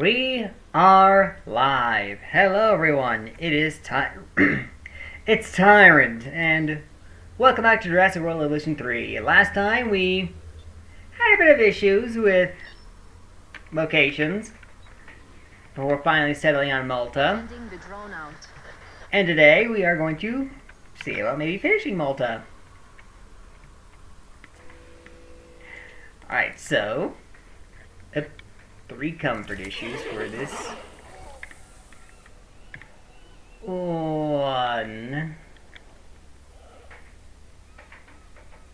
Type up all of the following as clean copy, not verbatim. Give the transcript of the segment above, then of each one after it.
We are live. Hello, everyone. It is it's Tyrant, and welcome back to Jurassic World Evolution 3. Last time we had a bit of issues with locations before finally settling on Malta. And today we are going to see about maybe finishing Malta. Alright, so 3 comfort issues for this. 1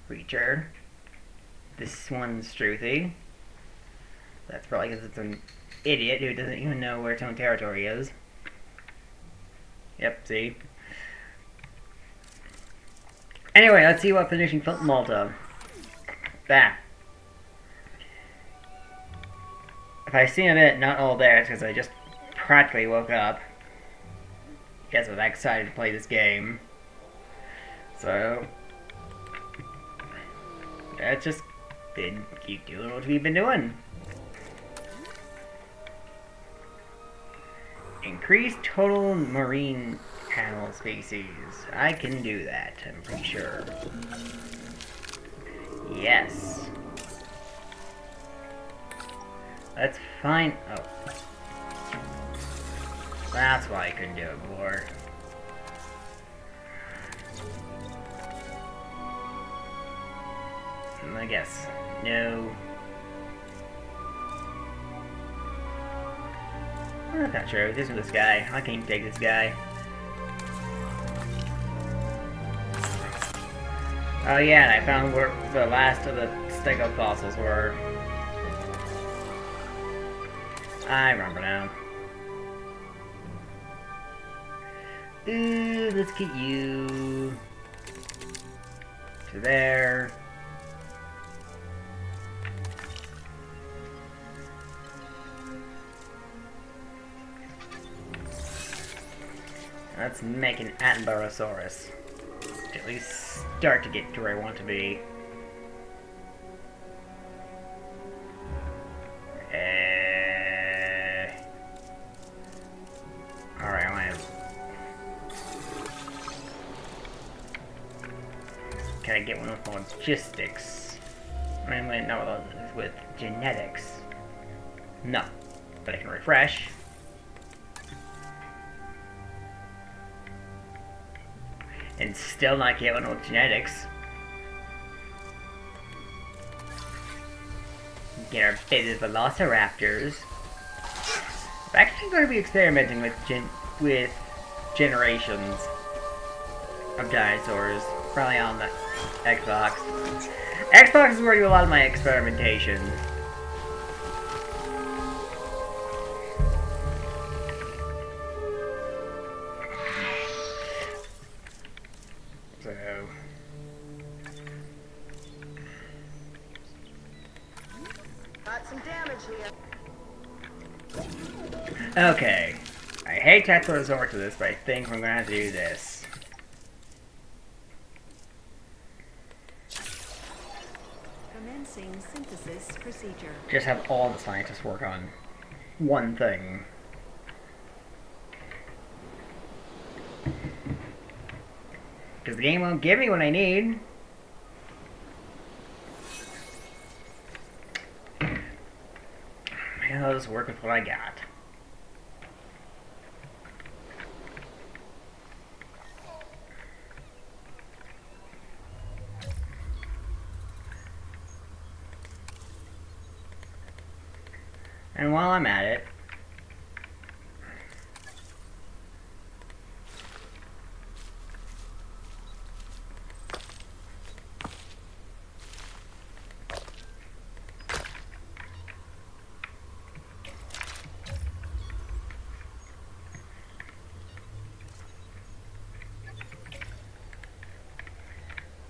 creature. This one's Struthy. That's probably because it's an idiot who doesn't even know where its own territory is. Yep, see? Anyway, let's see what finishing Malta. Bah. If I seem a bit not all there, it's because I just practically woke up. Guess I'm excited to play this game. So, let's just keep doing what we've been doing. Increase total marine animal species. I can do that, I'm pretty sure. Yes. Let's find... oh. That's why I couldn't do it before. I guess. No. I'm not sure. This is this guy. I can't take this guy. Oh yeah, and I found where the last of the stego fossils were. I remember now. Let's get you to there. Let's make an Attenborosaurus. At least start to get to where I want to be. Alright, I want to... Can I get one with logistics? I mean, not with genetics. No. But I can refresh. And still not get one with genetics. Get our fitted velociraptors. I'm actually going to be experimenting with generations of dinosaurs. Probably on the Xbox. Xbox is where I do a lot of my experimentation. So... got some damage here. Okay. I hate to have to resort to this, but I think we're going to have to do this. Commencing synthesis procedure. Just have all the scientists work on one thing. Because the game won't give me what I need. I'll just work with what I got. And while I'm at it,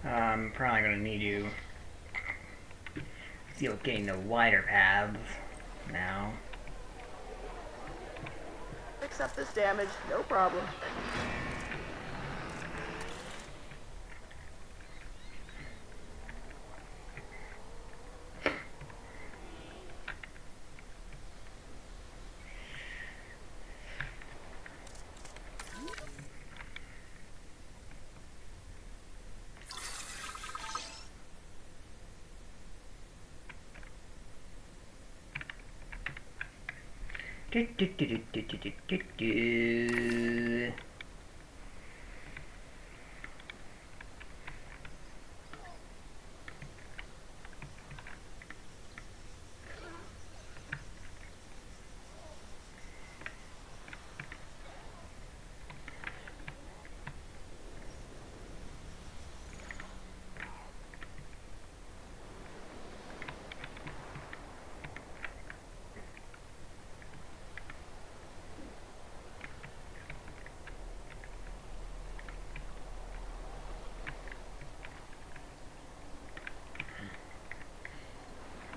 I'm probably going to need you to deal with getting the wider paths now. Accept this damage, no problem. Do, do, do, do, do, do, do, do.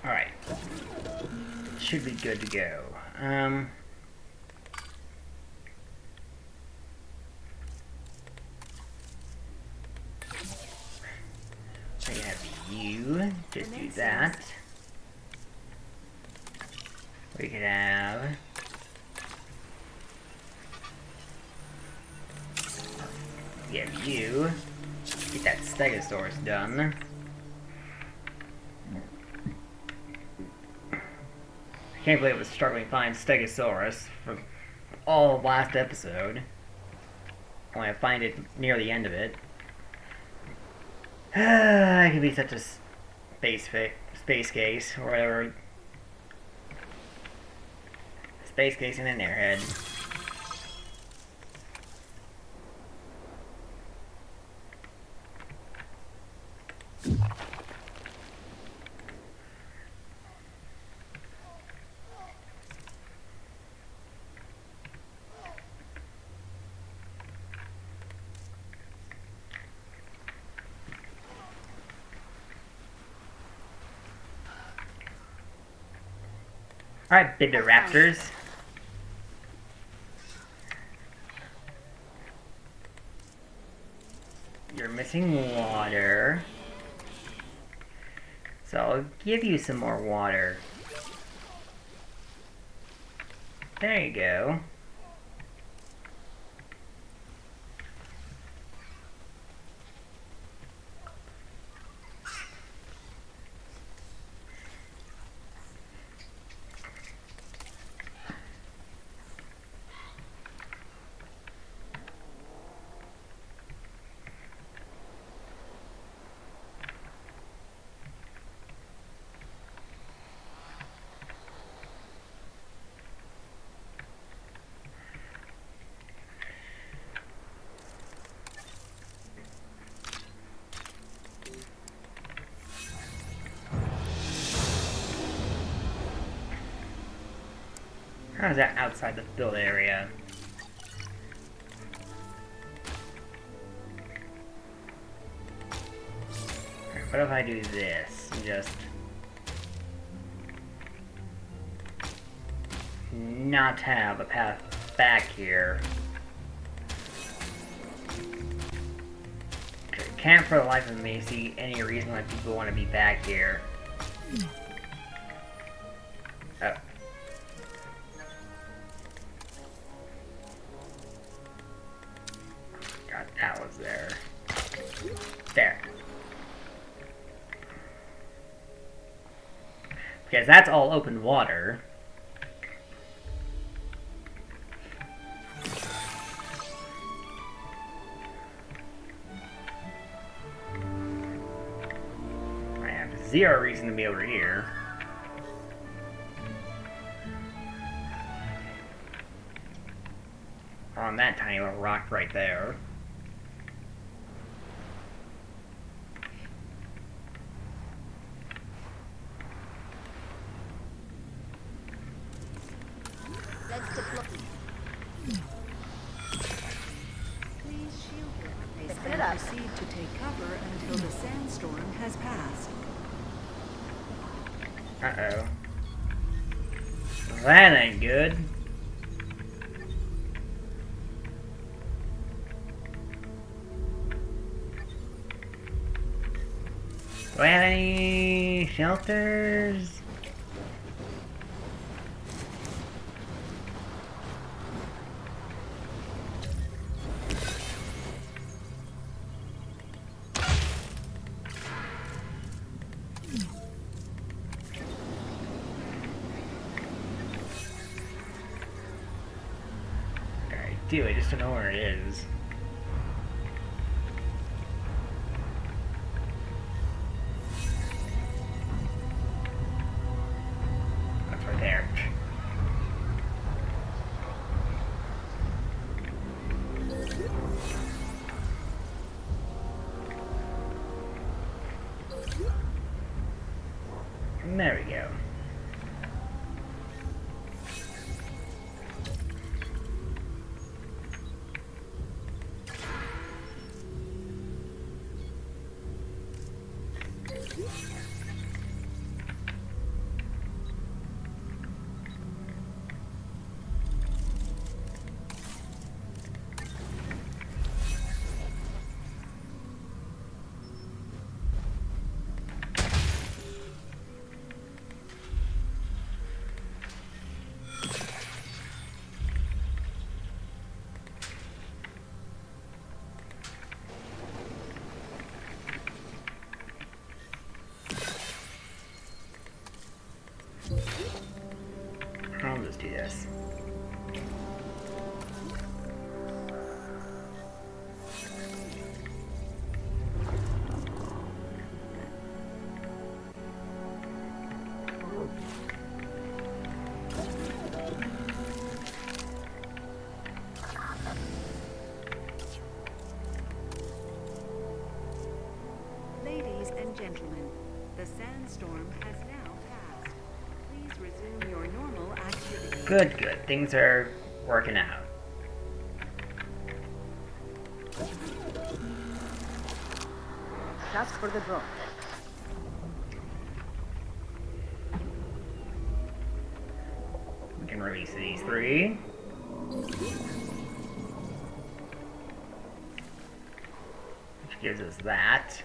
Alright. Should be good to go. We have you. Just do that. We could have... We have you. Get that Stegosaurus done. I can't believe I was struggling to find Stegosaurus for all of last episode. Only I find it near the end of it. I can be such a space case, or whatever. Space case and an airhead. Alright, Raptors. You're missing water. So I'll give you some more water. There you go. How's that outside the build area? Alright, what if I do this and just not have a path back here? Can't for the life of me see any reason why people want to be back here. Oh. God, that was there. There. Because that's all open water. I have zero reason to be over here. On that tiny little rock right there. Let's deploy. Please shield your face Fixing it and up. proceed to take cover until the sandstorm has passed. Uh-oh. That ain't good. Do I have any shelters? do, I just don't know where it is. That's right there. There we go. I'll just do this. Ladies and gentlemen, the sandstorm has now passed. Please resume your normal activity. Good, good. Things are working out. Task for the drone. We can release these three. Which gives us that.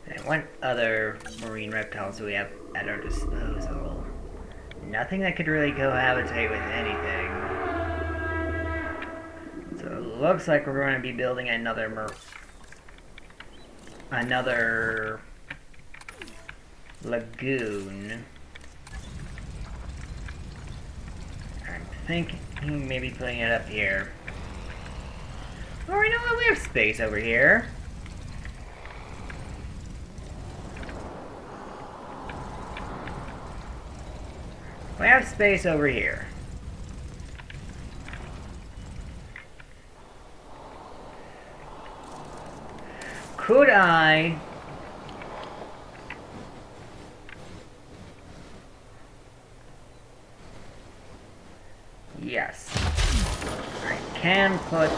And what other marine reptiles do we have at our disposal? Nothing that could really cohabitate with anything. So it looks like we're going to be building another lagoon. I'm thinking maybe putting it up here. Oh, you know what? We have space over here. We have space over here. Could I... Yes. I can put...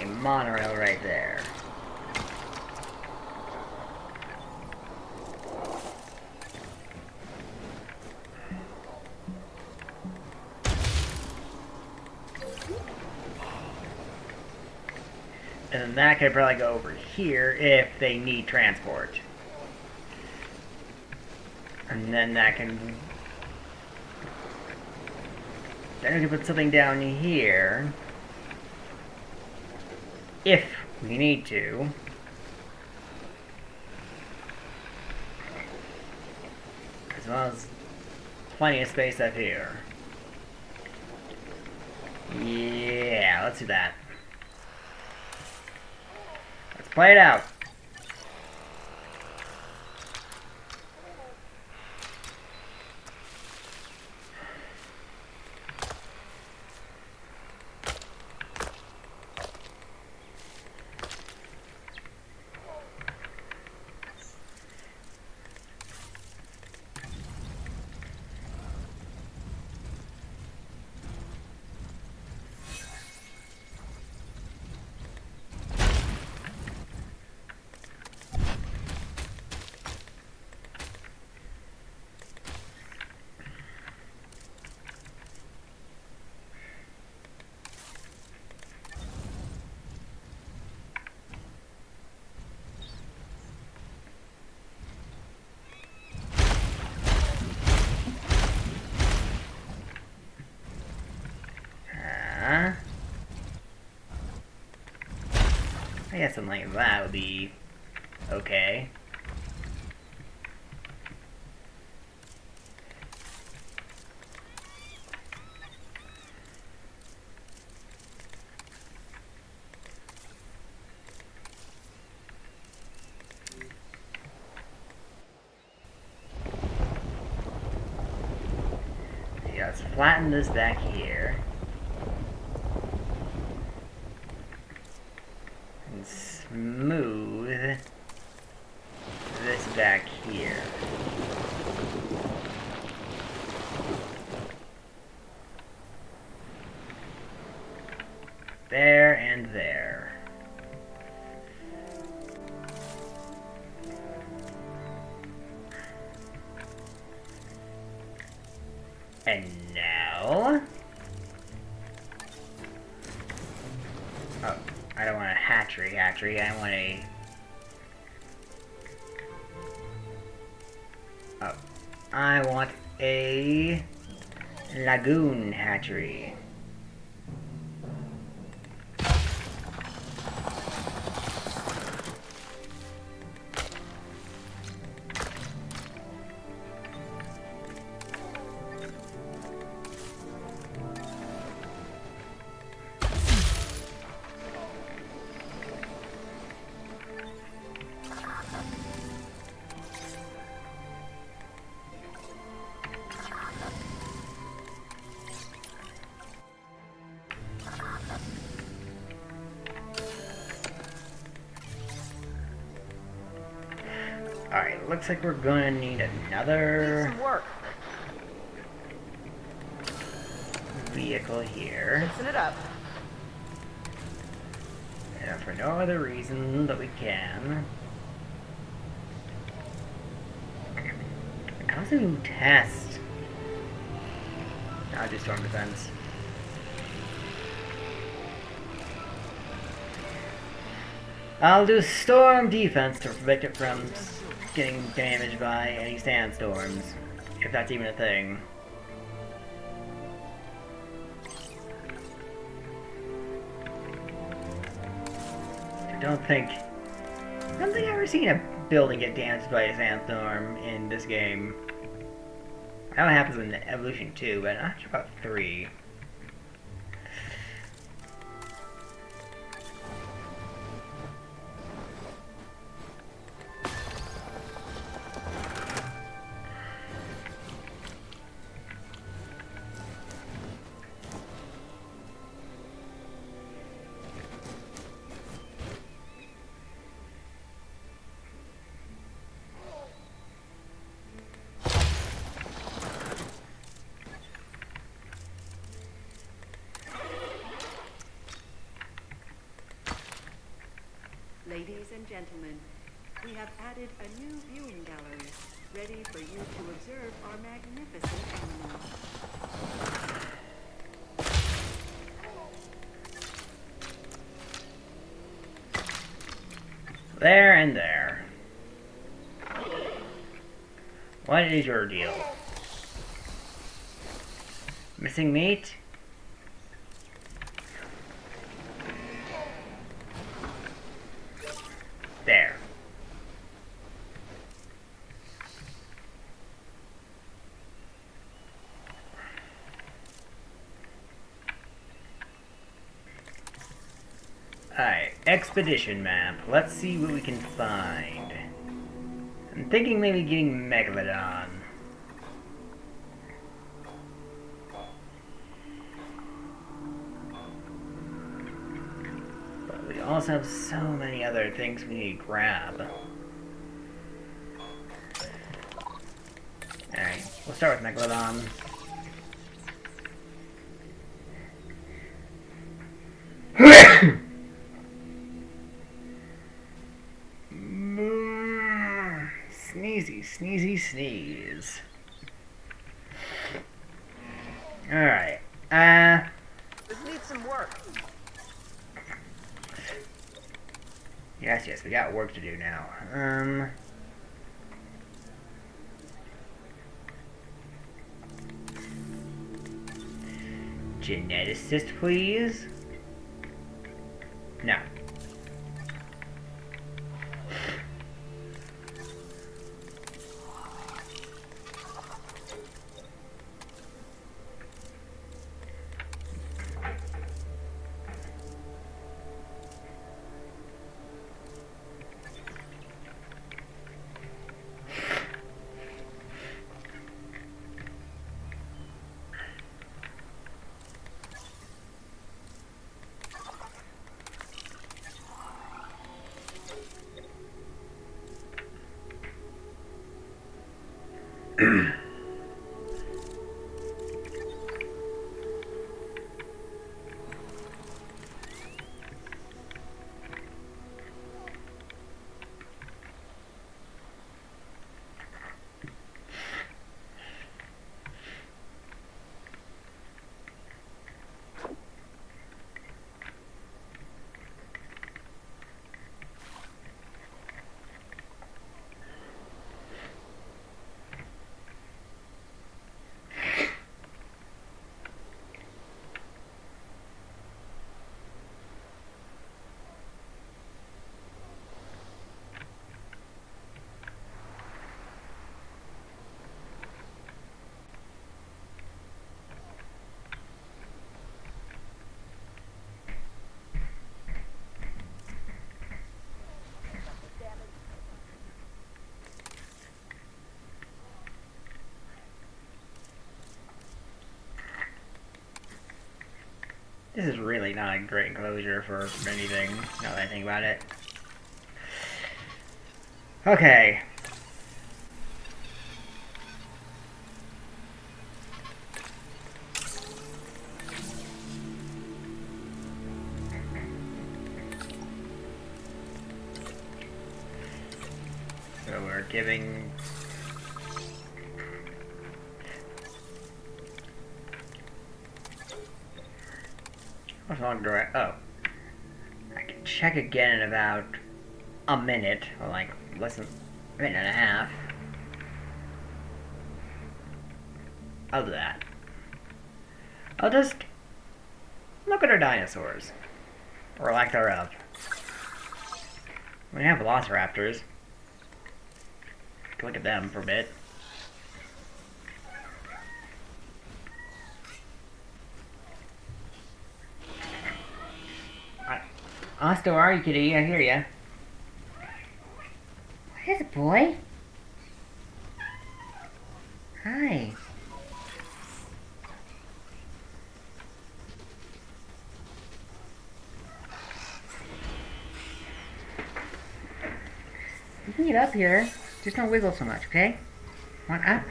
a monorail right there. And then that could probably go over here if they need transport. And then that can... Then we can put something down here. If we need to. As well as plenty of space up here. Yeah, let's do that. Let's play it out. I guess something like that would be okay. flatten this back here. And smooth this back here. There and there. And now... Oh, I don't want a hatchery, I want a... Oh, I want a lagoon hatchery. Alright, looks like we're gonna need another Need some work. vehicle here. Fixing it up. And for no other reason that we can. Constant test. I'll do storm defense. I'll do storm defense to prevent it from getting damaged by any sandstorms, if that's even a thing. I don't think I've ever seen a building get damaged by a sandstorm in this game. I know it happens in Evolution 2, but I'm not sure about 3. Ladies and gentlemen, we have added a new viewing gallery, ready for you to observe our magnificent animals. There and there. What is your deal? Missing meat? There. Alright, expedition map. Let's see what we can find. I'm thinking maybe getting Megalodon. But we also have so many other things we need to grab. Alright, we'll start with Megalodon. Sneezy, sneezy, sneeze. Alright. This needs some work. Yes, we got work to do now. Geneticist, please? No. This is really not a great enclosure for anything, now that I think about it. Okay. So we're giving... What's wrong direct? Oh. I can check again in about a minute, or like less than a minute and a half. I'll do that. I'll just look at our dinosaurs. Or lack thereof. We have velociraptors. Look at them for a bit. I still are you, kitty? I hear ya. What is it, boy? Hi. You can get up here. Just don't wiggle so much, okay? Want up?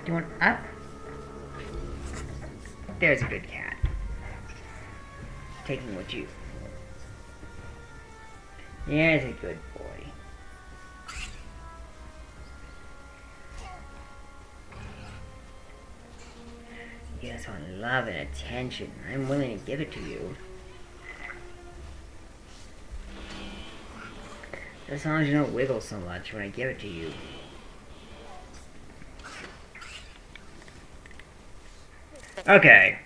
Do you want up? There's a good cat. Taking what you... There's a good boy. You just want love and attention. I'm willing to give it to you. As long as you don't wiggle so much when I give it to you. Okay.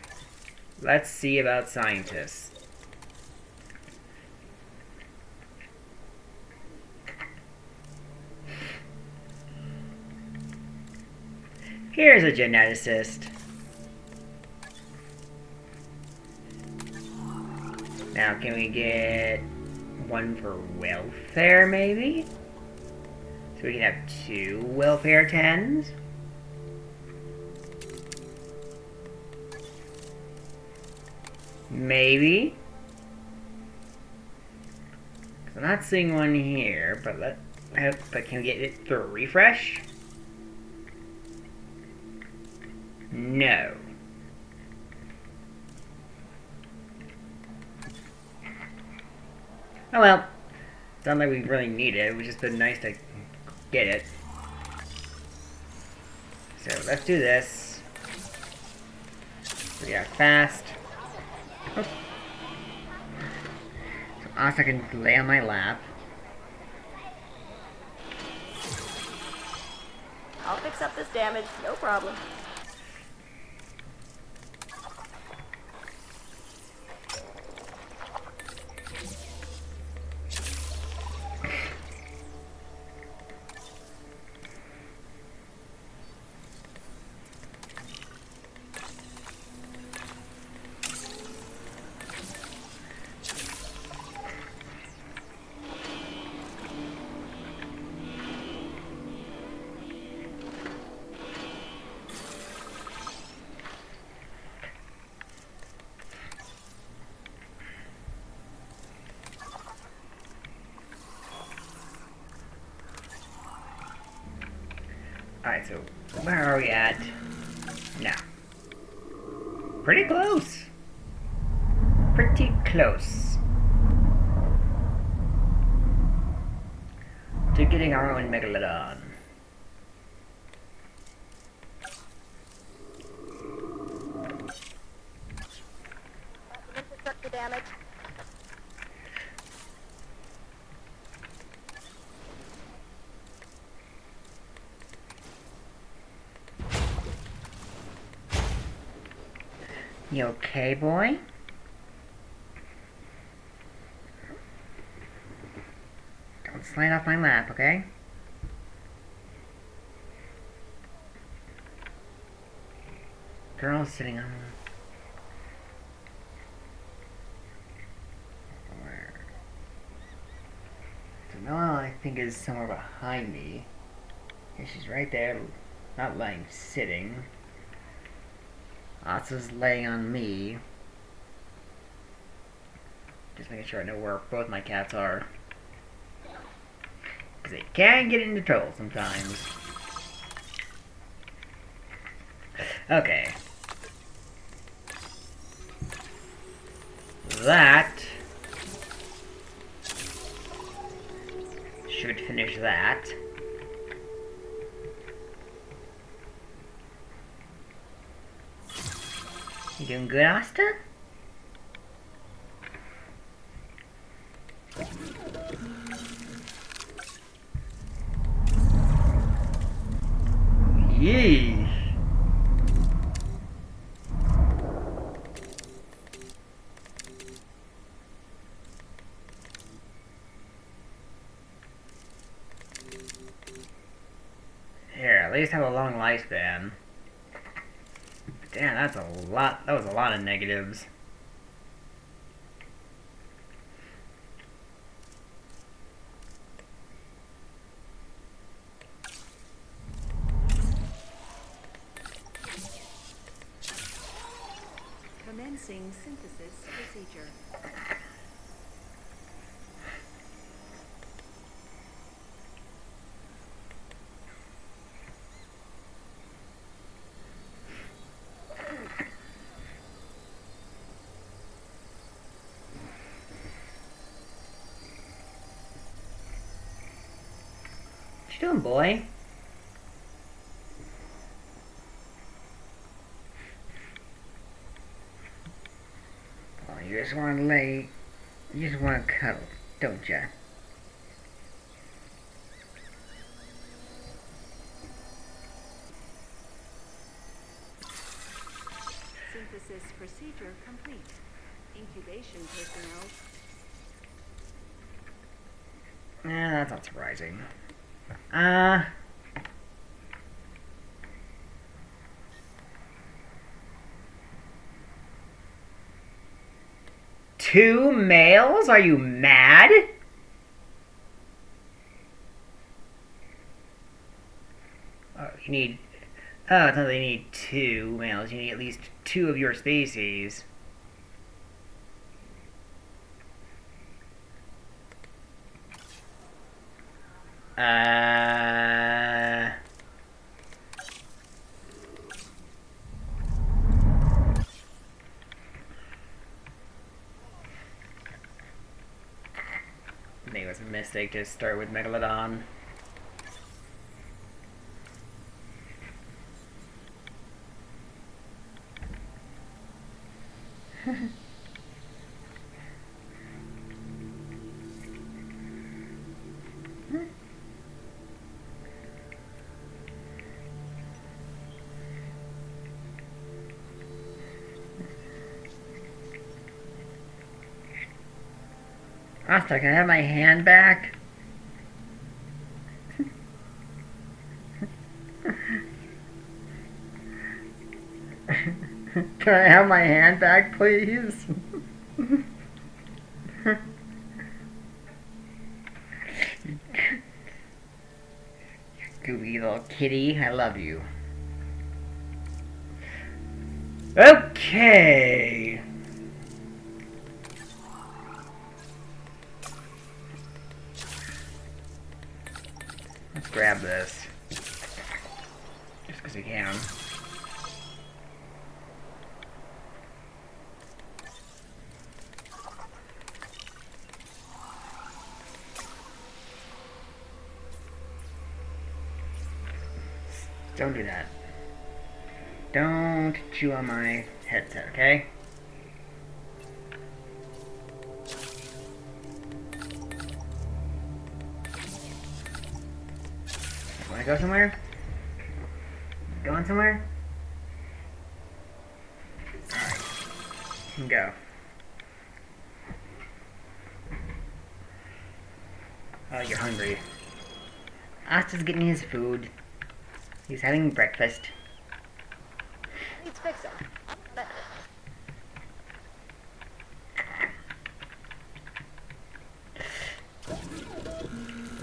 Let's see about scientists. Here's a geneticist. Now, can we get one for welfare, maybe? So we can have 2 welfare 10s? Maybe? I'm not seeing one here, but but can we get it through a refresh? No. Oh well. It's not like we really need it. It would just been nice to get it. So let's do this. We are fast. Oh. So Asa can lay on my lap. I'll fix up this damage, no problem. Alright, so where are we at now? Pretty close. Pretty close to getting our own Megalodon. Infrastructure damage. You okay, boy? Don't slide off my lap, okay? Girl's sitting on... Where? So Noelle, I think, is somewhere behind me. Yeah, she's right there. Not lying, sitting. Asa's laying on me. Just making sure I know where both my cats are. Because they can get into trouble sometimes. Okay. That should finish that. You doing good, Asta? Yeesh. Here, at least have a long lifespan. Damn, that's a lot. That was a lot of negatives. Commencing synthesis procedure. What you doing, boy? Oh, you just want to lay... You just want to cuddle, don't ya? Synthesis procedure complete. Incubation personnel. That's not surprising. Two males? Are you mad? Oh, you need... Oh, it's not that you need two males. You need at least two of your species. Maybe it was a mistake to start with Megalodon. Asta, can I have my hand back? Can I have my hand back, please? Gooey little kitty, I love you. Okay. Let's grab this. as we can. Don't do that. Don't chew on my headset, okay? Wanna go somewhere? Going somewhere? Alright. You can go. Oh, you're hungry. Asta's getting his food. He's having breakfast. Needs fixing. But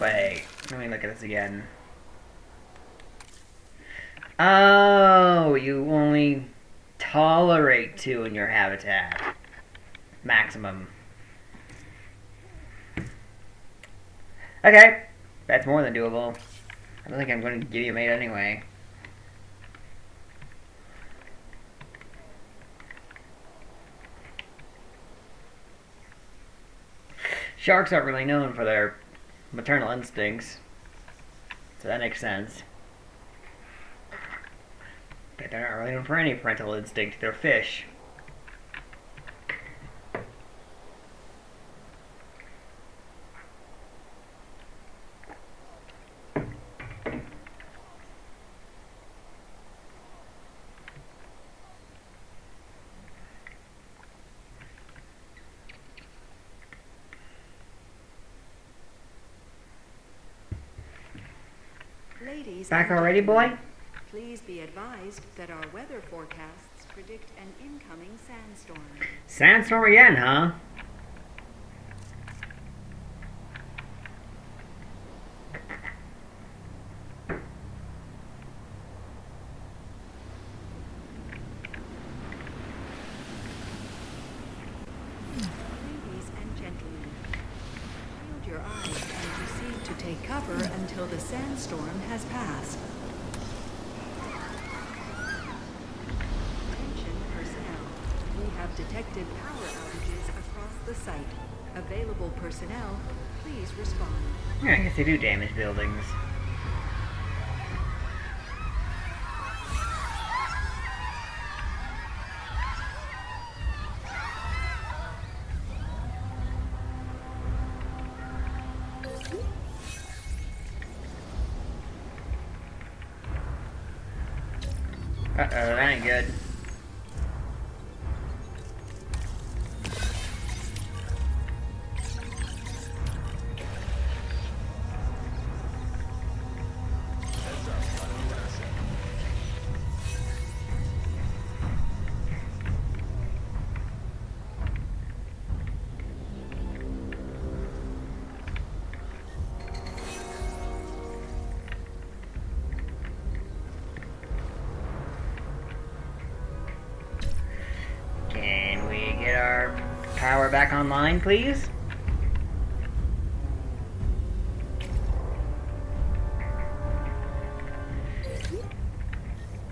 Wait, let me look at this again. Oh, you only tolerate 2 in your habitat. Maximum. Okay, that's more than doable. I don't think I'm going to give you a mate anyway. Sharks aren't really known for their maternal instincts, so that makes sense. But they're not really known for any parental instinct. They're fish. Ladies Back and already, boy? gentlemen, please be advised that our weather forecasts predict an incoming sandstorm. Sandstorm again, huh? Ladies and gentlemen, shield your eyes and proceed to take cover until the sandstorm has passed. Attention personnel. We have detected power outages across the site. Available personnel, please respond. Yeah, I guess they do damage buildings. Uh-oh, that ain't good. Can we get our power back online, please?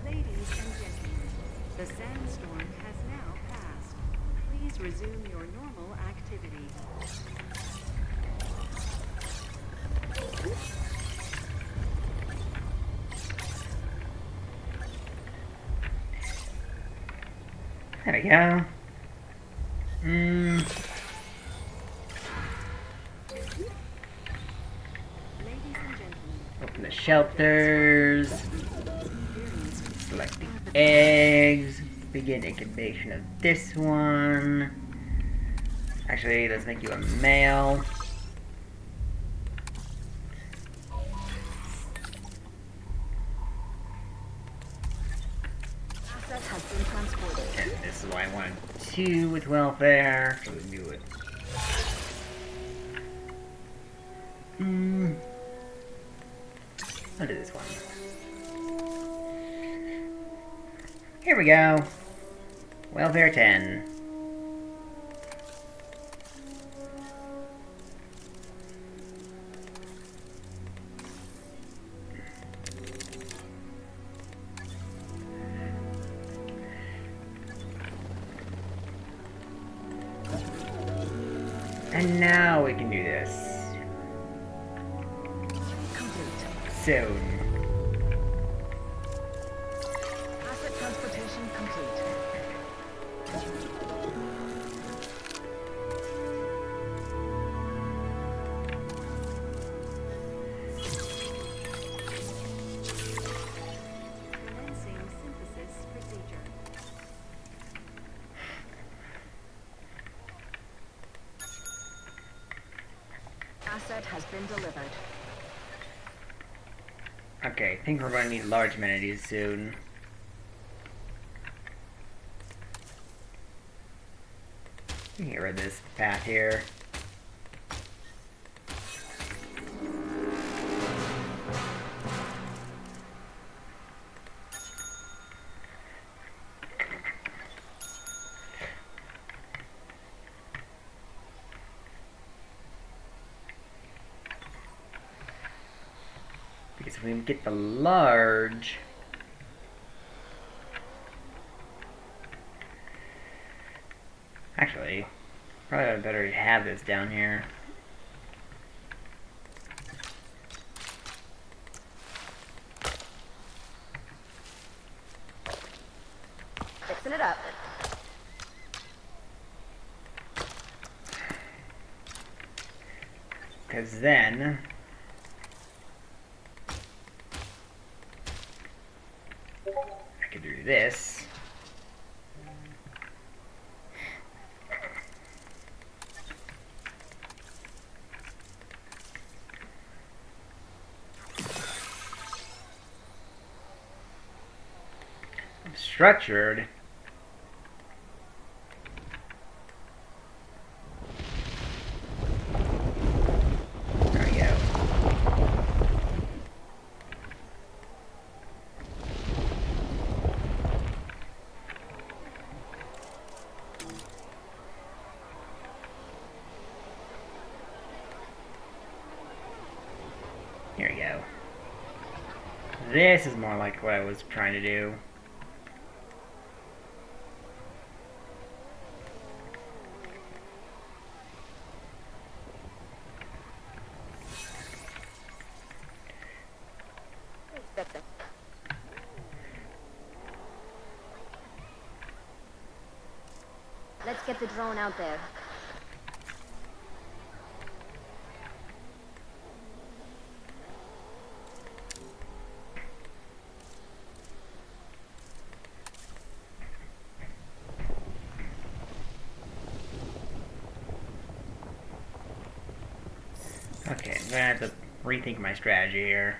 Ladies and gentlemen, the sandstorm has now passed. Please resume your normal activity. There we go. Ladies and gentlemen, Open the shelters. experience Select the eggs. Begin incubation of this one. Actually, let's make you a male. asset has been transported. And this is why I wanted 2 with welfare. So we do it. I'll do this one. Here we go. Welfare 10. we can do this. Complete. Soon. Asset transportation complete. Commencing synthesis procedure. Asset has been delivered. Okay, I think we're going to need large amenities soon. We can get rid of this path here. Because if we can get the large... Actually, probably better have this down here. Fixing it up. Because then... I could do this. Structured. There we go. Here we go. This is more like what I was trying to do. Fix it. Let's get the drone out there. Okay, I'm gonna have to rethink my strategy here.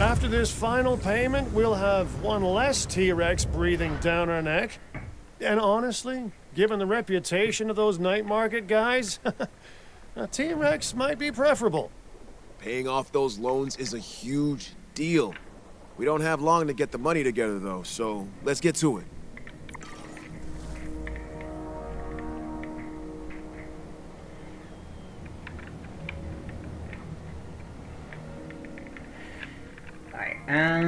After this final payment, we'll have one less T-Rex breathing down our neck. And honestly, given the reputation of those night market guys, a T-Rex might be preferable. Paying off those loans is a huge deal. We don't have long to get the money together, though, so let's get to it. Alright, I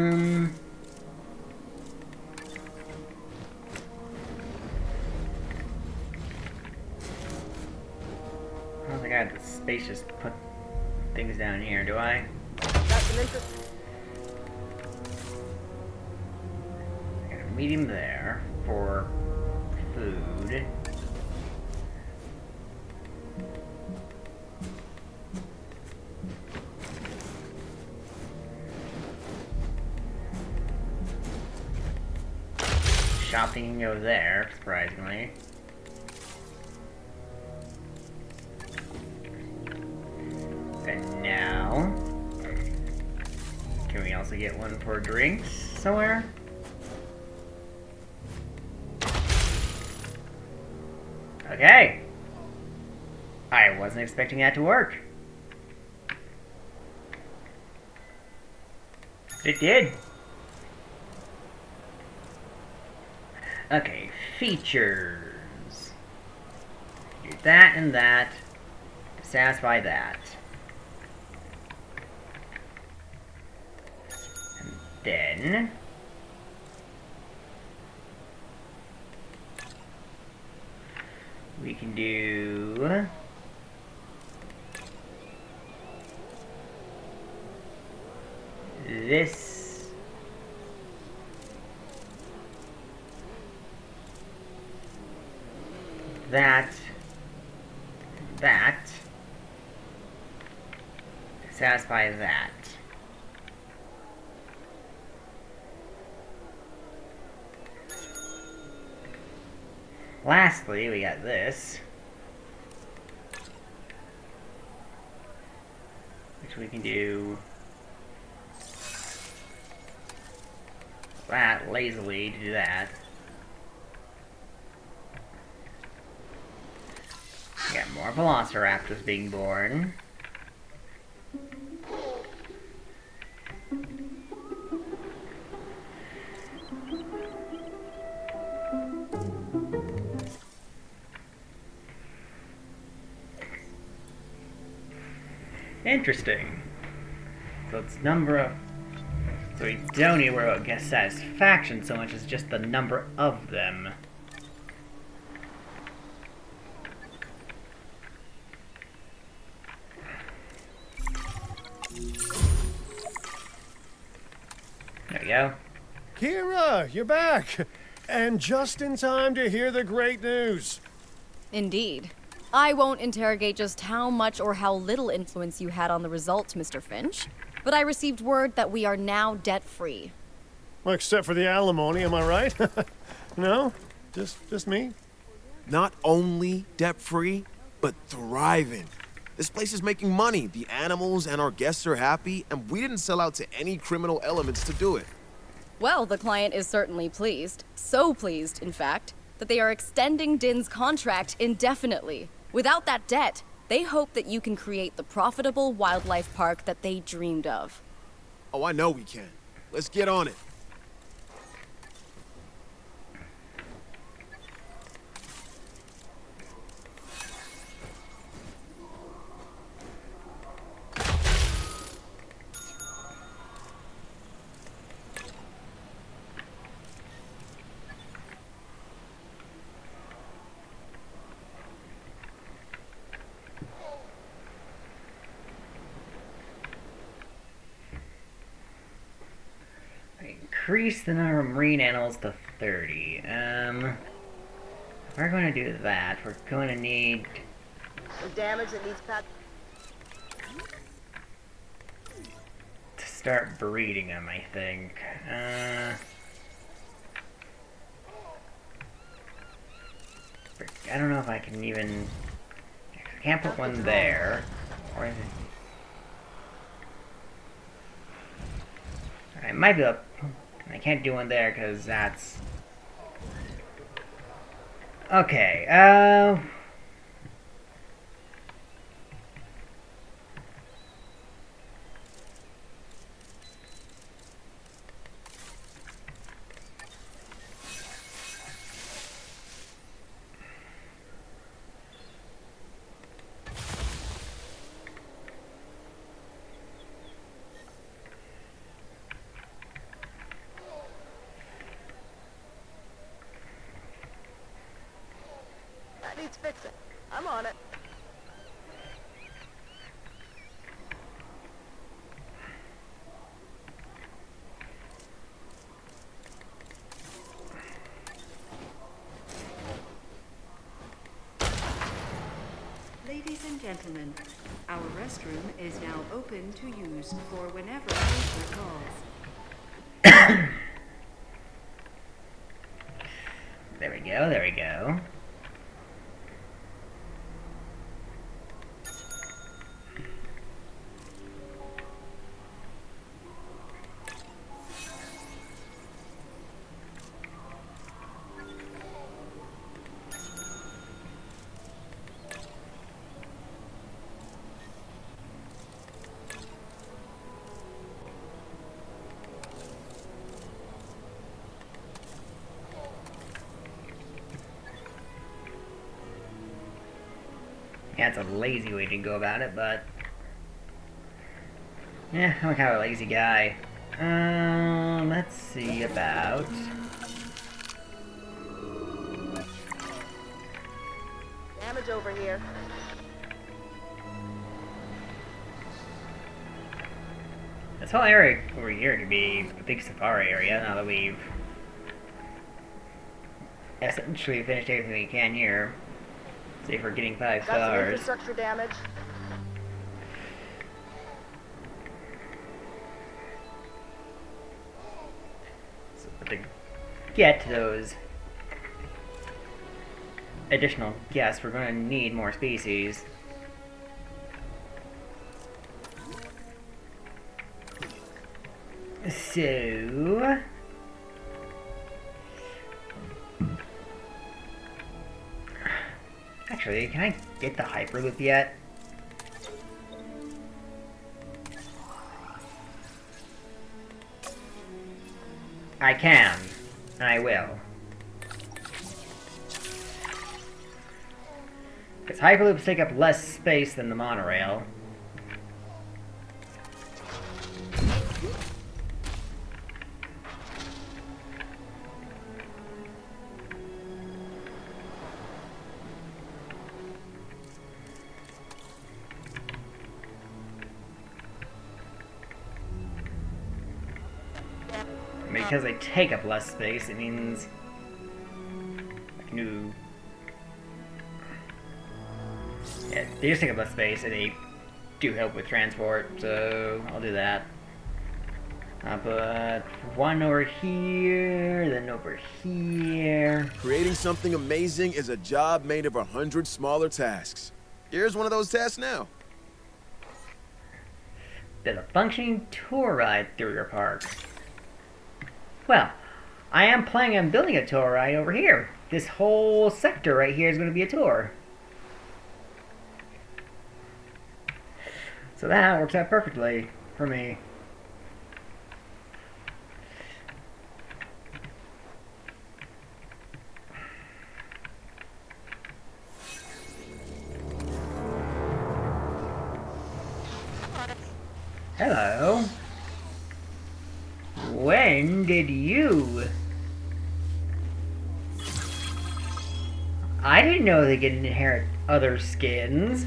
don't think I have the space just to put things down here, do I? Got some interest. I got a medium there for food. stop thinking it was there, surprisingly. And now, can we also get one for drinks somewhere? Okay. I wasn't expecting that to work. It did. Okay, features. Do that and that to satisfy that. And then we can do this. That. That. Satisfy that. Lastly, we got this. Which we can do that lazily to do that. We got more velociraptors being born. Interesting. So it's number of... So we don't need to worry about guest satisfaction so much as just the number of them. There we go. Kira, you're back! And just in time to hear the great news. Indeed. I won't interrogate just how much or how little influence you had on the results, Mr. Finch, but I received word that we are now debt-free. Well, except for the alimony, am I right? No? Just me? Not only debt-free, but thriving. This place is making money. The animals and our guests are happy, and we didn't sell out to any criminal elements to do it. Well, the client is certainly pleased. So pleased, in fact, that they are extending Din's contract indefinitely. Without that debt, they hope that you can create the profitable wildlife park that they dreamed of. Oh, I know we can. Let's get on it. Increase the number of marine animals to 30. If we're going to do that, we're going to need The damage that needs pat. to start breeding them, I think. I don't know if I can even... I can't put one there. Or is it... I might be able... I can't do one there because that's... Okay, That needs fixing. I'm on it. Ladies and gentlemen, our restroom is now open to use for whenever nature calls. There we go, there we go. Yeah, it's a lazy way to go about it, but... yeah, I'm kind of a lazy guy. Let's see about... Damage over here. This whole area over here could be a big safari area, now that we've... essentially finished everything we can here. See if we're getting 5 Got some stars. infrastructure damage. So, but to get those additional guests, we're going to need more species. So... actually, can I get the Hyperloop yet? I can, and I will. Because Hyperloops take up less space than the monorail. Because they take up less space, it means I can do... yeah, they just take up less space, and they do help with transport, so I'll do that. I'll put one over here, then over here. Creating something amazing is a job made of 100 smaller tasks. Here's one of those tasks now. There's a functioning tour ride through your park. Well, I am planning on building a tour ride over here. This whole sector right here is going to be a tour. So that works out perfectly for me. Hello. When did you? I didn't know they could inherit other skins.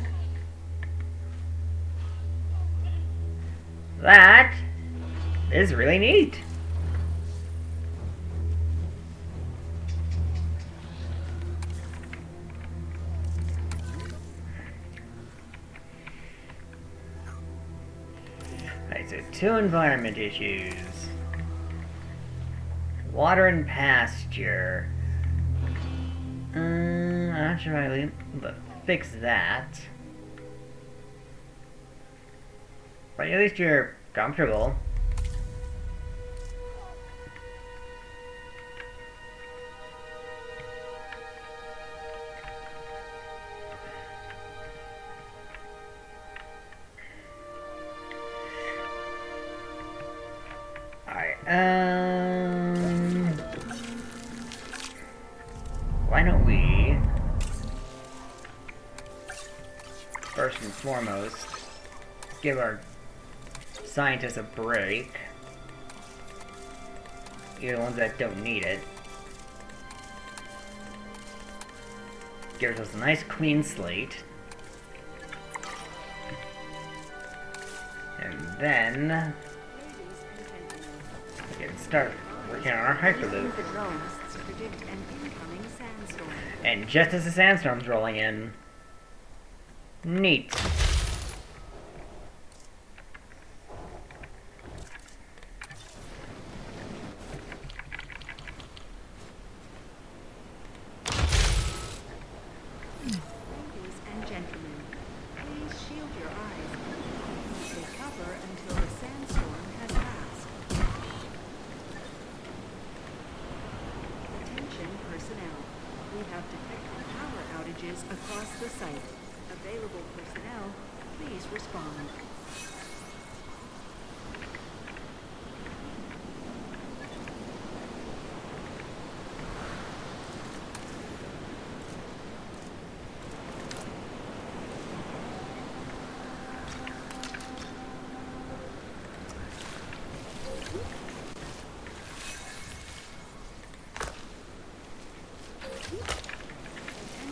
That is really neat. Alright, so 2 environment issues. Water and pasture. I'm not sure I'll be able to fix that. But at least you're comfortable. Alright, why don't we first and foremost give our scientists a break. You're the ones that don't need it. Gives us a nice clean slate. And then we can start working on our Hyperloop. The drones to predict an incoming sandstorm. And just as the sandstorm's rolling in, neat. personnel. We have detected power outages across the site. Available personnel, please respond.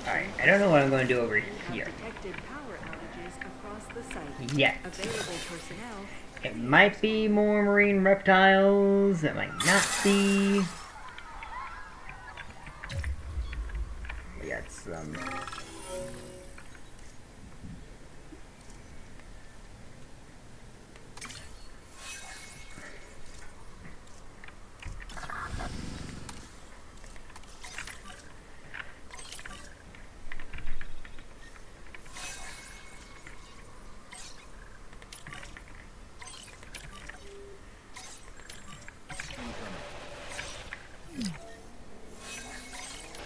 Alright, I don't know what I'm going to do over We have here. detected power outages across the site. Yet. Available personnel, It might be more marine reptiles, it might not be. We got some.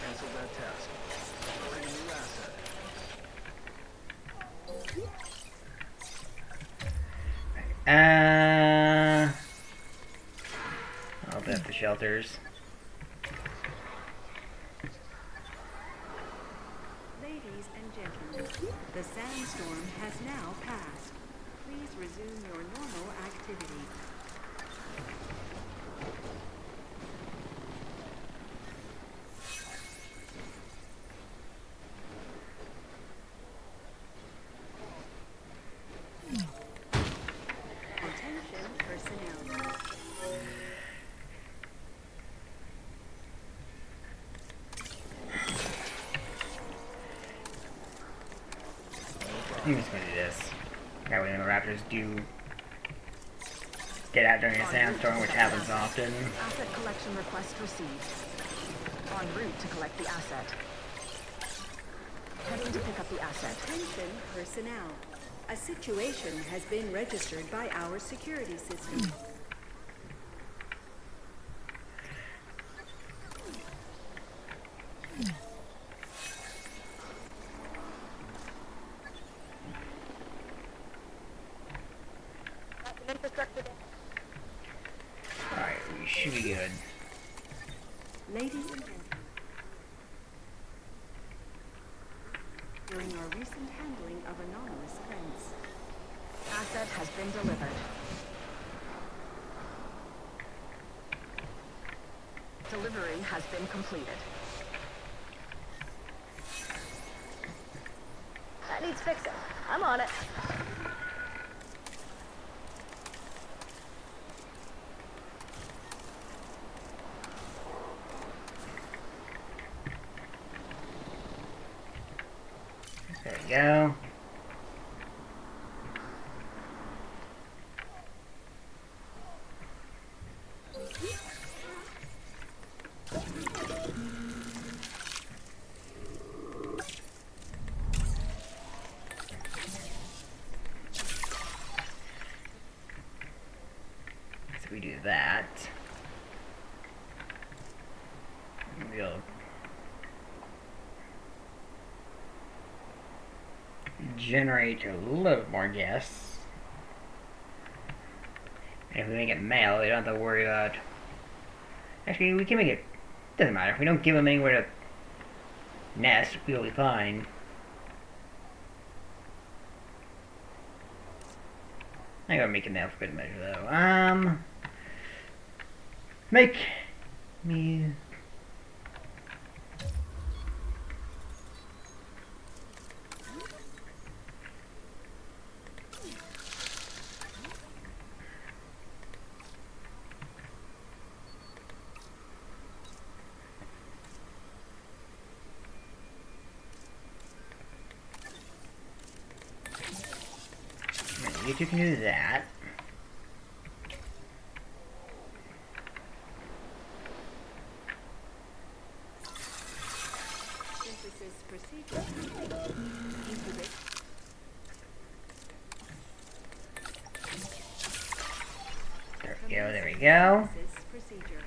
Cancel that task. Loading a new asset. I'll open up the shelters. ladies and gentlemen, the sandstorm has now passed. Please resume your normal activity. Attention personnel. I'm just gonna do this. That way when the raptors do get out during a sandstorm, which happens often. Asset collection request received. En route to collect the asset. Heading to pick up the asset. Attention personnel. A situation has been registered by our security system. Infrastructure. Alright, we should be good. Ladies and gentlemen, during our recent handling of anomalous events, Asset has been delivered. Delivery has been completed. That needs fixing. I'm on it. There we go. So we do that. We'll generate a little more gas. And if we make it male, we don't have to worry about. Actually, we can make it. Doesn't matter. If we don't give them anywhere to nest, we'll be fine. I gotta make it male for good measure, though. Make me. You two can do that. synthesis procedure complete. Incubate. There we go, there we go. Synthesis procedure.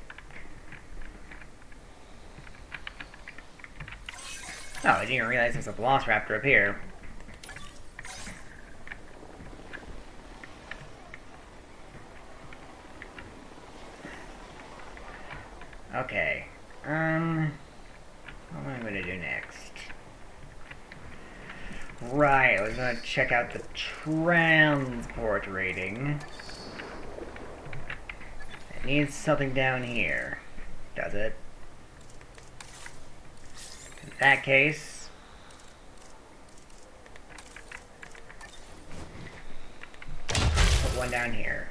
Oh, I didn't realize there's a velociraptor up here. Okay. What am I going to do next? Right, I was going to check out the transport rating. It needs something down here. Does it? In that case... put one down here.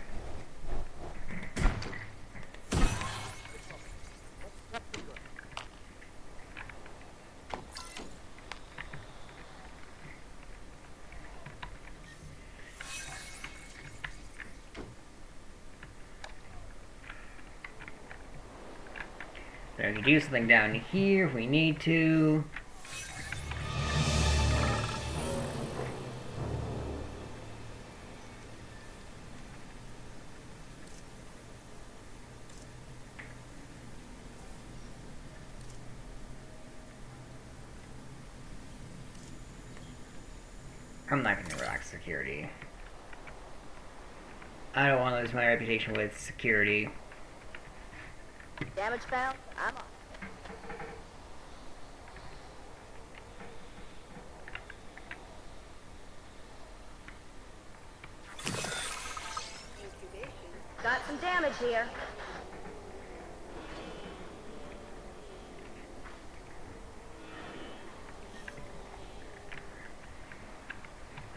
So we can do something down here if we need to. I'm not going to relax security. I don't want to lose my reputation with security. Damage found? I'm on. Got some damage here.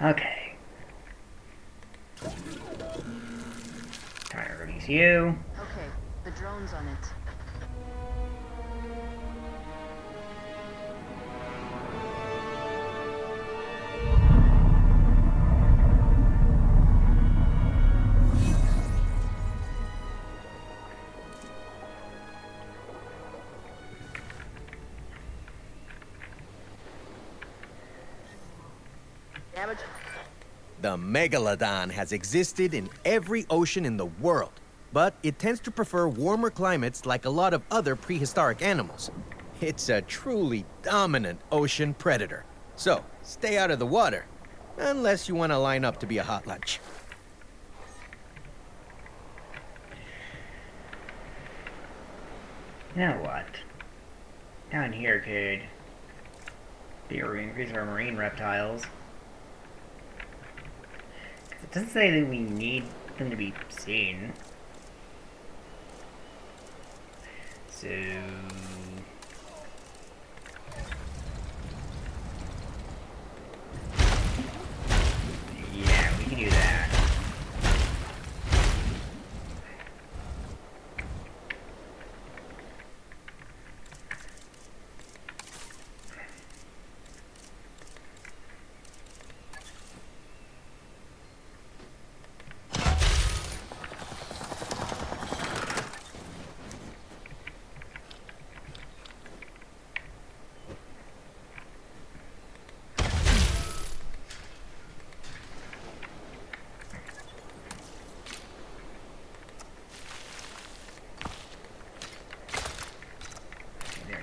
Okay. Trying to release you. Okay, the drone's on it. Damage. The megalodon has existed in every ocean in the world, but it tends to prefer warmer climates like a lot of other prehistoric animals. It's a truly dominant ocean predator. So, stay out of the water, unless you want to line up to be a hot lunch. Now what? Down here could be a increase our marine reptiles. It doesn't say that we need them to be seen. So... yeah, we can do that.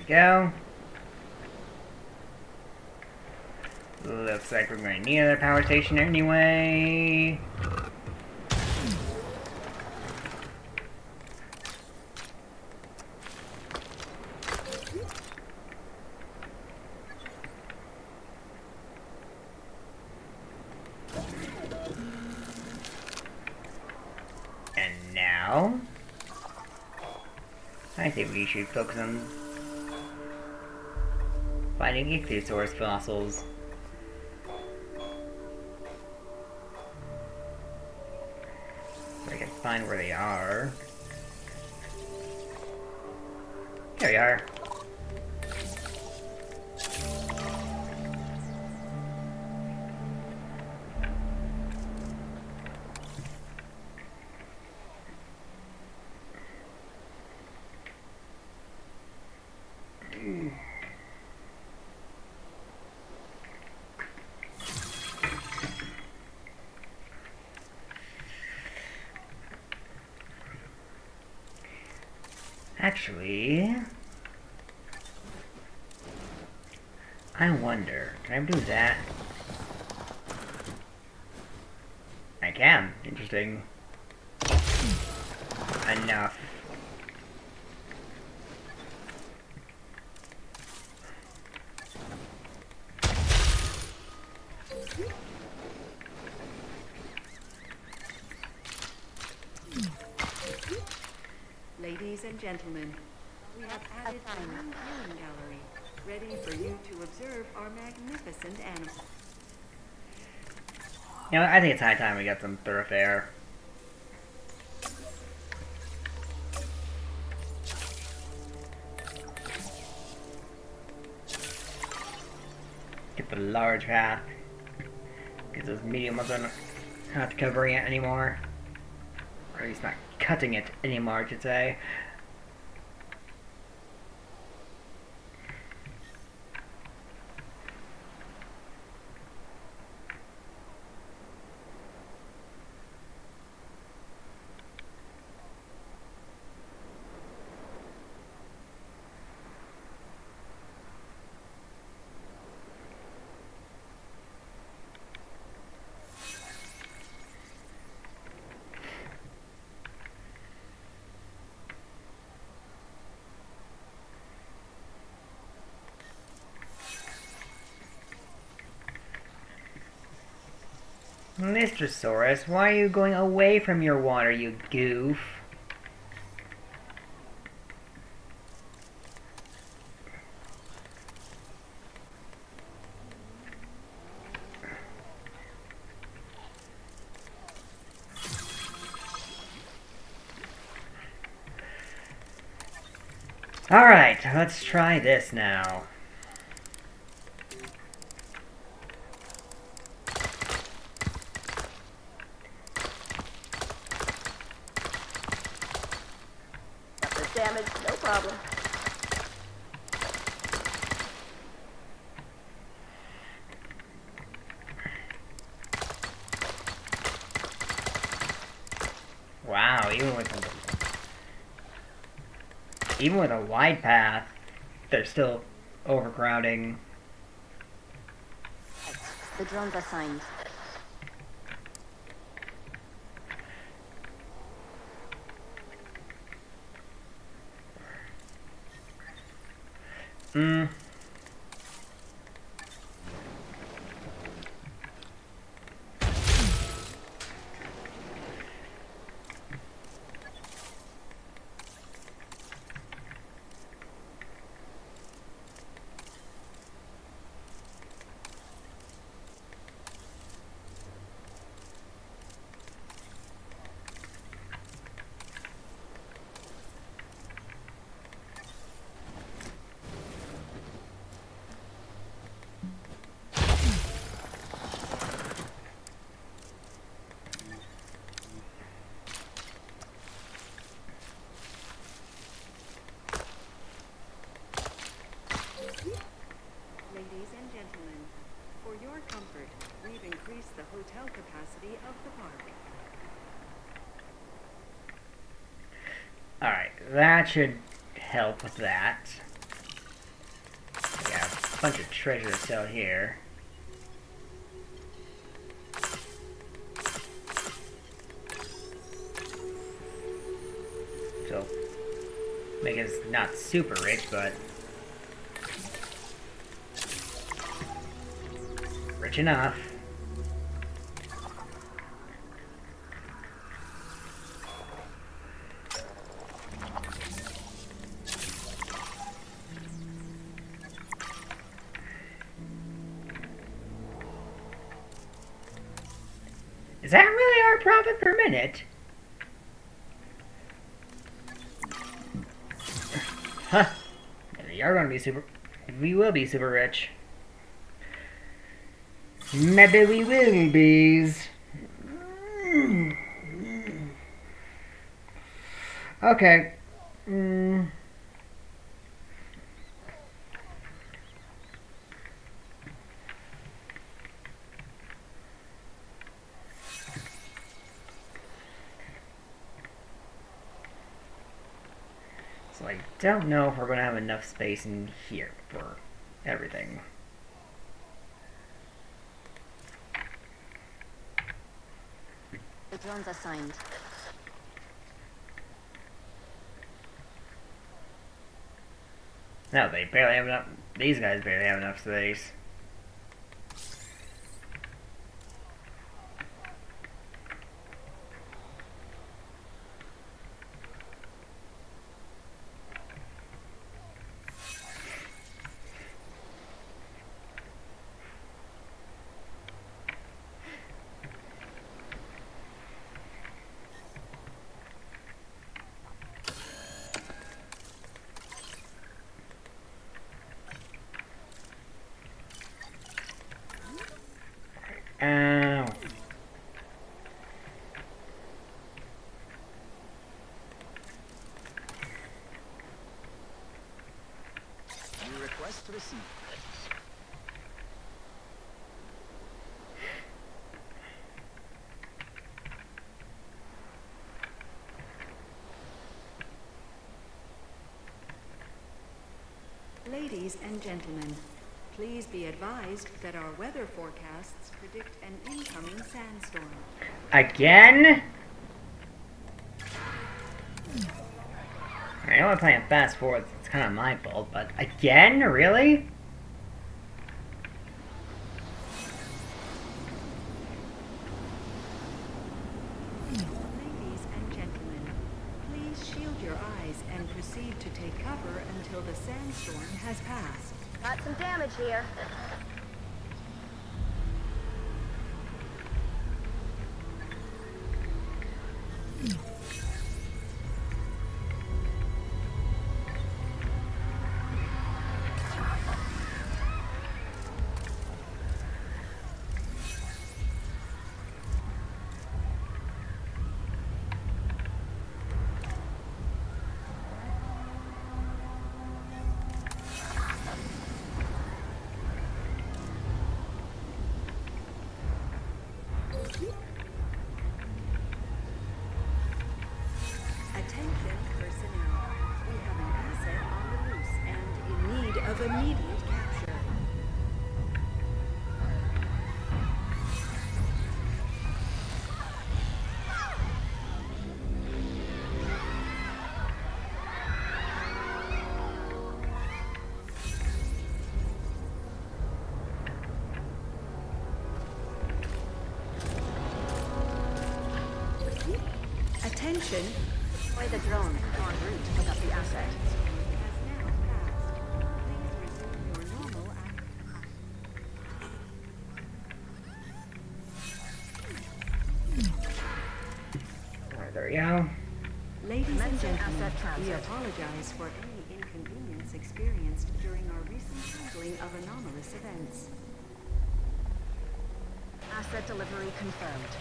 Go. Looks like we're going to need another power station anyway. And now, I think we should focus on finding ichthyosaurus fossils. I can find where they are. There we are. Actually, I wonder, can I do that? I can. Interesting. Enough. Ladies and gentlemen, we have added a new viewing gallery, ready for you to observe our magnificent animals. You know, I think it's high time we got some thoroughfare. Get the large path. Because those medium ones are not covering it anymore. Or at least not cutting it anymore, I should say. Mr. Saurus, why are you going away from your water, you goof? Alright, let's try this now. Surface damage, no problem. Wow, even with a wide path, they're still overcrowding. The drones are signed. Ladies and gentlemen, for your comfort, we've increased the hotel capacity of the park. Alright, that should help with that. We got a bunch of treasure still here. So, make us not super rich, but rich enough. Is that really our profit per minute? Huh. We are gonna be super... We will be super rich. Maybe we will bees. Okay. So I don't know if we're going to have enough space in here for everything. The drones assigned. No, they barely have enough. These guys barely have enough space. Ow. New request received. Ladies and gentlemen, please be advised that our weather forecasts predict an incoming sandstorm. Again? I know I'm playing fast forward, it's kind of my fault, but again? Really? Ladies and gentlemen, please shield your eyes and proceed to take cover until the sandstorm has passed. Got some damage here. Attention personnel. We have an asset on the loose and in need of immediate capture. Attention. Deploy the drone. En route to pick up the asset. Has now passed. Please resume your normal act. Alright, there we go. Ladies and Commencing gentlemen, asset we transit. apologize for any inconvenience experienced during our recent handling of anomalous events. Asset delivery confirmed.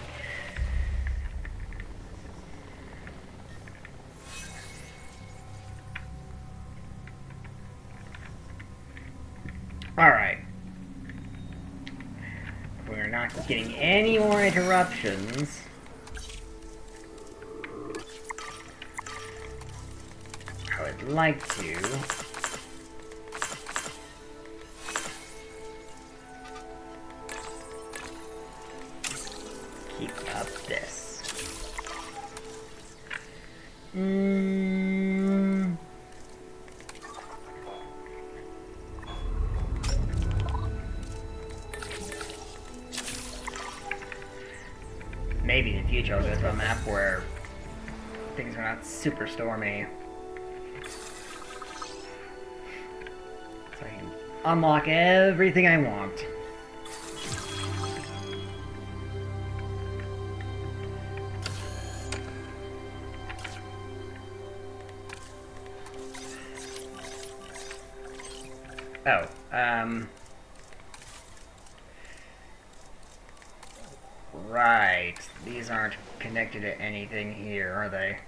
Alright. We're not getting any more interruptions. I would like to. Keep up this. Maybe in the future I'll go to a map where things are not super stormy. So I can unlock everything I want. Oh, right. These aren't connected to anything here, are they?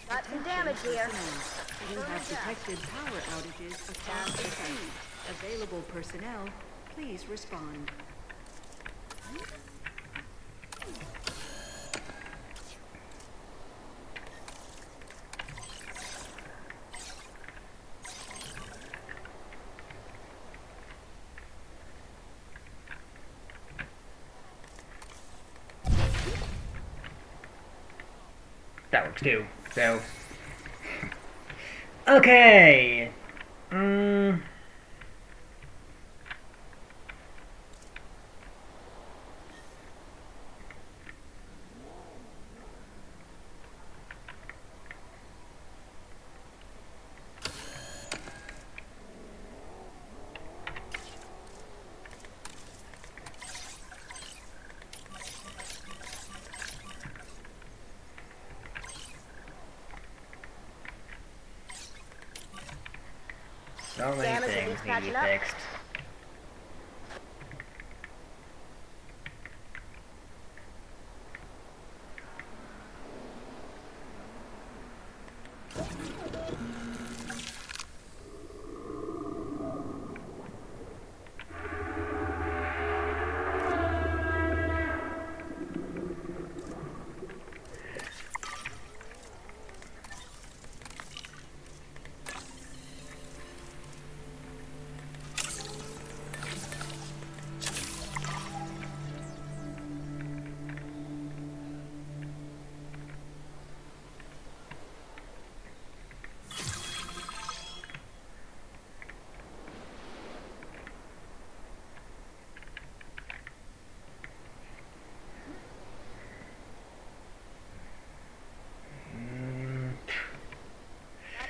Got some damage here. You have detected power outages across the site. Available personnel, please respond. works too. So, okay. So many Damage things needs need to be patching up. fixed.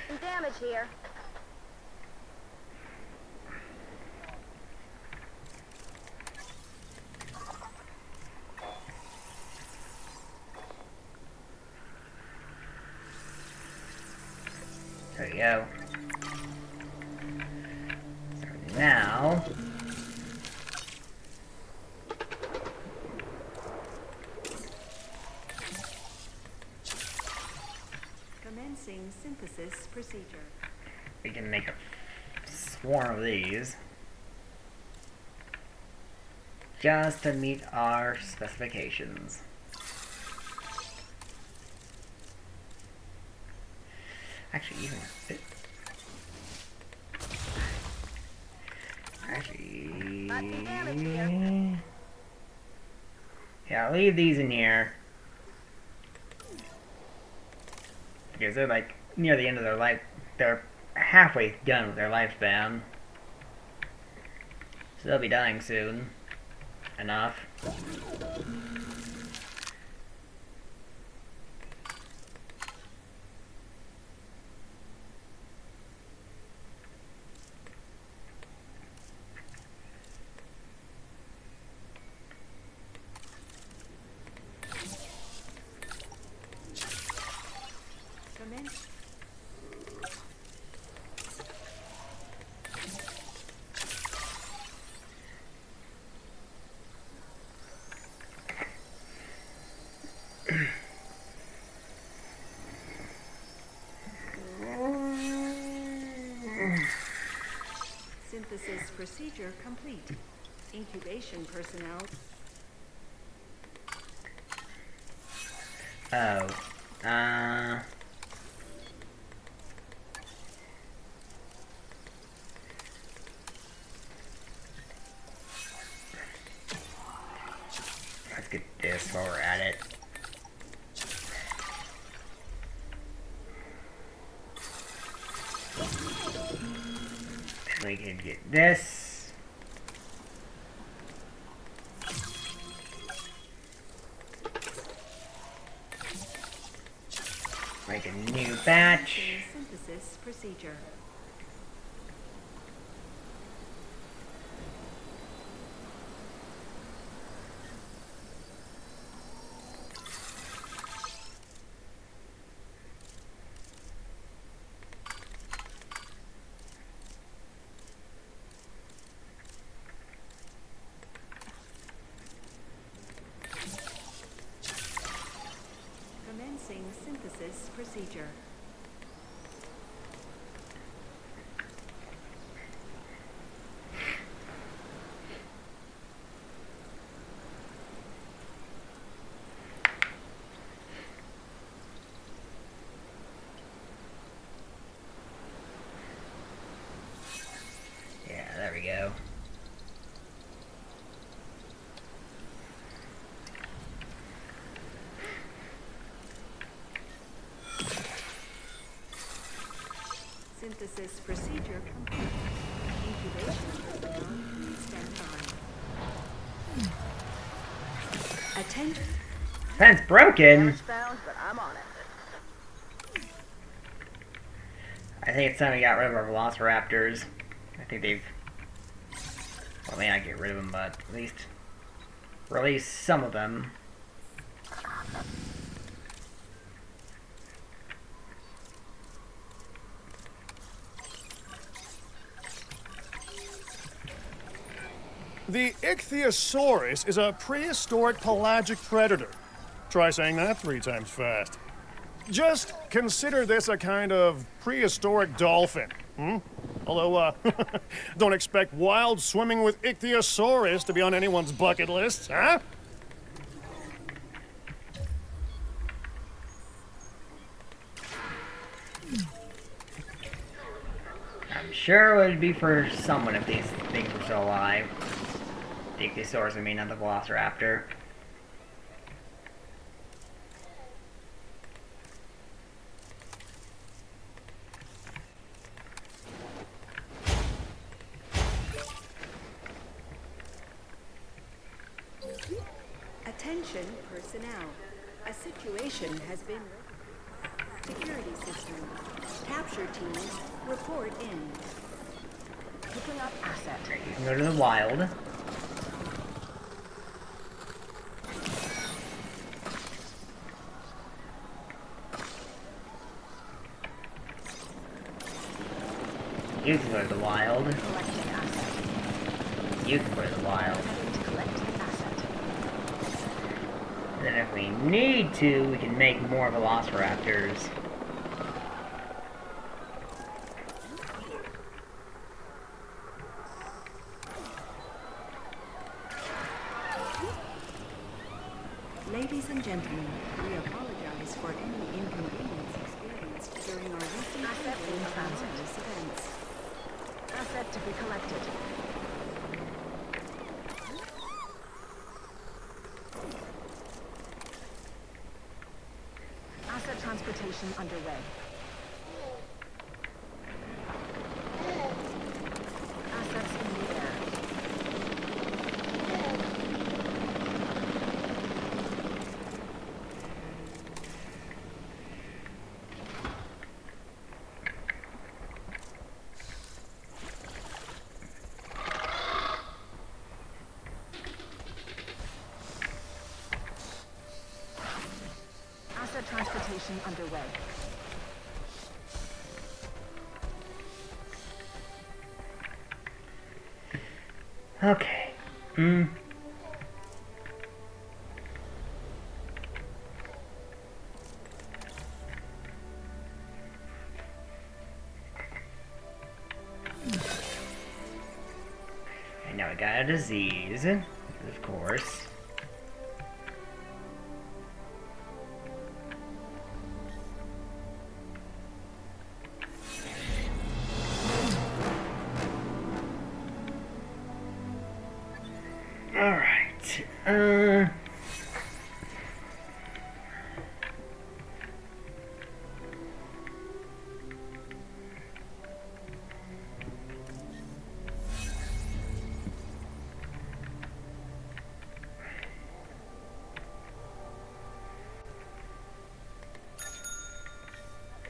Some damage here. There we go. So now, Commencing synthesis procedure. we can make a swarm of these. Just to meet our specifications. Actually, even a bit. Some damage here. Actually, yeah, I'll leave these in here because they're like near the end of their life. They're halfway done with their lifespan, so they'll be dying soon. Enough. Commence. Synthesis procedure complete. Incubation personnel. Oh. Let's get this while we're at it. Then we can get this. Make a new batch. Synthesis procedure. Commencing synthesis procedure. Yeah, there we go. Magnificence procedure complete. Incubation personnel, please stand by. Attention. Fence broken. Damage found, but I'm on it. I think it's time we got rid of our velociraptors. I think they've... Well, may not get rid of them, but at least release some of them. The Ichthyosaurus is a prehistoric pelagic predator. Try saying that 3 times fast. Just consider this a kind of prehistoric dolphin. Although, don't expect wild swimming with Ichthyosaurus to be on anyone's bucket list, huh? I'm sure it would be for someone if these things were still alive. The Ichthyosaurus, I mean, not the Velociraptor. Attention personnel. A situation has been security system. Capture teams report in. Picking up asset. You can go to the wild. You can go to the wild. Collecting asset. You can go to the wild. Heading to collect asset. Then if we need to, we can make more Velociraptors. Ladies and gentlemen, we apologize for any inconvenience experienced during our recent Asset in transit. events. Asset to be collected. Asset transportation underway. Assets in the air. Asset transportation underway. Okay. And now we got a disease, of course. Alright,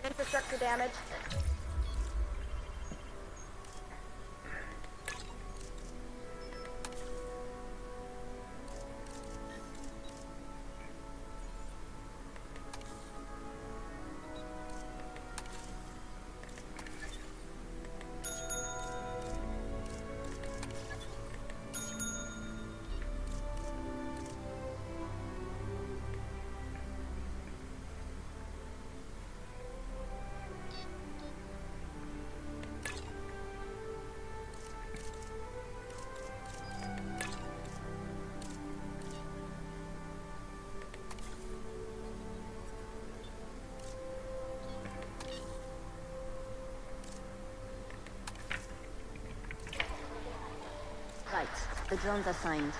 Infrastructure damage. Right. The drone's assigned.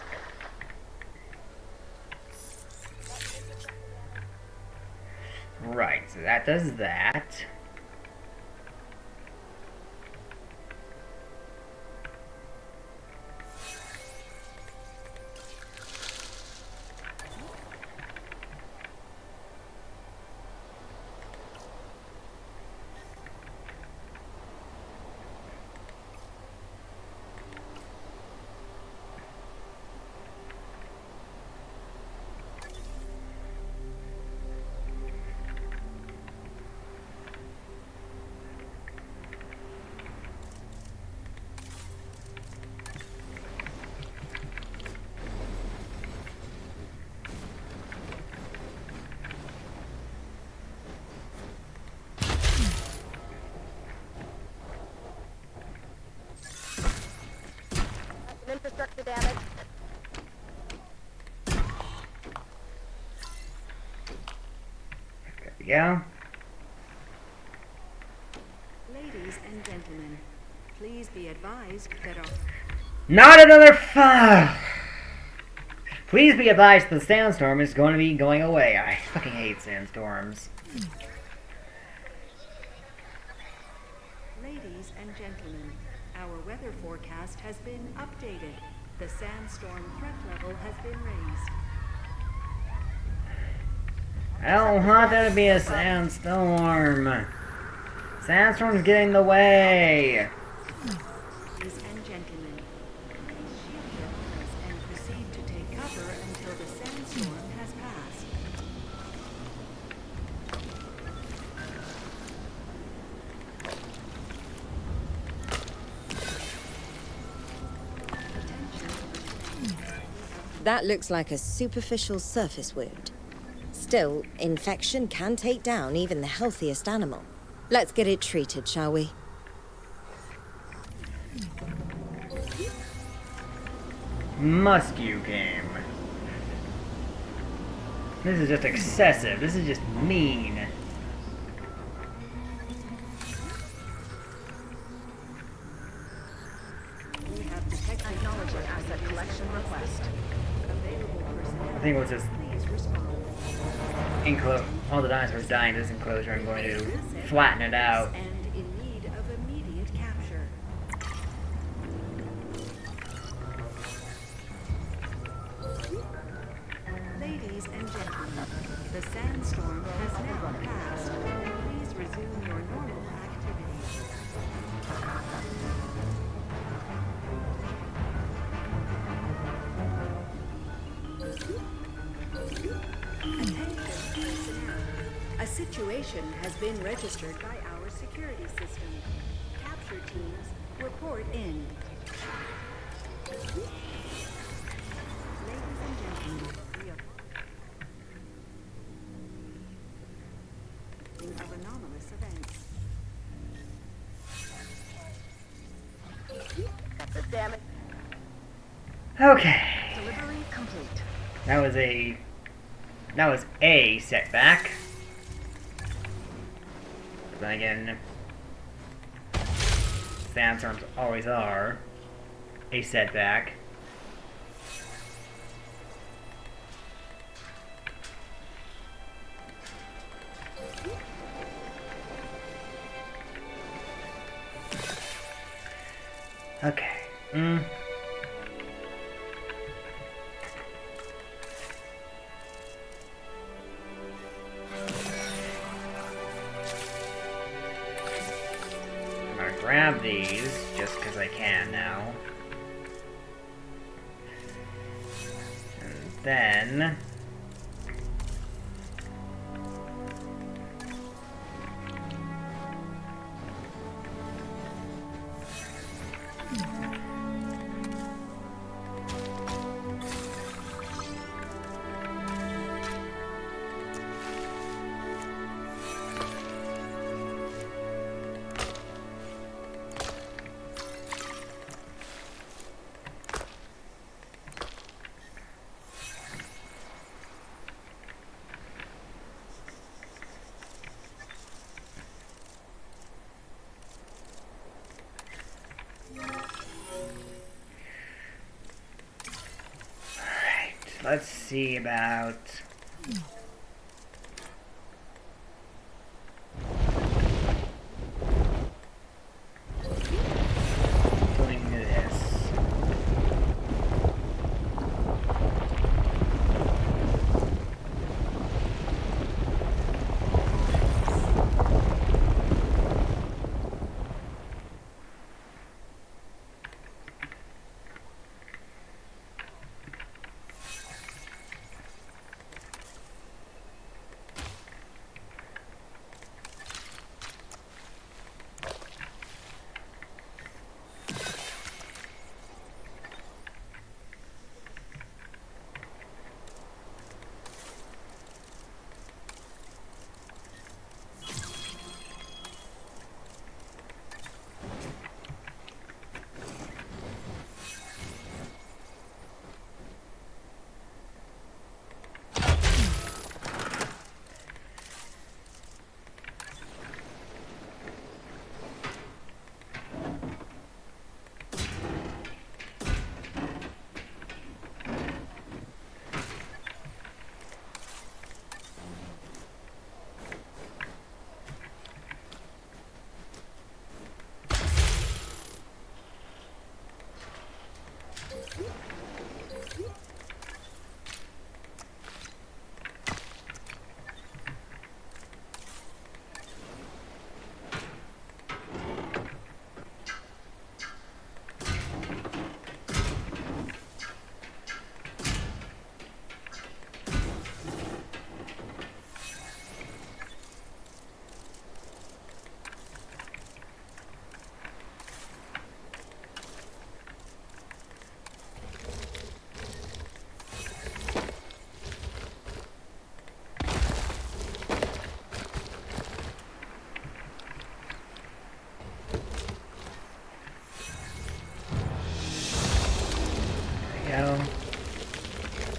right, so that does that. Infrastructure damage. There we go. Ladies and gentlemen, please be advised that our Not another Please be advised the sandstorm is going to be going away. I fucking hate sandstorms. Ladies and gentlemen, our weather forecast has been updated. The sandstorm threat level has been raised. I don't want there to be a sandstorm. Sandstorm's getting in the way. Ladies and gentlemen, please shield your eyes and proceed to take cover until the sandstorm has passed. That looks like a superficial surface wound. Still, infection can take down even the healthiest animal. Let's get it treated, shall we? Muskie game. This is just excessive. This is just mean. We have detected Acknowledging asset collection request. available personnel. I think it was just Please respond. all the dinosaurs dying in this enclosure. I'm going to flatten it out. And in need of immediate capture. Ladies and gentlemen, the sandstorm has now passed. Please resume your normal activities. Attention personnel. A situation has been registered by our security system. Capture teams, report in. Ladies and gentlemen, we are of anomalous events. The damage. Okay. Delivery complete. That was a setback. But then again, sandstorms always are a setback. Okay. I'm gonna grab these just because I can now. And then let's see about doing this.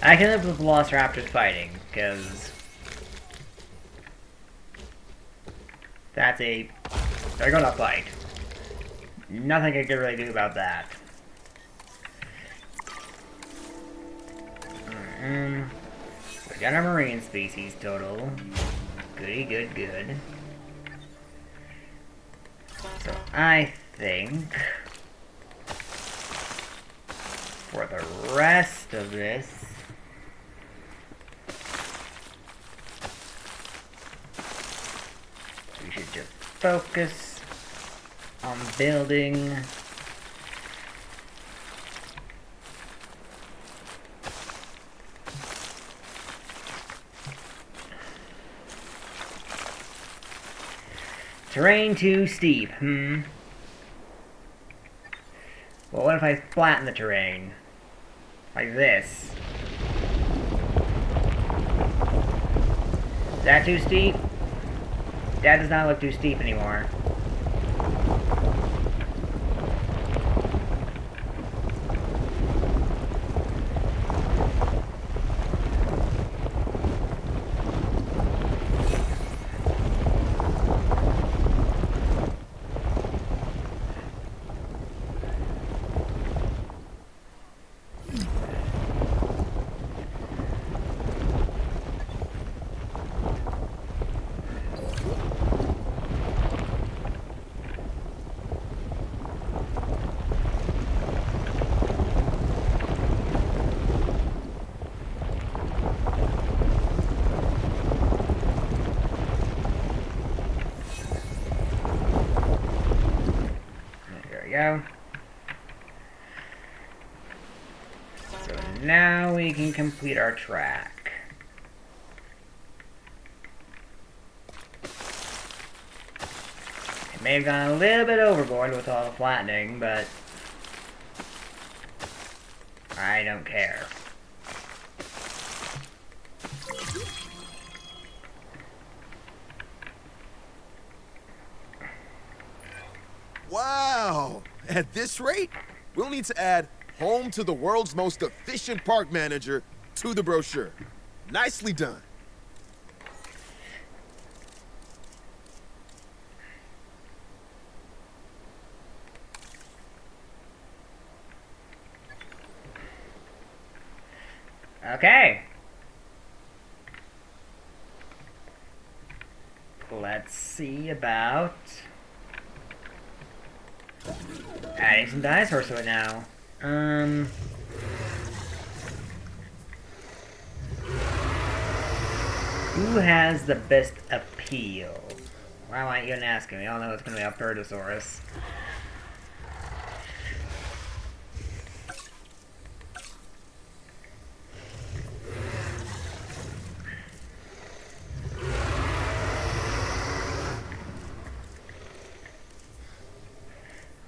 I can live with Velociraptors fighting, because they're gonna fight. Nothing I can really do about that. We got our marine species total. Goody good good. So I think for the rest of this, we should just focus on building terrain too steep. Well, what if I flatten the terrain? Like this. Is that too steep? That does not look too steep anymore. Go. So now we can complete our track. It may have gone a little bit overboard with all the flattening, but I don't care. Wow! At this rate, we'll need to add home to the world's most efficient park manager to the brochure. Nicely done. Okay. Let's see about adding some dinosaurs to it now. Who has the best appeal? Why am I even asking? We all know it's going to be a Apatosaurus.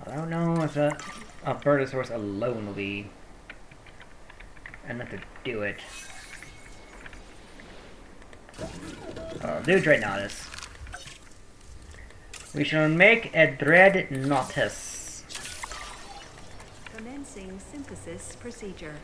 I don't know if a Apatosaurus alone will be enough to do it. Do Dreadnoughtus. We shall make a Dreadnoughtus. Commencing synthesis procedure.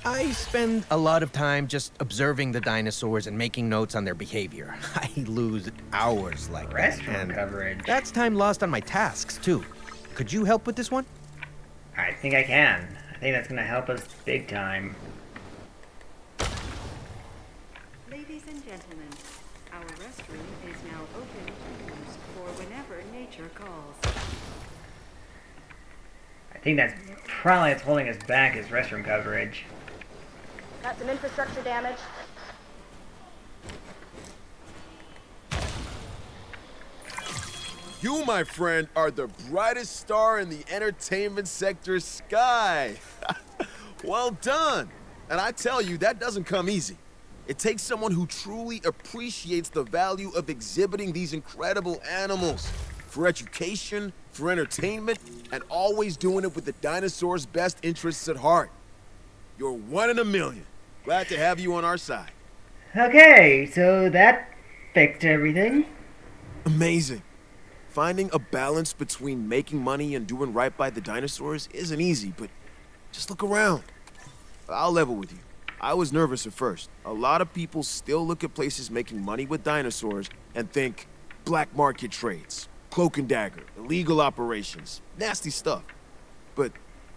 I spend a lot of time just observing the dinosaurs and making notes on their behavior. I lose hours like that, Restroom coverage. that's time lost on my tasks, too. Could you help with this one? I think I can. I think that's going to help us big time. Ladies and gentlemen, our restroom is now open to use for whenever nature calls. I think that's probably what's holding us back is restroom coverage. Got some infrastructure damage. You, my friend, are the brightest star in the entertainment sector sky. Well done. And I tell you, that doesn't come easy. It takes someone who truly appreciates the value of exhibiting these incredible animals. For education, for entertainment, and always doing it with the dinosaurs' best interests at heart. You're one in a million. Glad to have you on our side. Okay, so that fixed everything. Amazing. Finding a balance between making money and doing right by the dinosaurs isn't easy, but just look around. I'll level with you. I was nervous at first. A lot of people still look at places making money with dinosaurs and think black market trades, cloak and dagger, illegal operations, nasty stuff. But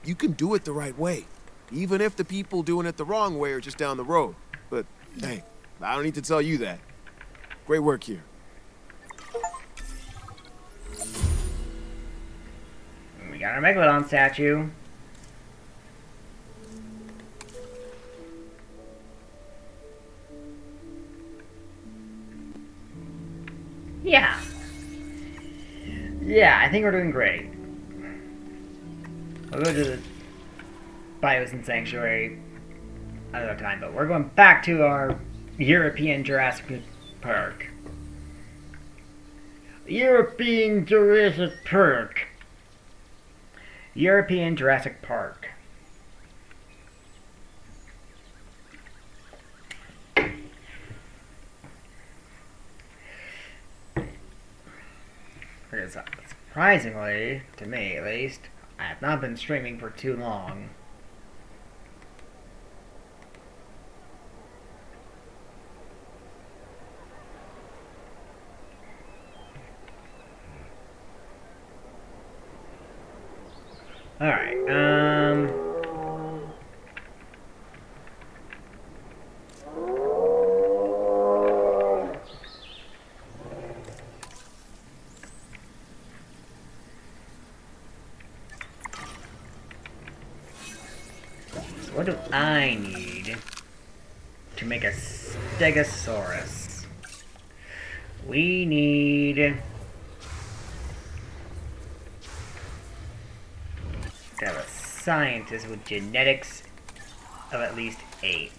you can do it the right way, even if the people doing it the wrong way are just down the road. But hey, I don't need to tell you that. Great work here. We got our Megalodon statue. Yeah. Yeah, I think we're doing great. We'll go to the Biosyn Sanctuary another time, but we're going back to our European Jurassic Park. European Jurassic Park. European Jurassic Park. Because surprisingly, to me at least, I have not been streaming for too long. Alright, what do I need to make a Stegosaurus? We need to have a scientist with genetics of at least 8.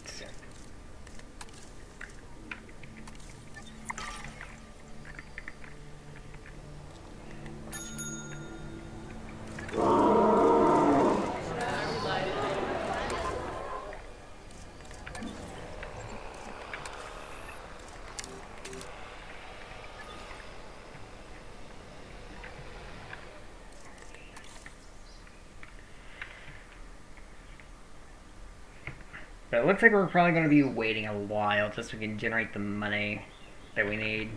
But it looks like we're probably going to be waiting a while just so we can generate the money that we need.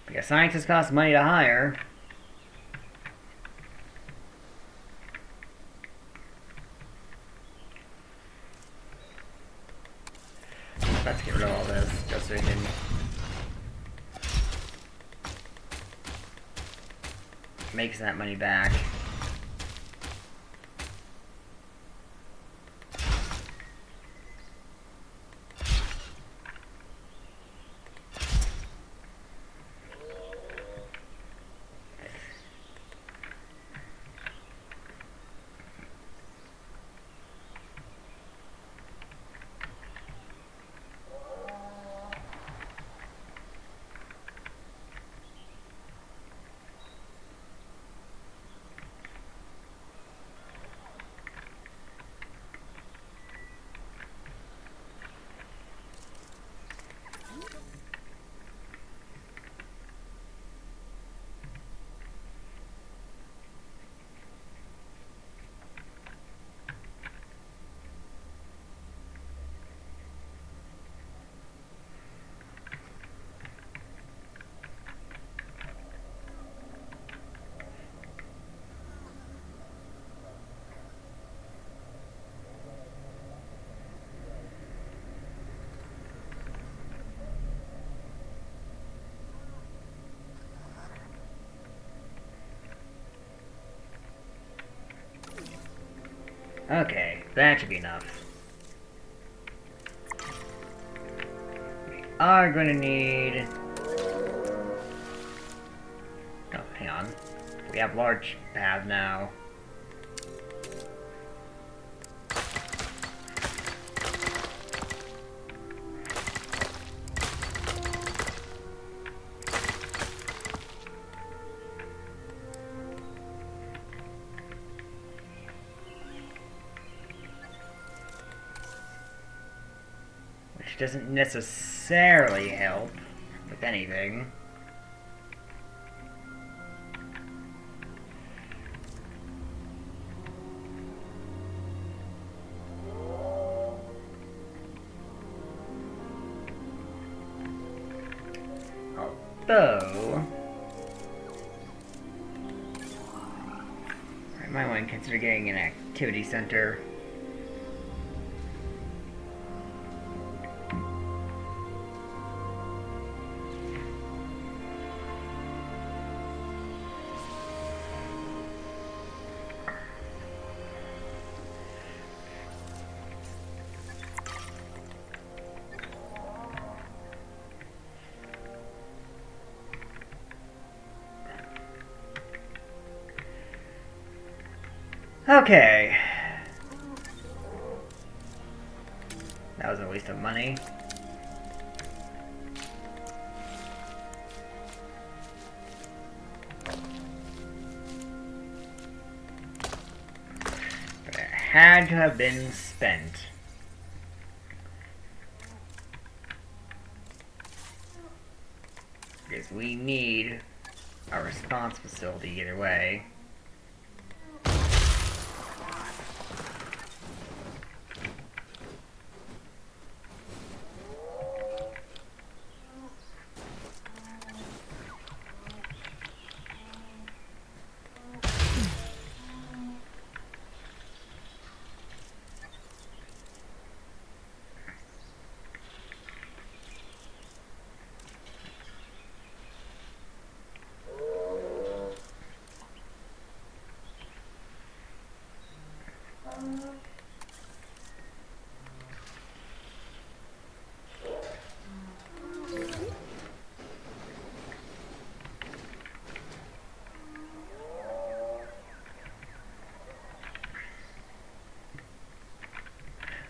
Because scientists cost money to hire. Let's get rid of all this just so we can make that money back. Okay, that should be enough. We are going to need... Oh, hang on. We have large paths now. Which doesn't necessarily help with anything. Although, I might want to consider getting an activity center. Okay. That was a waste of money. But it had to have been spent. Because we need a response facility either way.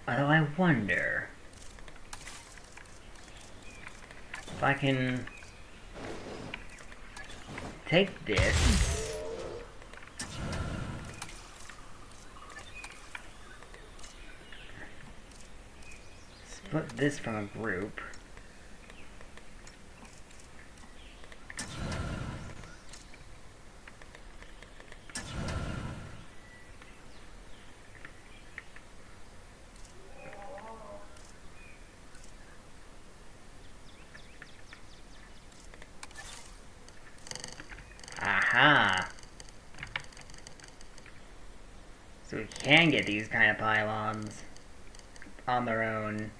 Although I wonder if I can take this, split this from a group, aha! So we can get these kind of pylons on their own.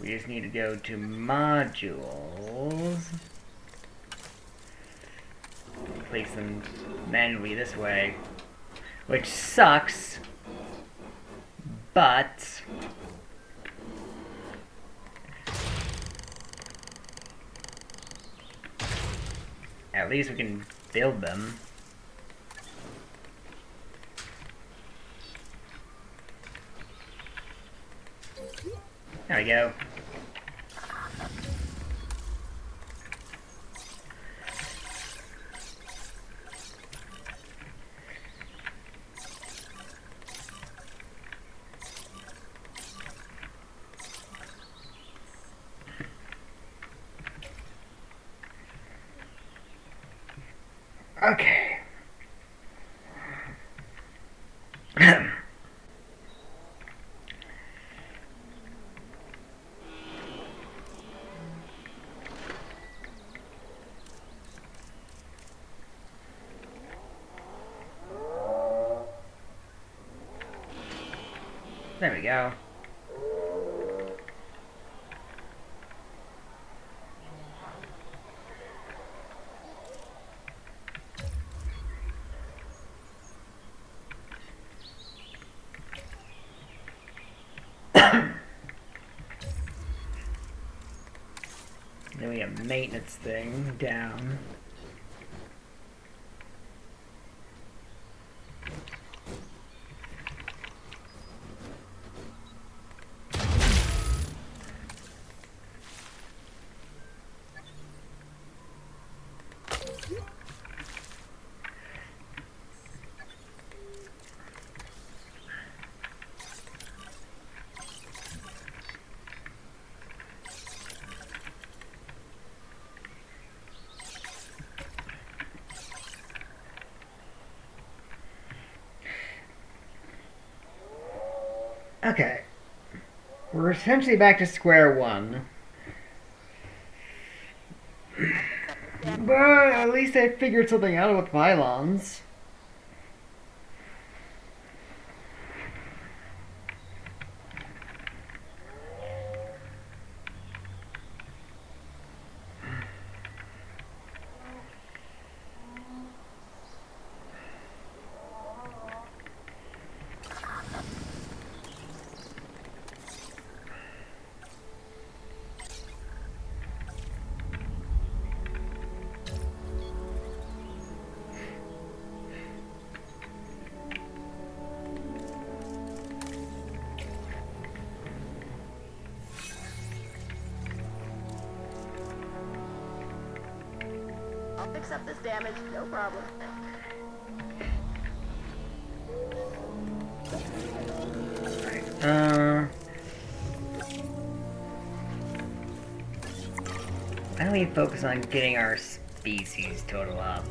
We just need to go to modules. Place them manually this way. Which sucks. But at least we can build them. There we go. Okay. There we go. Then we have maintenance thing down. Okay. We're essentially back to square one. But at least I figured something out with pylons. I'll fix up this damage, no problem. Why don't we focus on getting our species total up?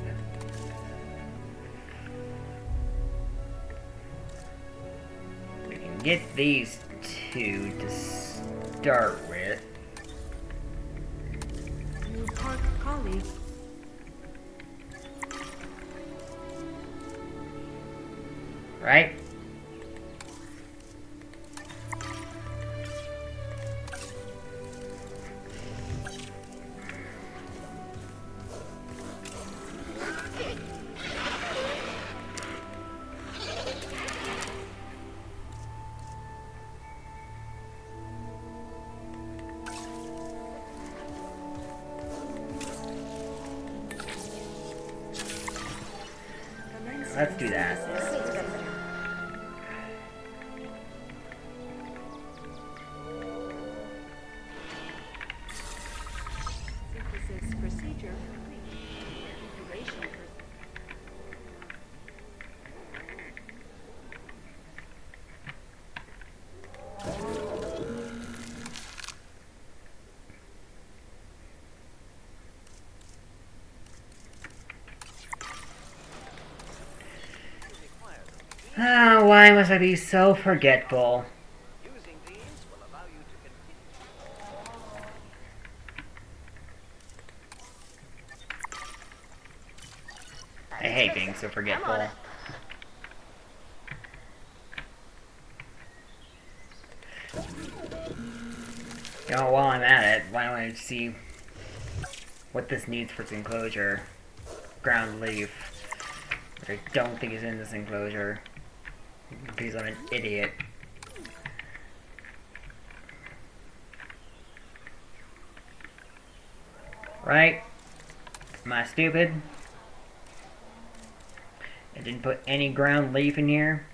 We can get these two to start with. New park colleague. Right? Let's do that. Synthesis procedure complete. Incubation Ah, why must I be so forgetful? Using these will allow you to continue. I hate being so forgetful. You know, while I'm at it, why don't I see what this needs for its enclosure? Ground leaf. Which I don't think is in this enclosure. Because I'm an idiot. Right? Am I stupid? I didn't put any ground leaf in here.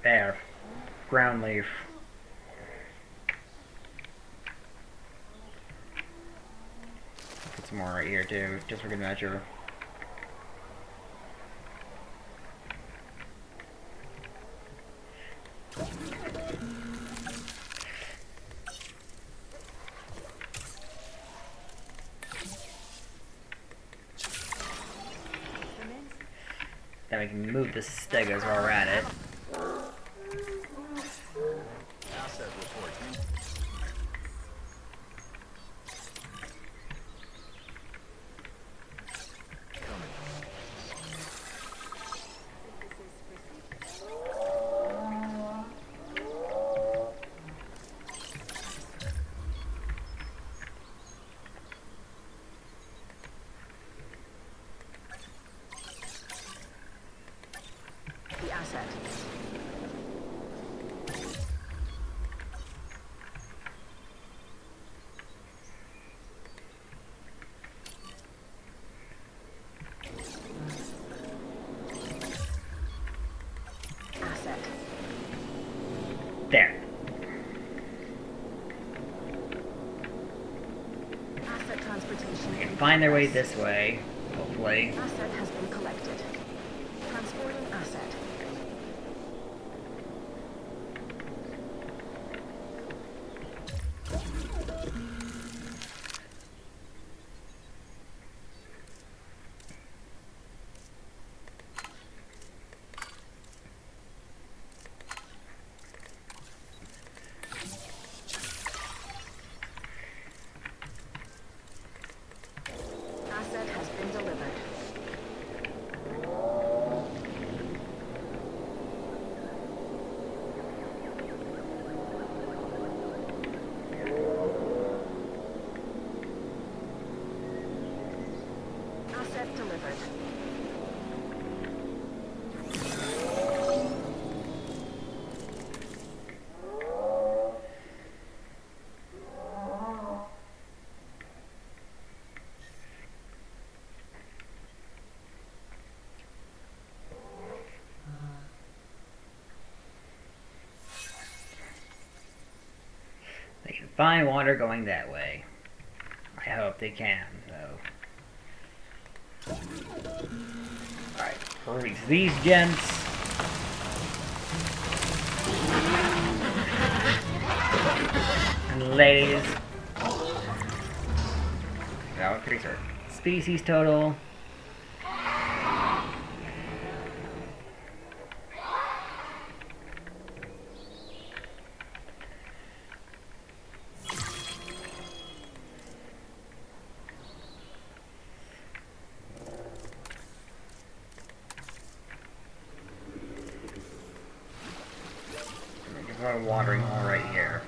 There. Ground leaf. Put some more right here too, just for good measure. Then we can move the stegas while we're at it. Asset report. There. Asset transportation. They can find their way this way, hopefully. Asset has been collected. Transporting asset. Asset has been delivered. Asset delivered. They can find water going that way. I hope they can, so. Alright, release these gents. And ladies. Now, increase our species total. There's a watering hole right here.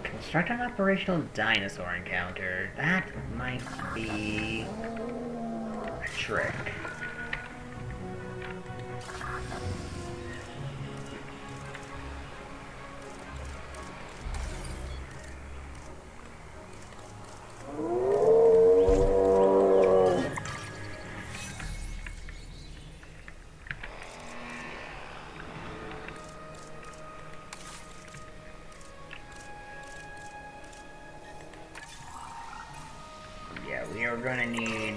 Construct an operational dinosaur encounter. That might be a trick. We are gonna need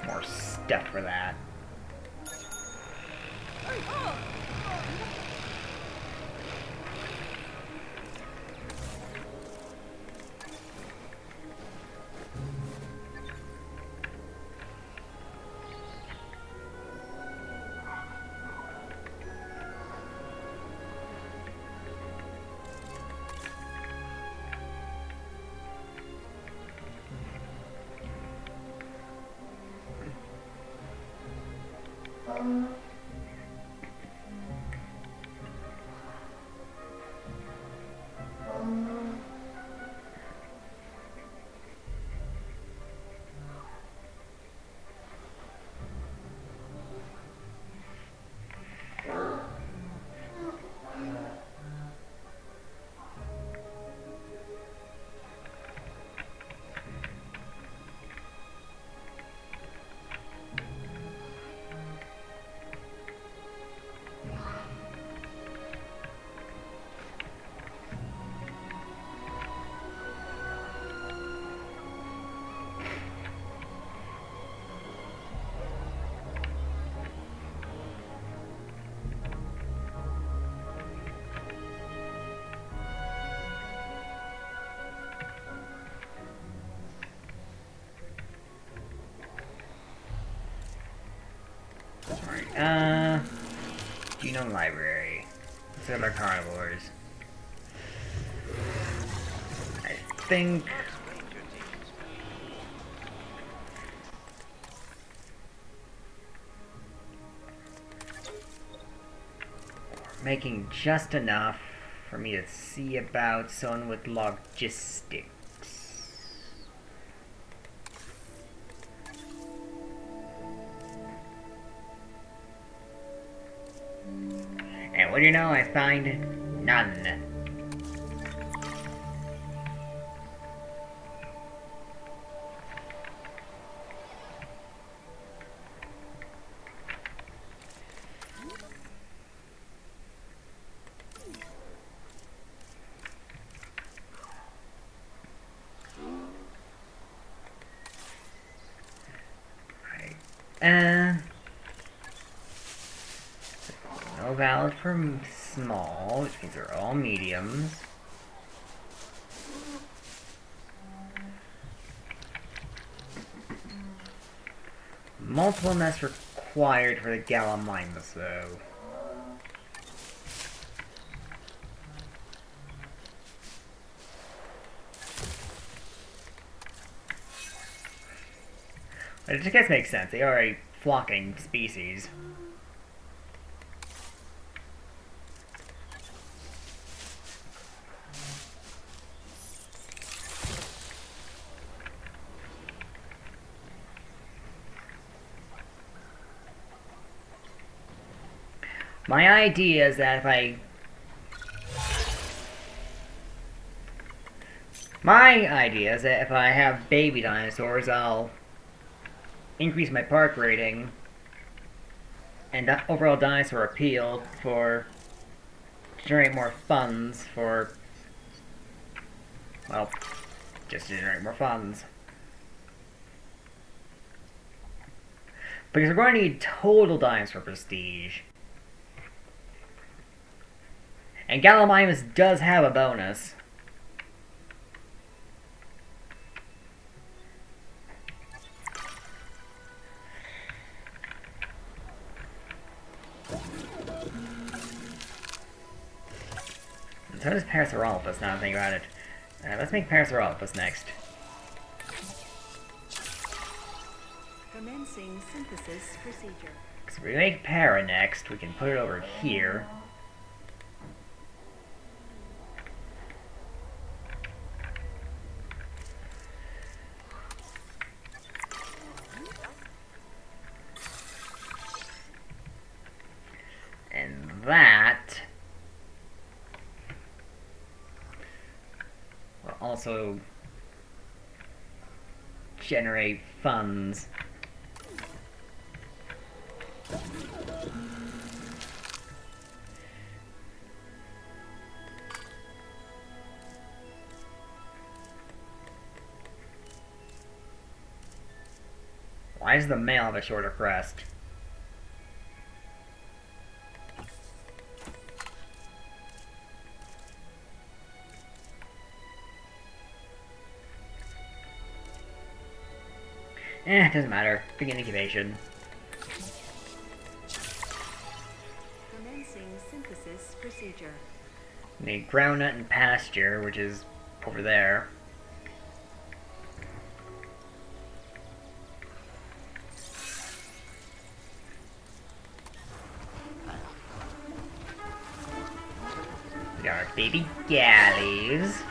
more stuff for that. Genome library. Similar carnivores. I think we're making just enough for me to see about someone with logistics. And what do you know, I find none. No valid for small, which means they're all mediums. Multiple nests required for the Gallimimus, though. It just guess makes sense. They are a flocking species. My idea is that if I... have baby dinosaurs, I'll increase my park rating and overall dinosaur appeal to generate more funds for... well, just to generate more funds. Because we're going to need total dinosaur prestige. And Gallimimus does have a bonus. So does Parasaurolophus, now that I think about it. Let's make Parasaurolophus next. Commencing synthesis procedure. So if we make Para next, we can put it over here. And that will also generate funds. Why does the male have a shorter crest? It doesn't matter. Begin incubation. Commencing synthesis procedure. Need groundnut and pasture, which is over there. We got our baby galleys.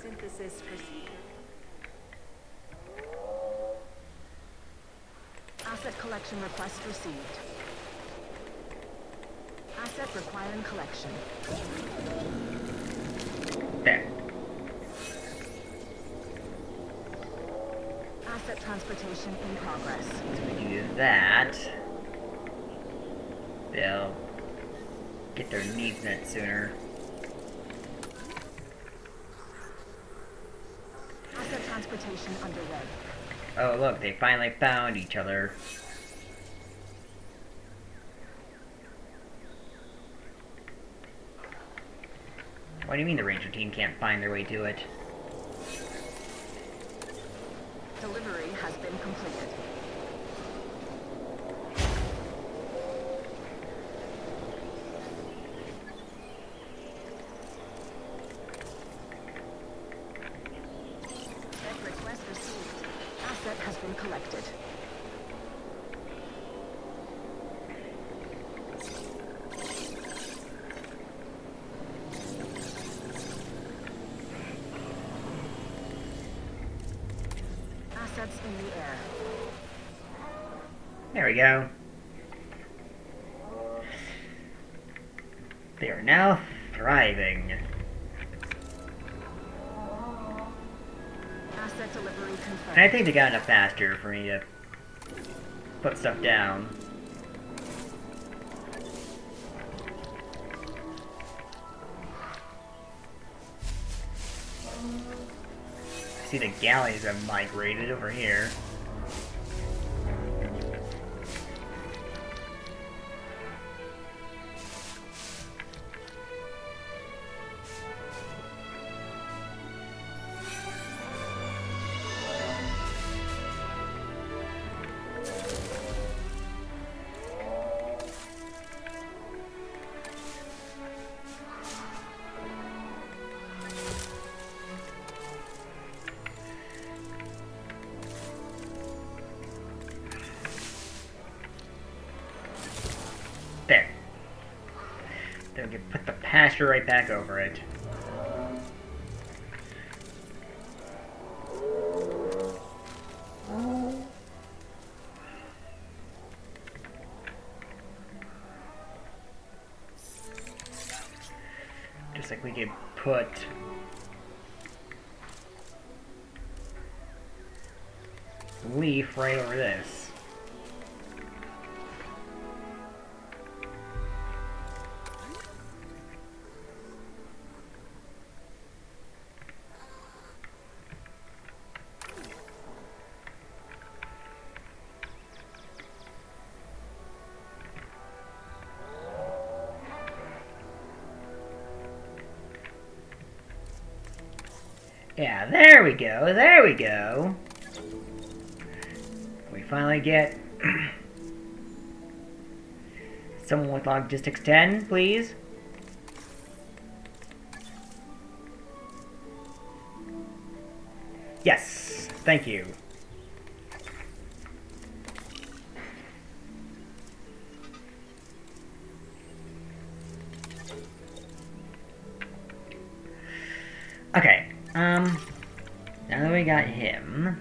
Synthesis procedure. collection request received. Asset requiring collection. There. Asset transportation in progress. So we do that. They'll get their needs met sooner. Asset transportation underway. Oh look, they finally found each other. What do you mean the ranger team can't find their way to it? Delivery has been completed. Set request received. Asset has been collected. Assets in the air. There we go. They are now thriving. Asset delivery confirmed. And I think they got enough faster for me to put stuff down. I see the galleys have migrated over here. There. Then we can put the pasture right back over it. Just like we could put leaf right over this. Yeah, there we go, there we go. We finally get someone with logistics 10, please. Yes, thank you. Okay. Now that we got him,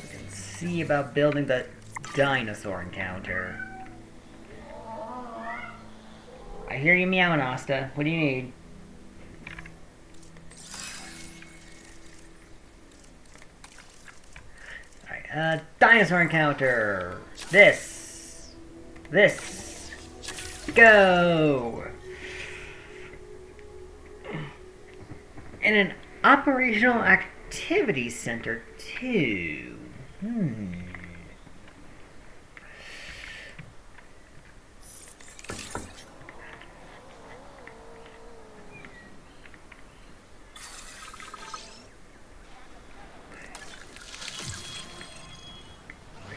we can see about building the dinosaur encounter. I hear you meowing, Asta. What do you need? Alright, dinosaur encounter! This! Go! And an operational activity center, too. We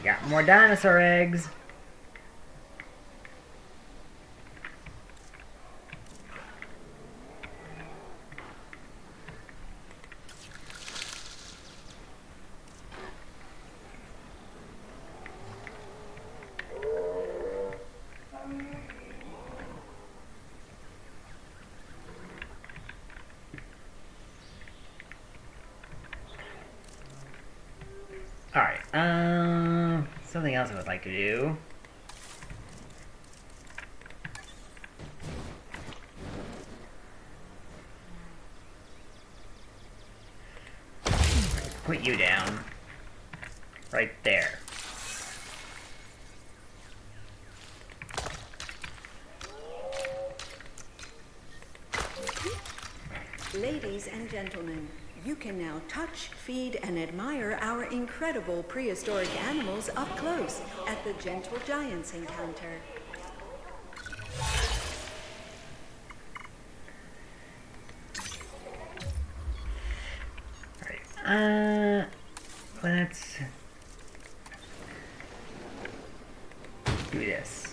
got more dinosaur eggs. Alright, something else I would like to do. Put you down. Right there. Ladies and gentlemen, you can now touch, feed, and admire our incredible prehistoric animals up close at the Gentle Giants encounter. Alright, let's do this.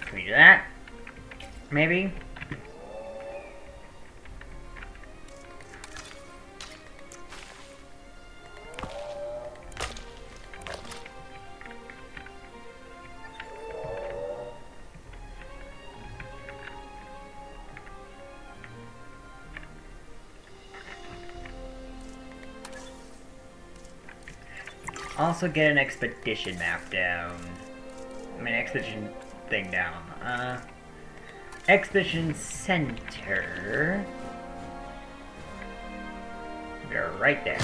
Can we do that? Maybe? Also get an expedition map down. I mean, expedition thing down. Extinction Center. Go right there.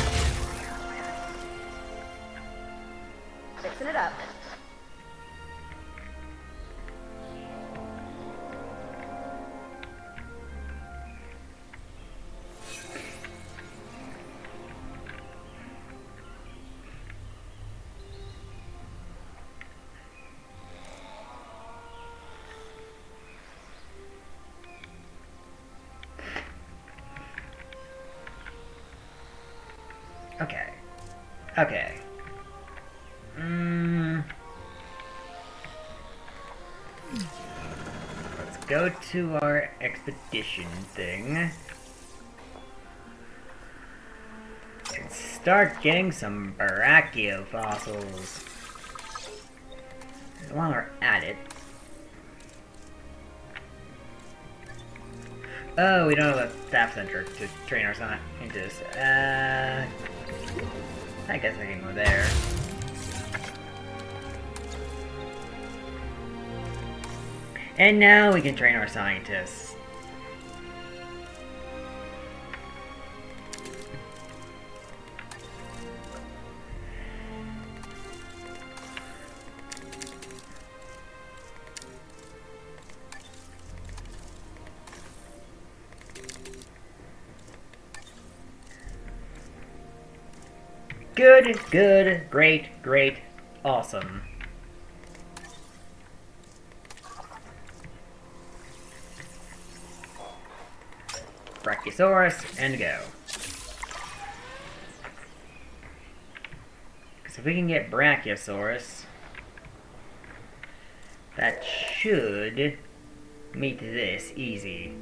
Fixing it up. Okay. Okay. Let's go to our expedition thing. And start getting some brachiofossils. While we're at it. Oh, we don't have a staff center to train our scientists. I guess I can go there. And now we can train our scientists. Good, good, great, great, awesome. Brachiosaurus, and go. Because if we can get Brachiosaurus, that should meet this easy.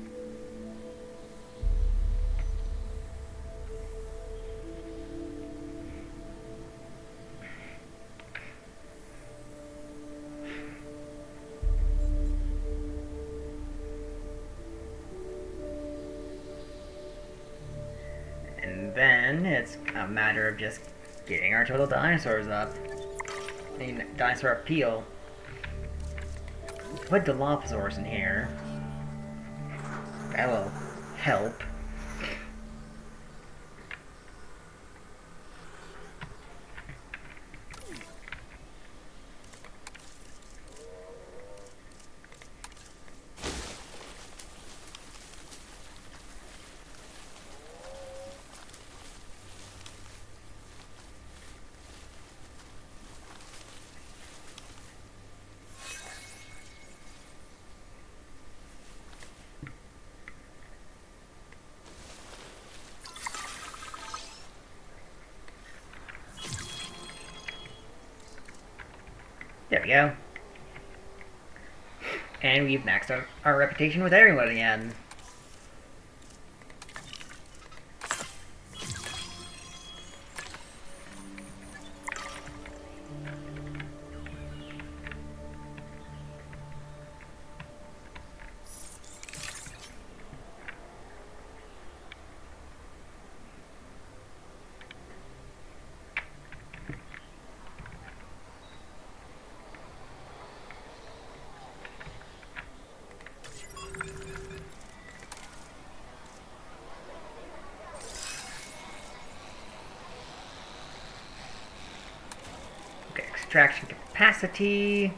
Then it's a matter of just getting our total dinosaurs up. I mean, dinosaur appeal. Put Dilophosaurus in here. That will help. There we go. And we've maxed out our reputation with everyone again. extraction capacity.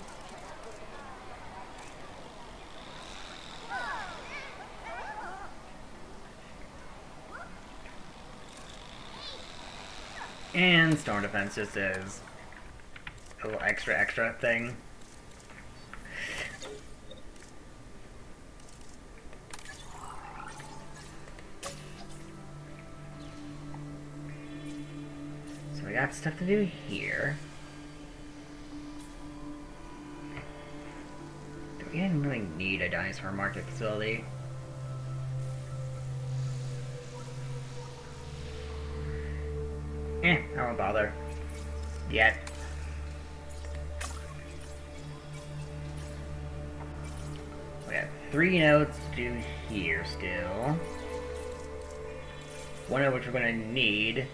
And storm defense just is a little extra thing. So we got stuff to do here. Do we even really need a dinosaur market facility? I won't bother. Yet. We got 3 nodes to do here still. One of which we're gonna need.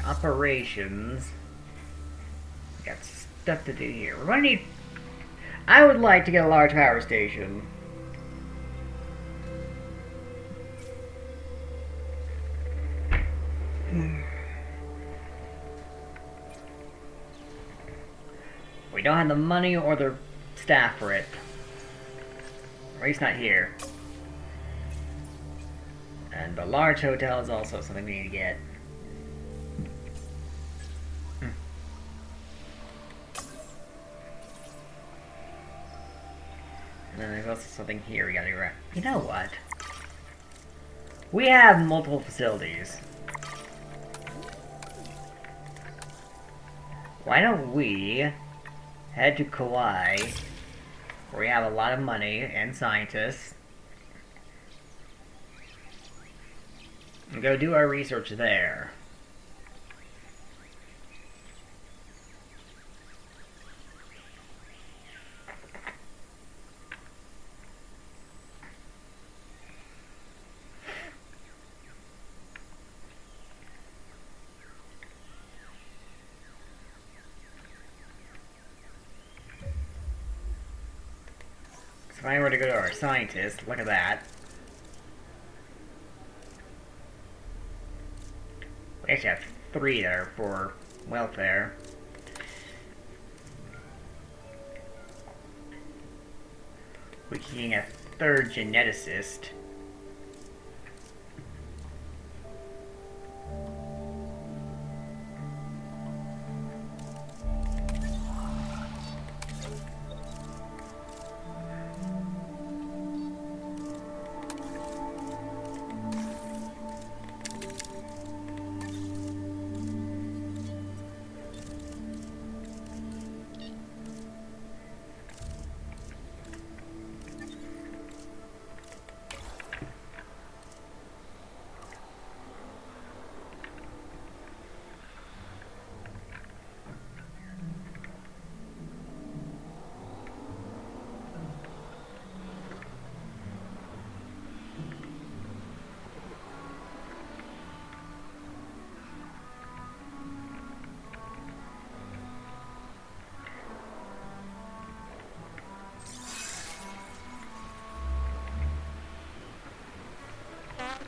Operations. We got stuff to do here. We're gonna need. I would like to get a large power station. We don't have the money or the staff for it. Or at least not here. And the large hotel is also something we need to get. And then there's also something here we gotta grab. You know what? We have multiple facilities. Why don't we head to Kauai, where we have a lot of money and scientists, and go do our research there. If I were to go to our scientists, look at that. We actually have 3 there for welfare. We can get a 3rd geneticist.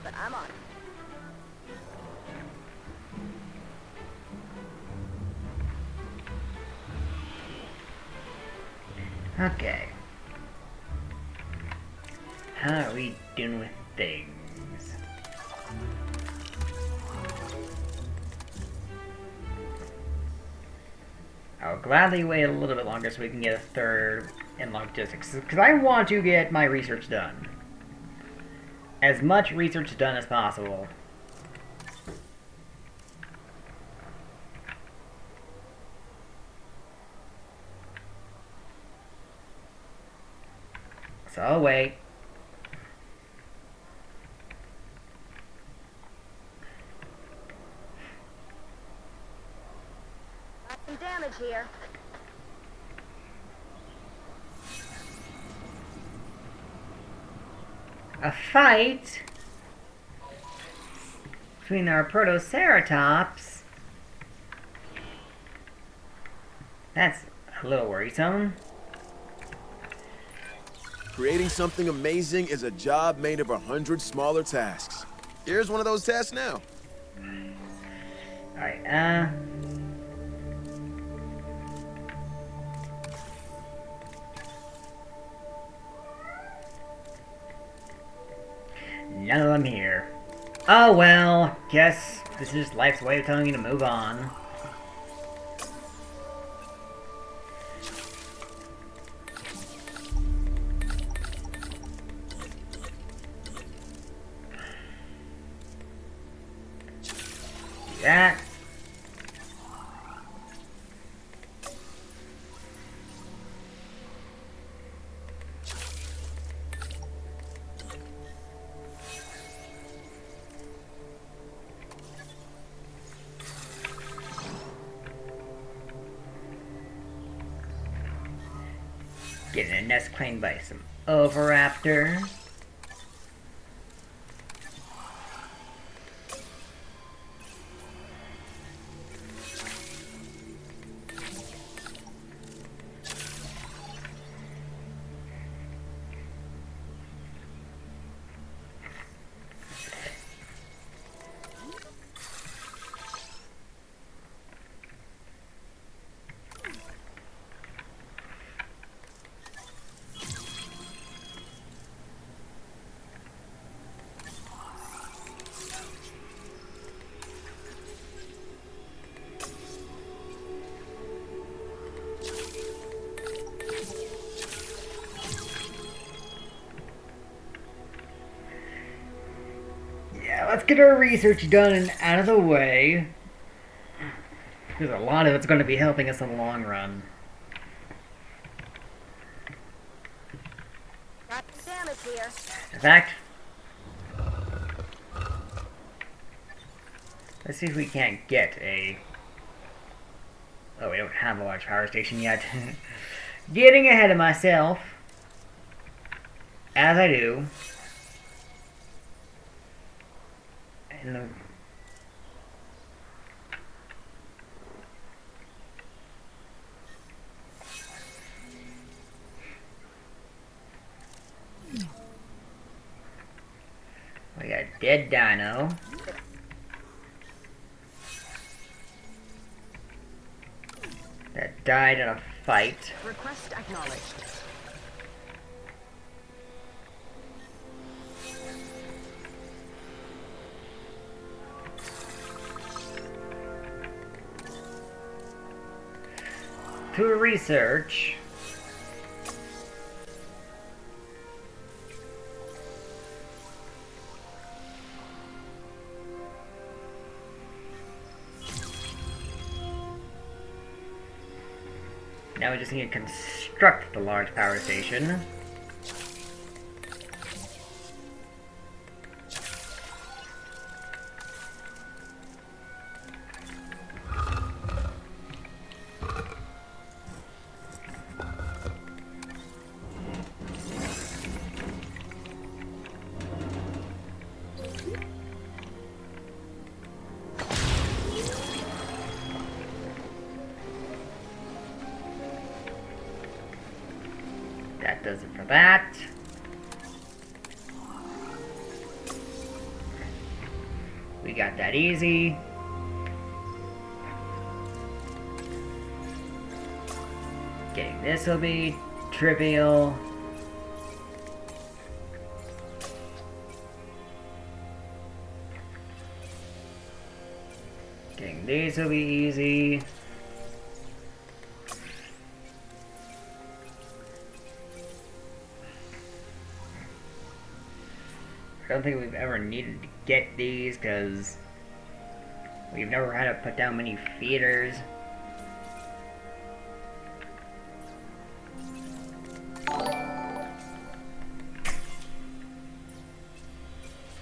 But I'm on. Okay. How are we doing with things? I'll gladly wait a little bit longer so we can get a 3rd in logistics, because I want to get my research done. As much research done as possible. So I'll wait. Got some damage here. A fight between our Protoceratops. That's a little worrisome. Creating something amazing is a job made of 100 smaller tasks. Here's one of those tests now. Alright, none of them here. Oh well, guess this is life's way of telling you to move on. Do that. Getting a nest claimed by some Oviraptor. Let's get our research done and out of the way. Because a lot of it's going to be helping us in the long run. Got damage here. In fact, let's see if we can't get a... Oh, we don't have a large power station yet. Getting ahead of myself. As I do. And we got a dead dino. That died in a fight. Request acknowledged. To research. Now we just need to construct the large power station. That does it for that. We got that easy. Getting this will be trivial. Getting these will be easy. I don't think we've ever needed to get these because we've never had to put down many feeders.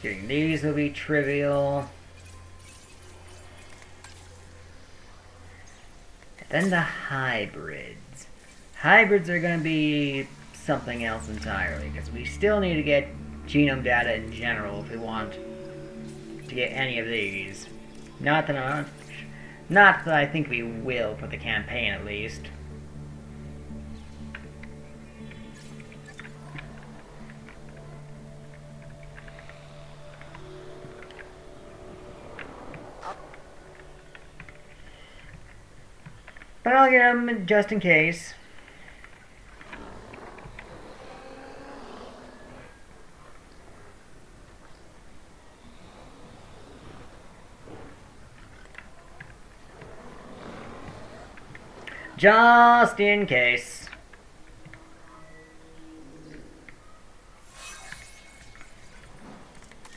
Getting these will be trivial. And then the hybrids. Hybrids are going to be something else entirely because we still need to get genome data in general if we want to get any of these. Not that I think we will for the campaign at least. But I'll get them just in case. Just in case.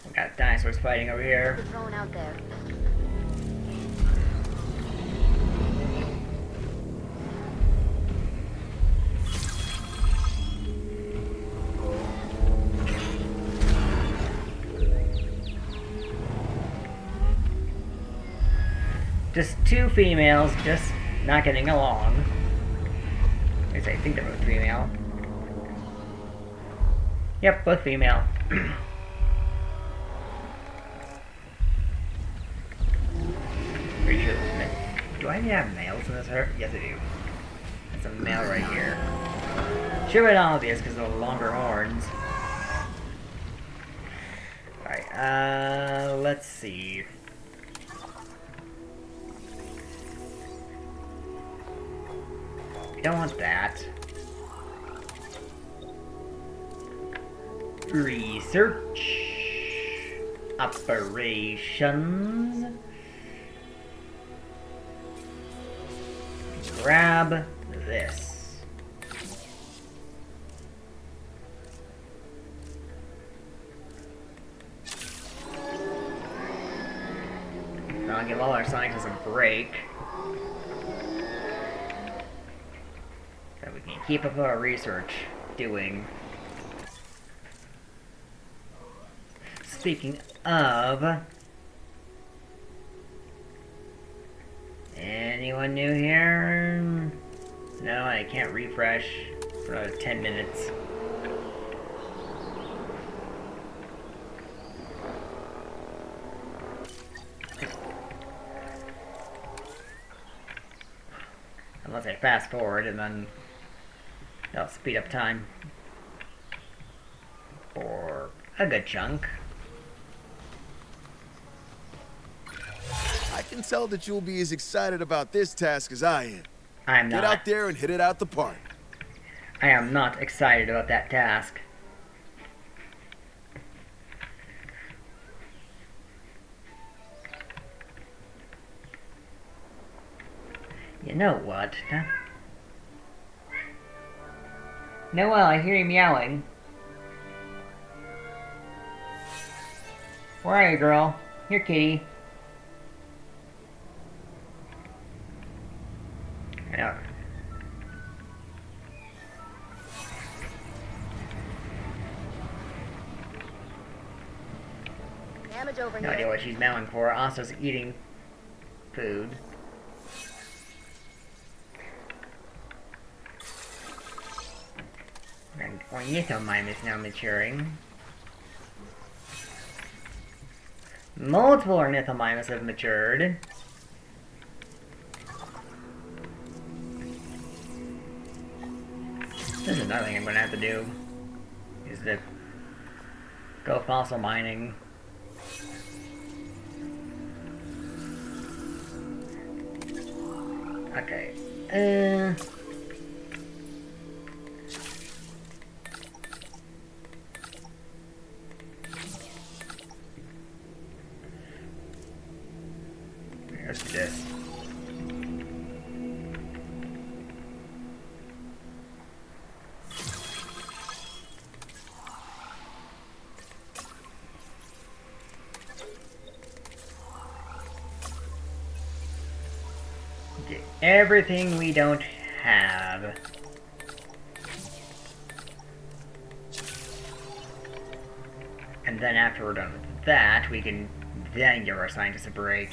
We got dinosaurs fighting over here. Thrown out there. Just two females, just not getting along. At least I think they're both female. Yep, both female. Pretty sure. Do I even have males in this herd? Yes, I do. That's a male right here. Should have been obvious because of the longer horns. Alright, let's see. Don't want that. Research. Operations. Grab this. I'll give all our scientists a break. So we can keep up our research doing. Speaking of, anyone new here? No, I can't refresh for another 10 minutes. Unless I fast forward and then that'll speed up time for a good chunk. I can tell that you'll be as excited about this task as I am. I'm not. Get out there and hit it out the park. I am not excited about that task. You know what? Noelle, I hear you meowing. Where are you, girl? Here, kitty. I know. Damage over No here. idea what she's meowing for. Asta's eating food. And ornithomime is now maturing. Multiple ornithomimes have matured. This is another thing I'm gonna have to do. Is to go fossil mining. Okay. Let's do this. Okay, everything we don't have. And then after we're done with that, we can then give our scientists a break.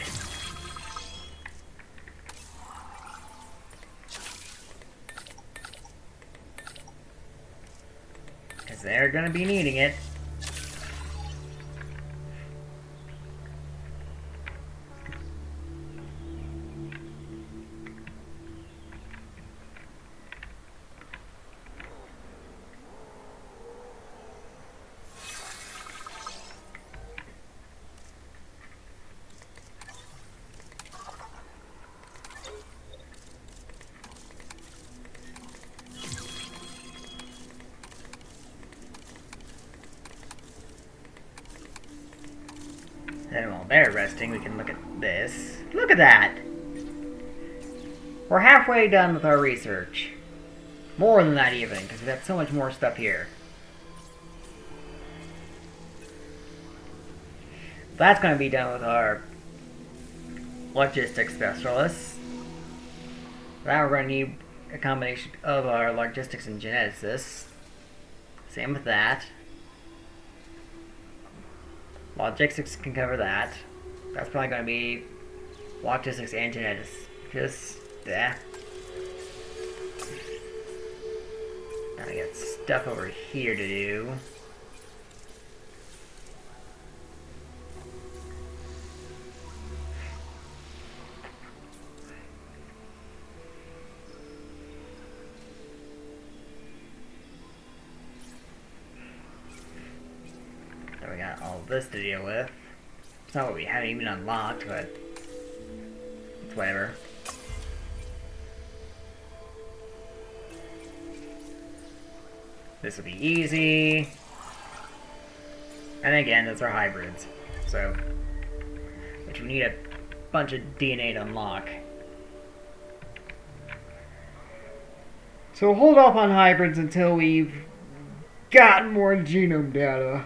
Because they're gonna be needing it. And while they're resting, we can look at this. Look at that! We're halfway done with our research. More than that even, because we've got so much more stuff here. That's going to be done with our logistics specialists. Now we're going to need a combination of our logistics and geneticists. Same with that. Logistics can cover that. That's probably going to be logistics and genetics. Just, I got stuff over here to do. So we got all this to deal with. It's not what we haven't even unlocked, but it's whatever. This will be easy. And again, those are hybrids. So, which we need a bunch of DNA to unlock. So hold off on hybrids until we've got more genome data.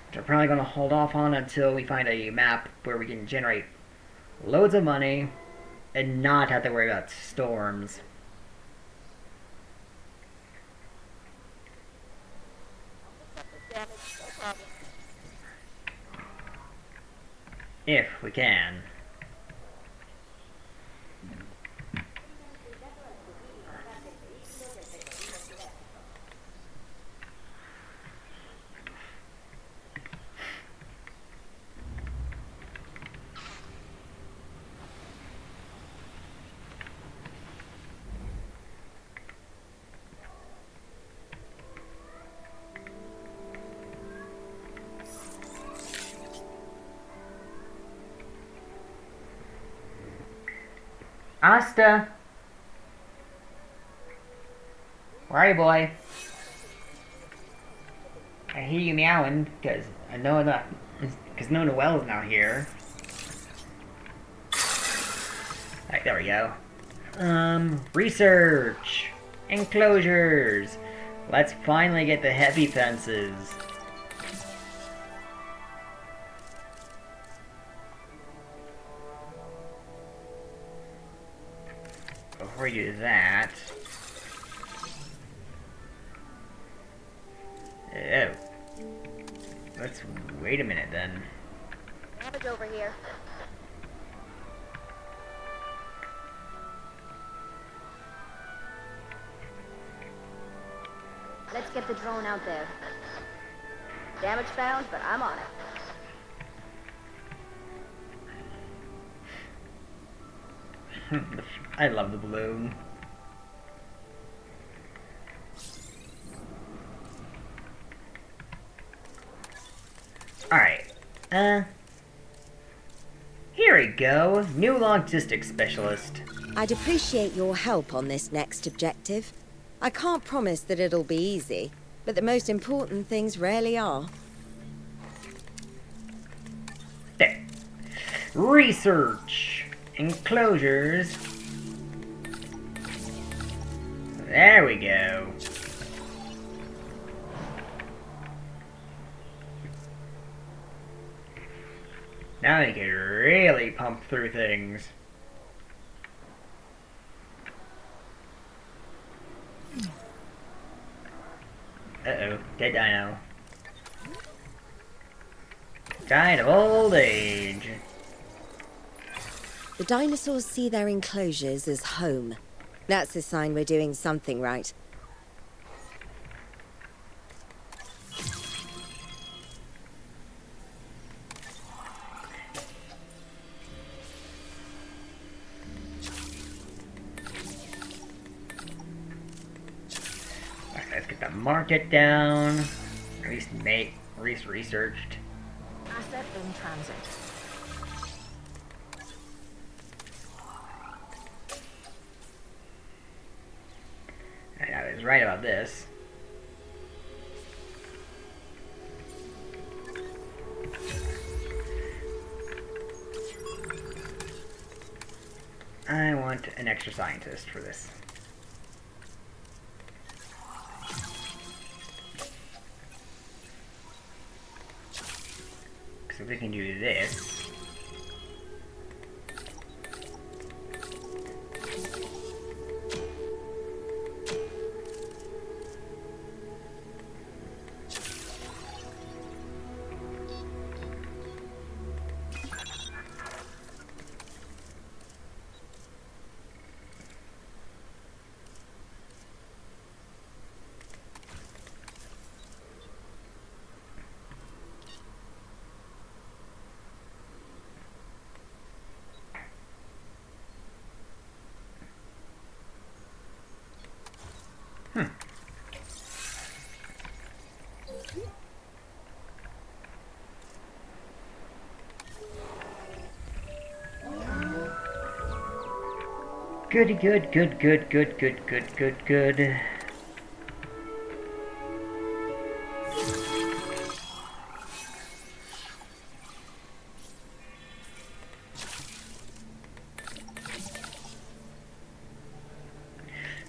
Which I'm probably going to hold off on until we find a map where we can generate loads of money and not have to worry about storms. If we can. Asta! Where are you, boy? I hear you meowing, because I know that, because no Noelle's now here. Alright, there we go. Research! Enclosures! Let's finally get the heavy fences. Before we do that... Oh. Let's wait a minute then. Damage over here. Let's get the drone out there. Damage found, but I'm on it. I love the balloon. Alright. Here we go. New logistics specialist. I'd appreciate your help on this next objective. I can't promise that it'll be easy, but the most important things rarely are. There. Research. Enclosures. There we go. Now we can really pump through things. Uh-oh, dead dino. Died of old age. The dinosaurs see their enclosures as home. That's a sign we're doing something right. Alright, let's get the market down. At least researched. Asset in transit. I was right about this. I want an extra scientist for this. So we can do this. Goody good, good, good, good, good, good, good, good.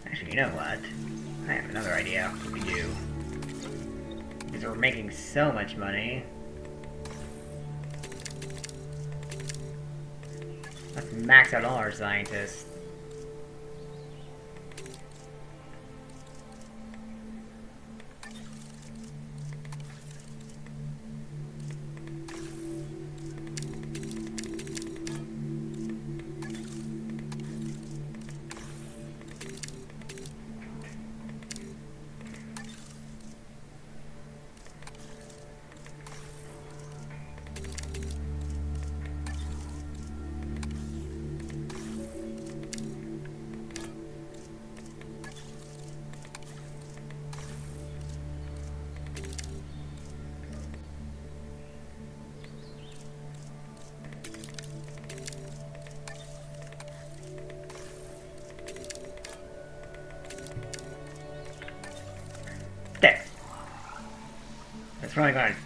Actually, you know what? I have another idea what we do. Because we're making so much money. Let's max out all our scientists. There. It's probably going to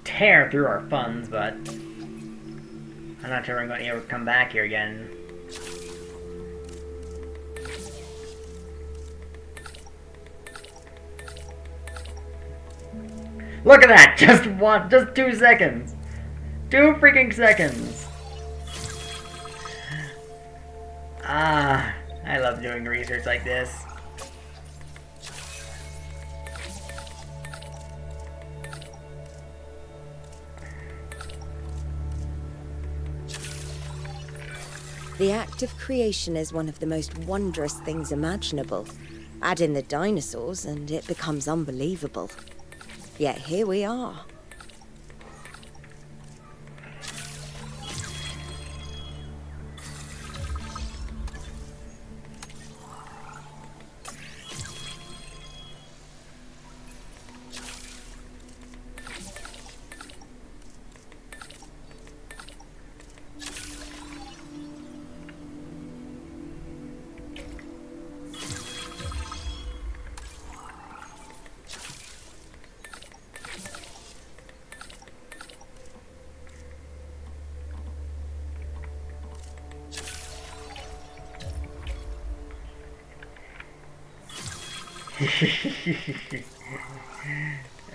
tear through our funds, but I'm not sure I'm going to ever come back here again. Look at that! Just 2 seconds! 2 freaking seconds! Ah, I love doing research like this. The act of creation is one of the most wondrous things imaginable. Add in the dinosaurs and it becomes unbelievable. Yet here we are.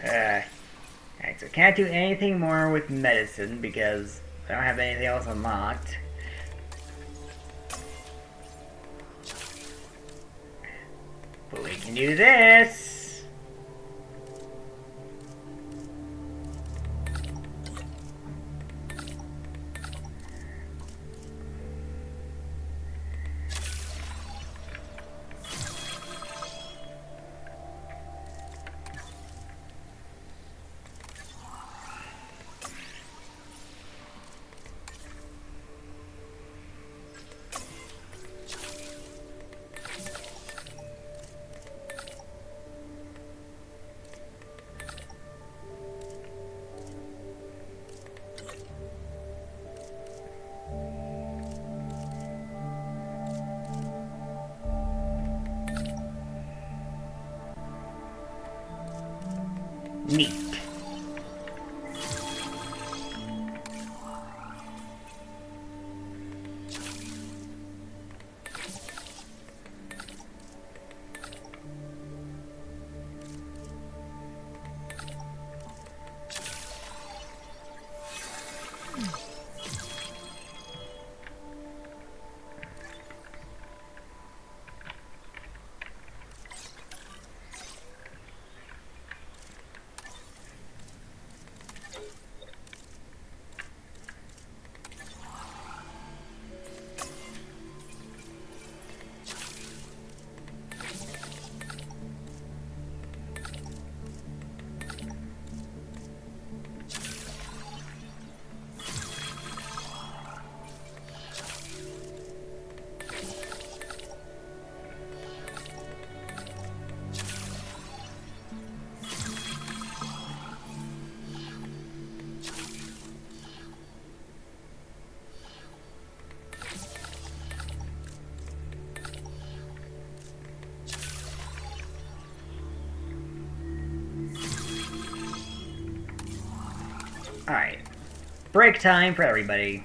Alright, so can't do anything more with medicine because I don't have anything else unlocked. But we can do this! Neat. Alright. Break time for everybody.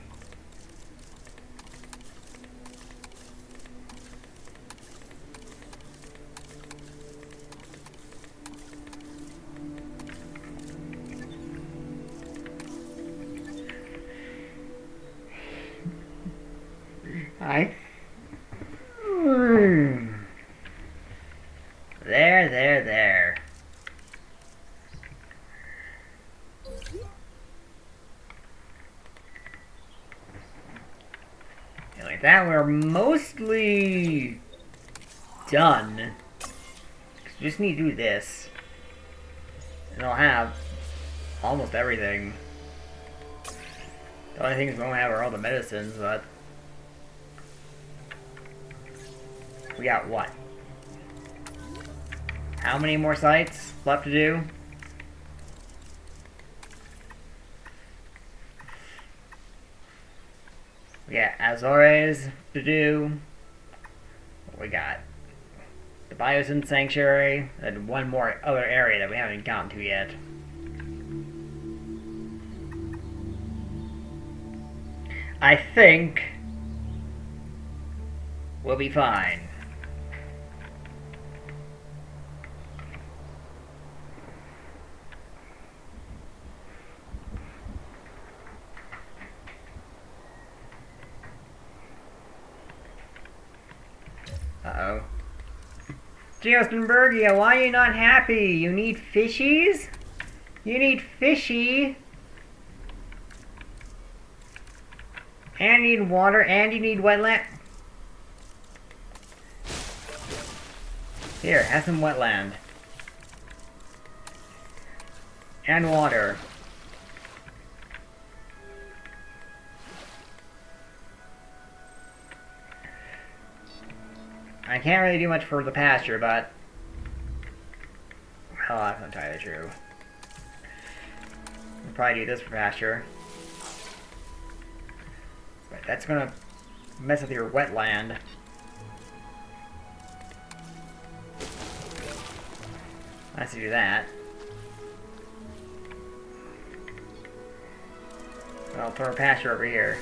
Alright. There. And like that, we're mostly done. We just need to do this. And I'll have almost everything. The only things we won't have are all the medicines, but we got what? How many more sites left to do? We got Azores to do. We got the Biosyn Sanctuary, and one more other area that we haven't gotten to yet. I think we'll be fine. Uh-oh. Geospenbergia, why are you not happy? You need fishies? You need fishy. And you need water, and you need wetland. Here, have some wetland. And water. I can't really do much for the pasture, but... well, that's not entirely true. I'll probably do this for pasture. But that's gonna mess with your wetland. Let's do that. I'll throw a pasture over here.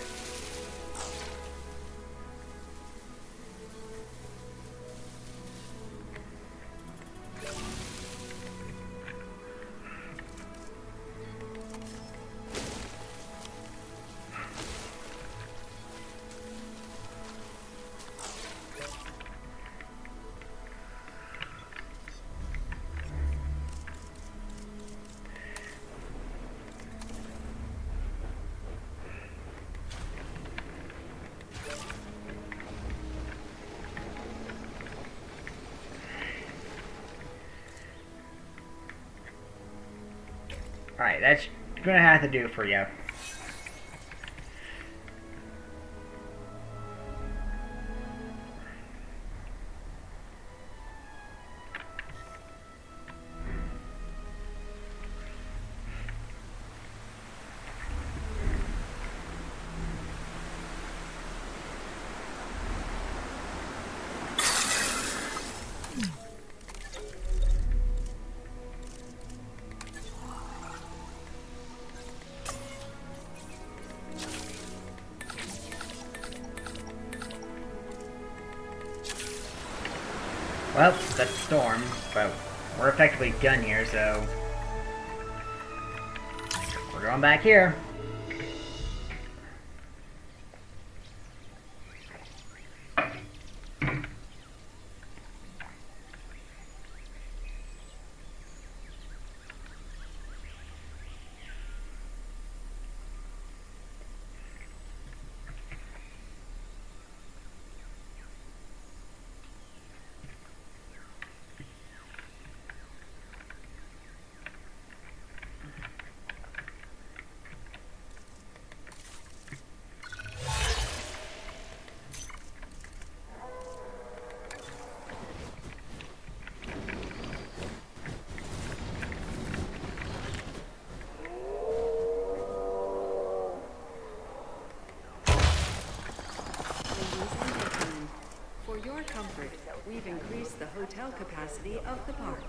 Alright, that's gonna have to do for you. Well, that's a storm, but we're effectively done here, so... we're going back here. We've increased the hotel capacity of the park.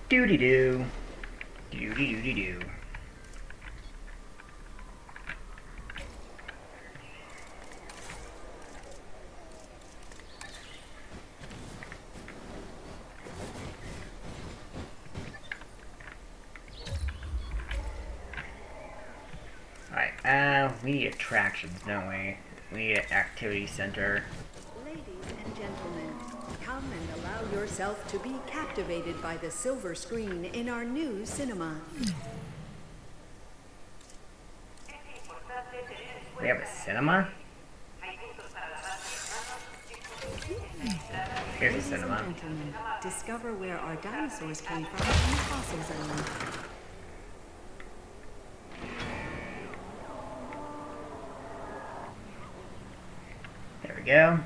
Doody doo. Doody doody doo. Alright, we need attractions, don't we? We need an activity center. Ladies and gentlemen, come and allow yourself to be captivated by the silver screen in our new cinema. We have a cinema? Here's a Ladies cinema. and gentlemen, discover where our dinosaurs came from in the fossil zone. There we go.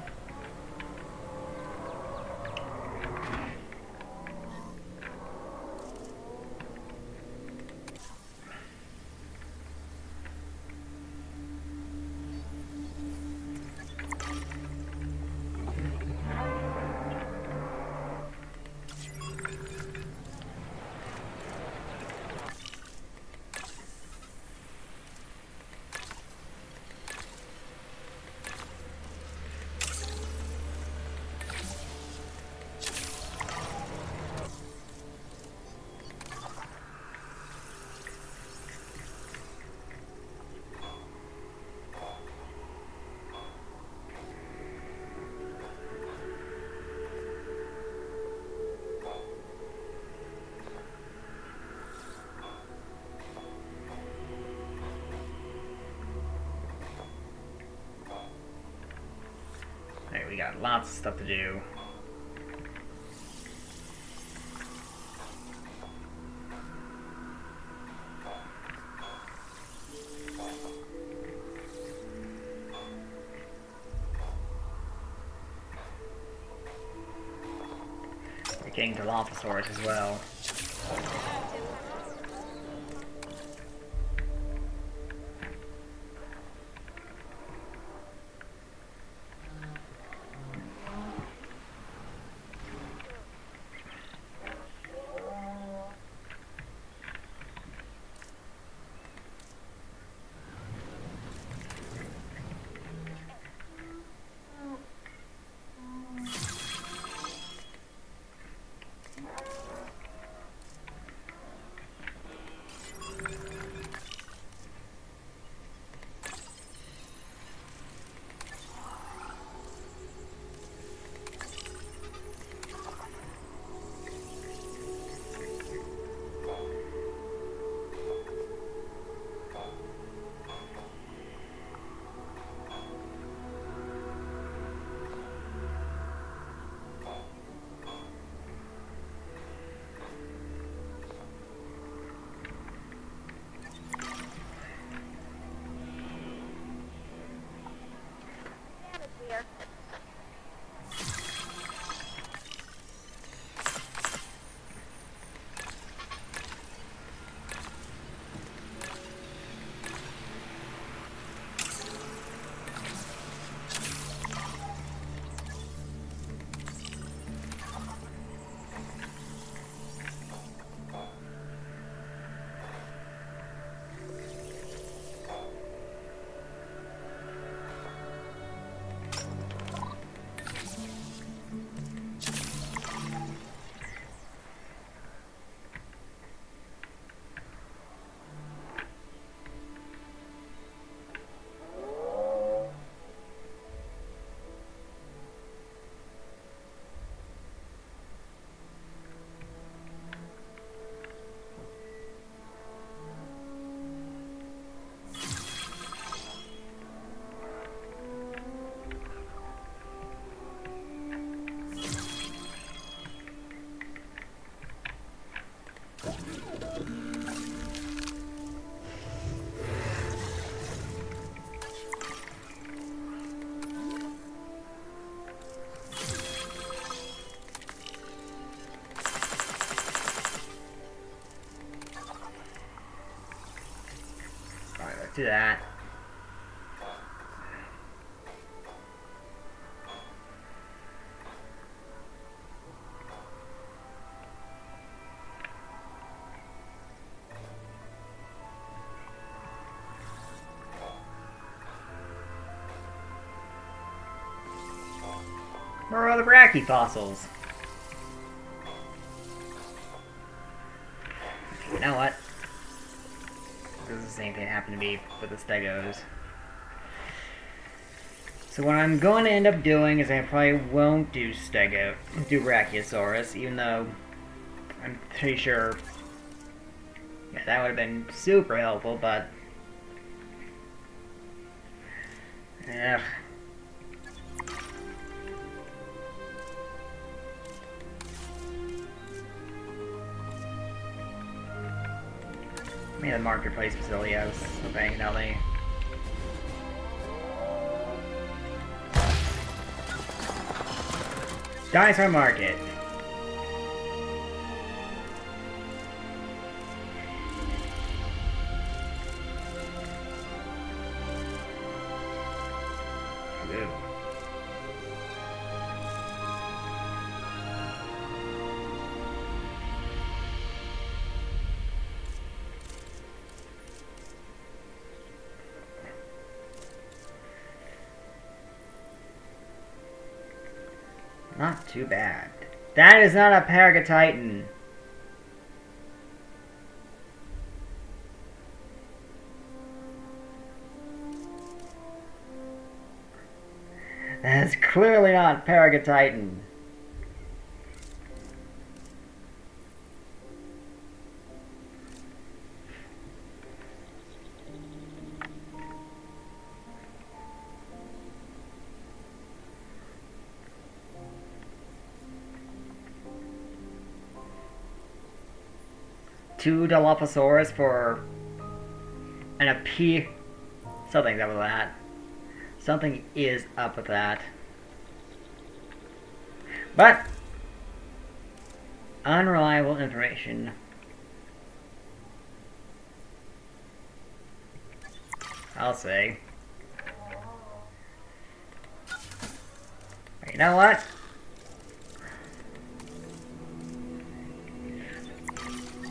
Alright, we got lots of stuff to do. We're getting Dilophosaurus as well. Do that. for the brachyfossils. You know what? This is the same thing that happened to me with the stegos. So what I'm going to end up doing is I probably won't do Brachiosaurus, even though I'm pretty sure yeah, that would have been super helpful, but ugh. I mean, the marketplace facility I was hoping out there. Dinosaur Market. Ooh. Not too bad. That is not a Paragatitan. That is clearly not Paragatitan. Two Dilophosaurus for and a P. Something's up with that. Something is up with that. But unreliable information. I'll say. You know what?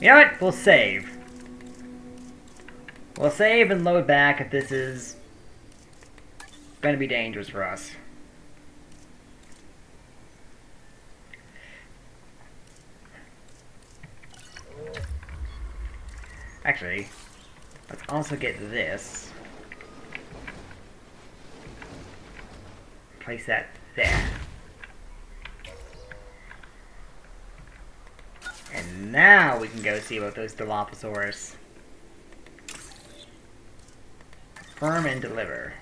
You know what? We'll save. We'll save and load back if this is going to be dangerous for us. Actually, let's also get this. Place that there. And now we can go see about those Dilophosaurus. Confirm and deliver.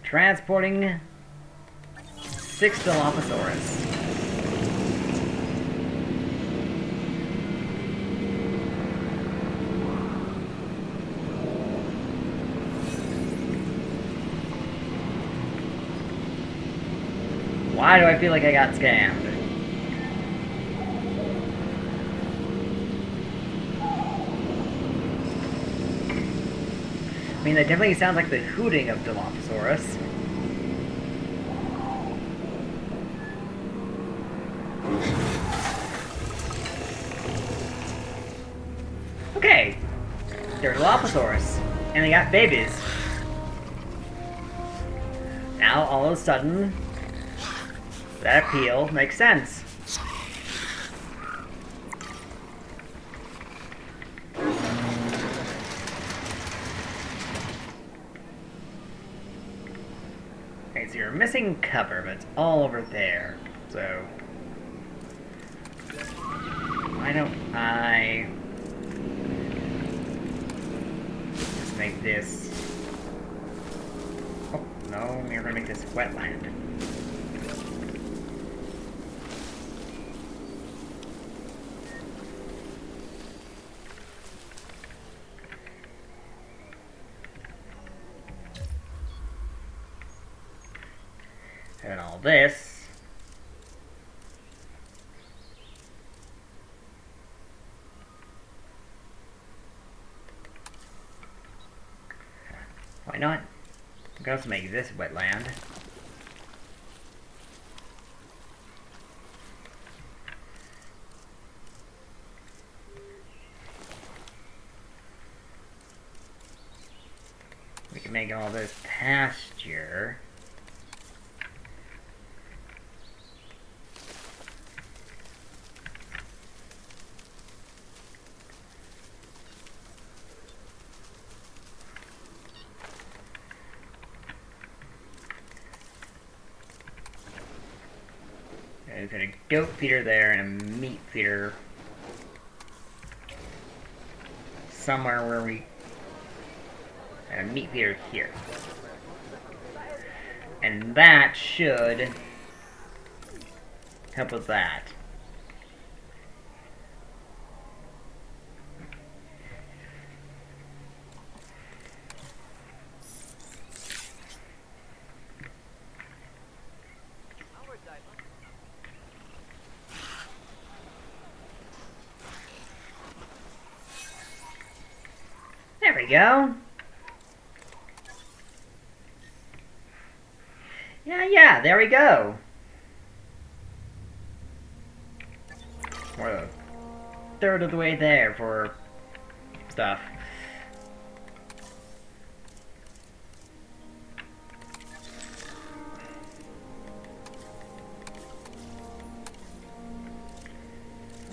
Transporting 6 Dilophosaurus. Why do I feel like I got scammed? I mean, that definitely sounds like the hooting of Dilophosaurus. Okay. They're Dilophosaurus. And they got babies. Now, all of a sudden, that appeal makes sense. Okay, so you're missing cover, but it's all over there. So why don't I just make this? Oh no, we're gonna make this wetland. And all this. Why not? We can also make this wetland. We can make all this pasture. we've got a goat feeder there and a meat feeder somewhere where we... And a meat feeder here. And that should help with that. There we go. Yeah, there we go. We're a third of the way there for stuff.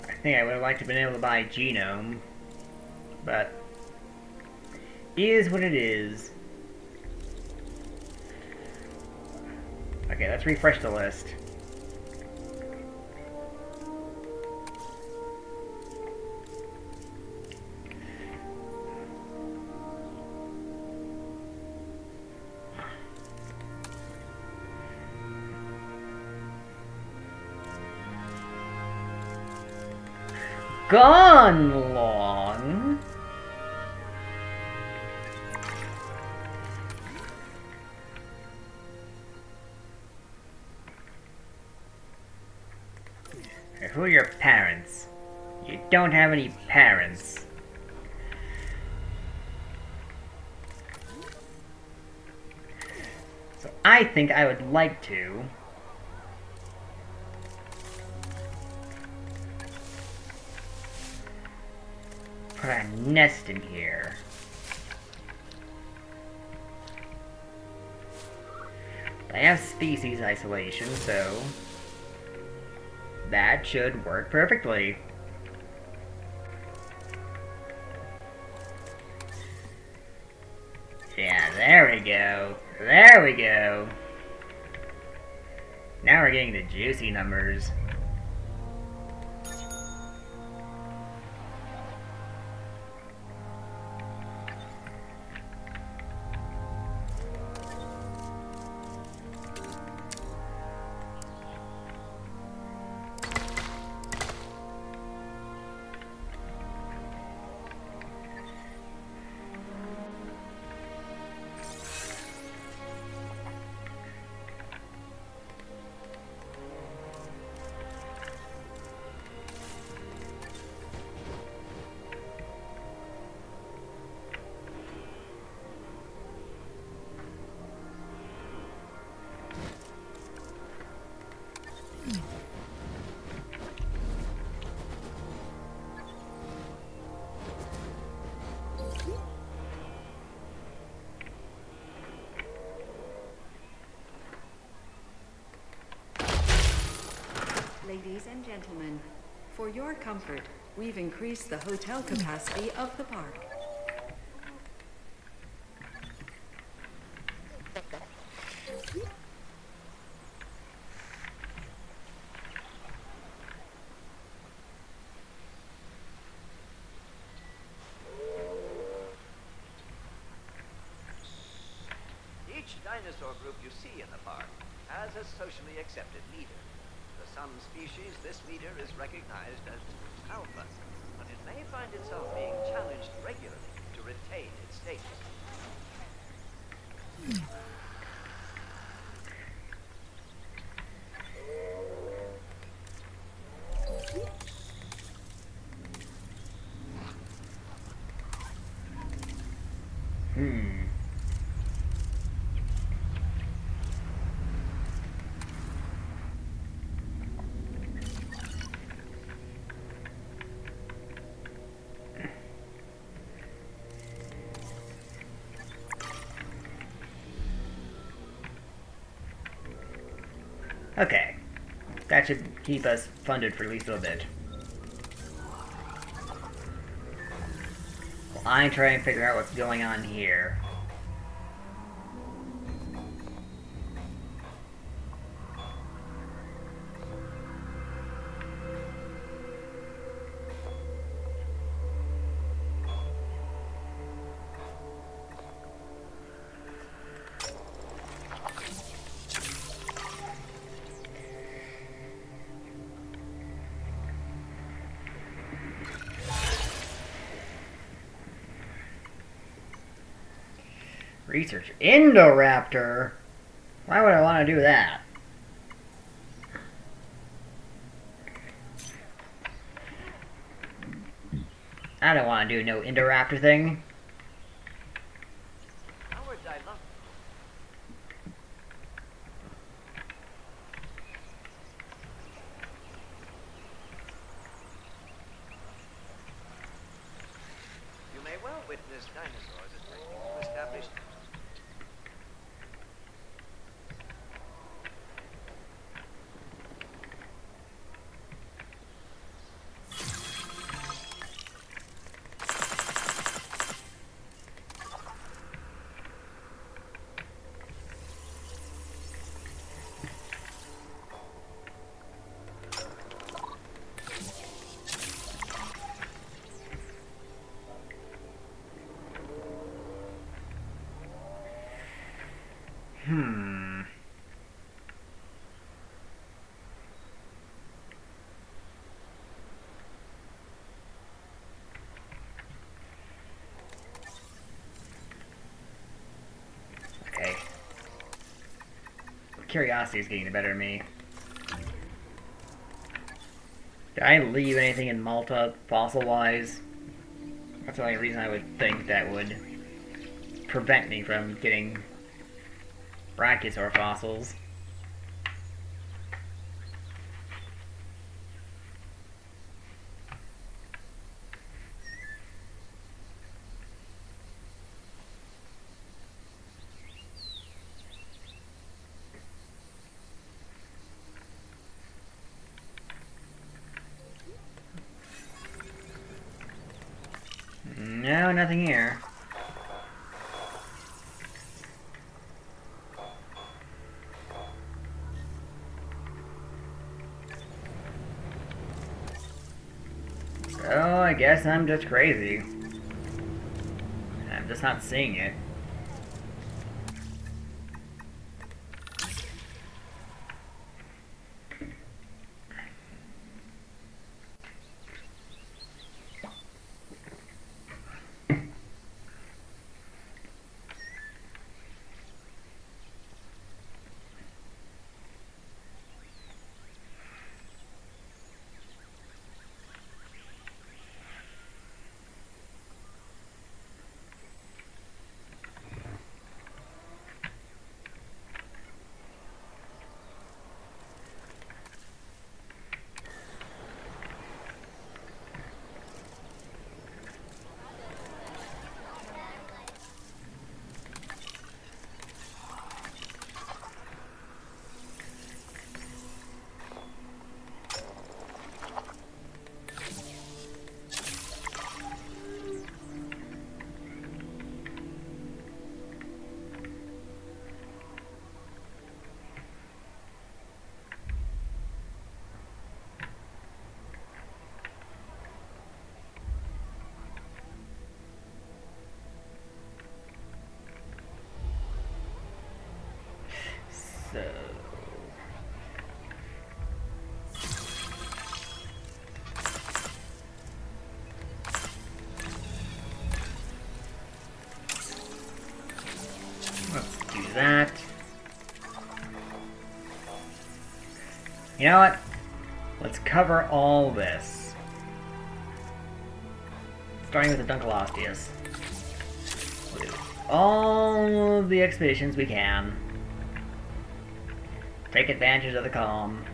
I think I would have liked to have been able to buy a genome, but is what it is. Okay, let's refresh the list. Gone long. Who are your parents? You don't have any parents. So I think I would like to put a nest in here. I have species isolation, so that should work perfectly. Yeah, there we go. There we go. Now we're getting the juicy numbers. Ladies and gentlemen, for your comfort, we've increased the hotel capacity of the park. Each dinosaur group you see in the park has a socially accepted leader. For some species, this leader is recognized as alpha, but it may find itself being challenged regularly to retain its status. Okay. That should keep us funded for at least a little bit. Well, I try and figure out what's going on here. Research Indoraptor? Why would I want to do that? I don't want to do no Indoraptor thing. Our dilemma. You may well witness dinosaurs attempting to establish. Okay. Curiosity is getting the better of me. Did I leave anything in Malta, fossil-wise? That's the only reason I would think that would prevent me from getting brachiosaur fossils. No, nothing here. So, I guess I'm just crazy. I'm just not seeing it. So... let's do that. You know what? Let's cover all this. Starting with the Dunkleosteus. We'll do all of the expeditions we can. Take advantage of the calm.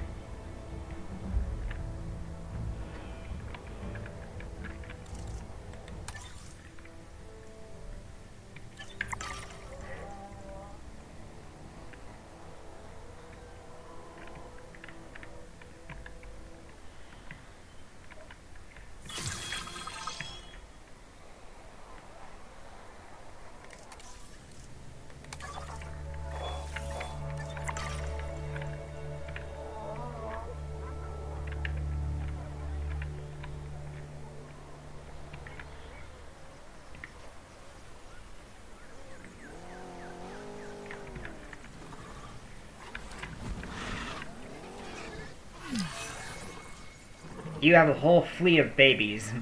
You have a whole fleet of babies.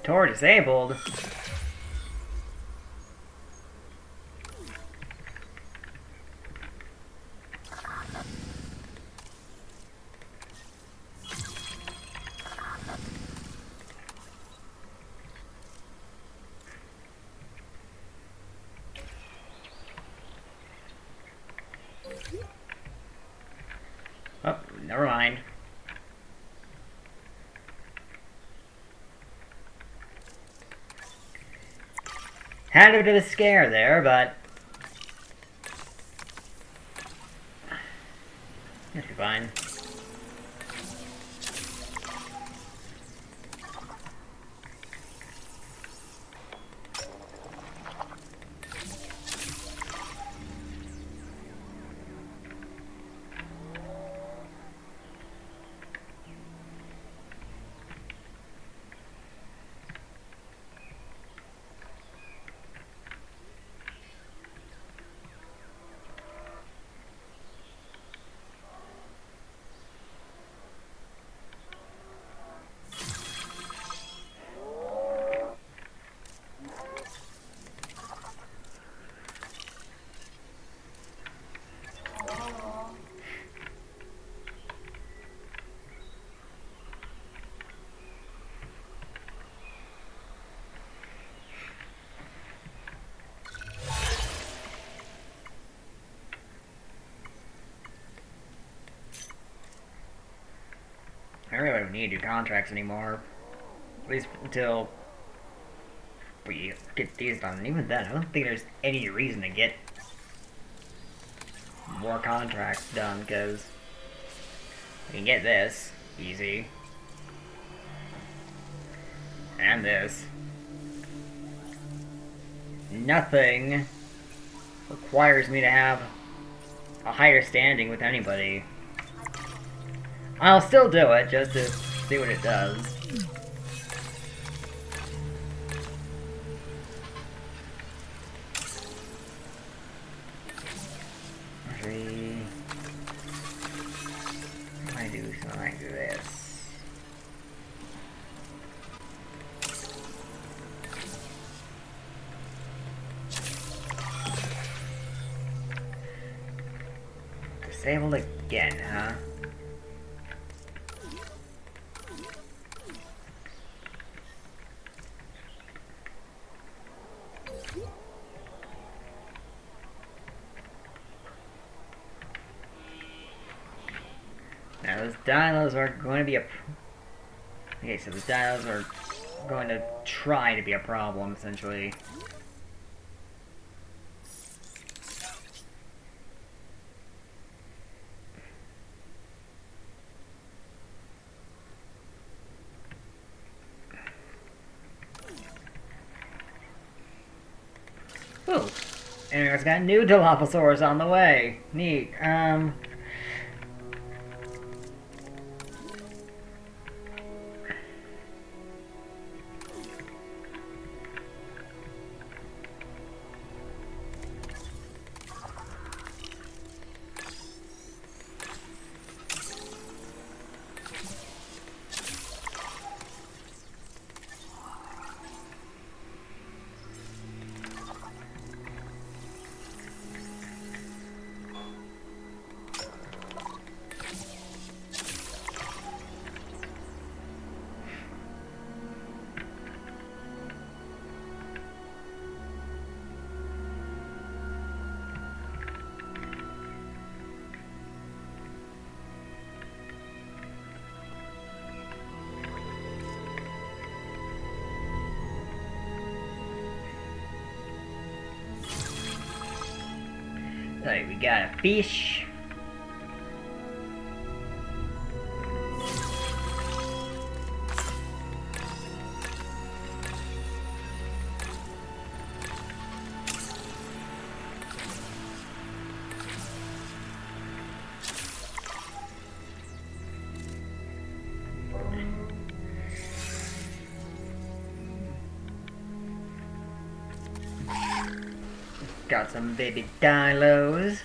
Tor disabled? Oh, never mind. Had a bit of a scare there, but it'll be fine. I really don't need to do contracts anymore. At least until we get these done. And even then, I don't think there's any reason to get more contracts done, because we can get this easy. And this. Nothing requires me to have a higher standing with anybody. I'll still do it, just to see what it does. I do something like this. Disabled again, huh? Now those dinos are going to be a... Okay, so the dinos are going to try to be a problem, essentially. Ooh! Anyone's got new Dilophosaurus on the way. Neat. So we got a fish. Got some baby dilos.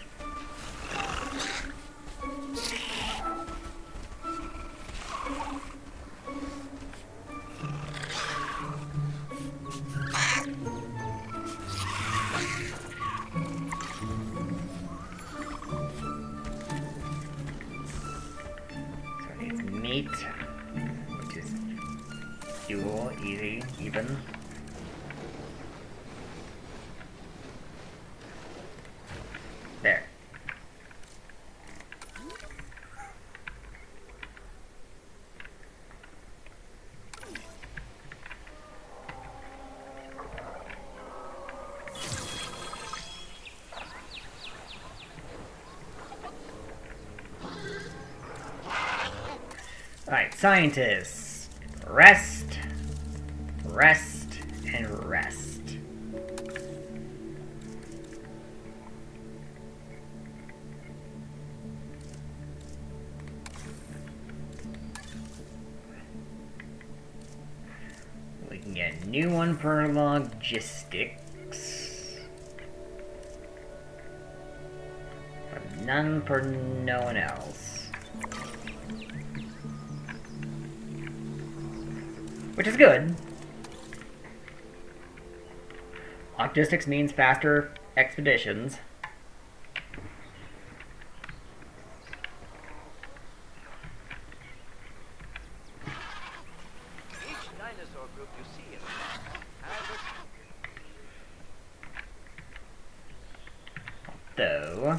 which is fuel, easy, even. There. Alright, scientists. Rest, rest, and rest. We can get a new one for logistics. But none for no one else. Which is good. Logistics means faster expeditions. Each dinosaur group you see in the park has a Though,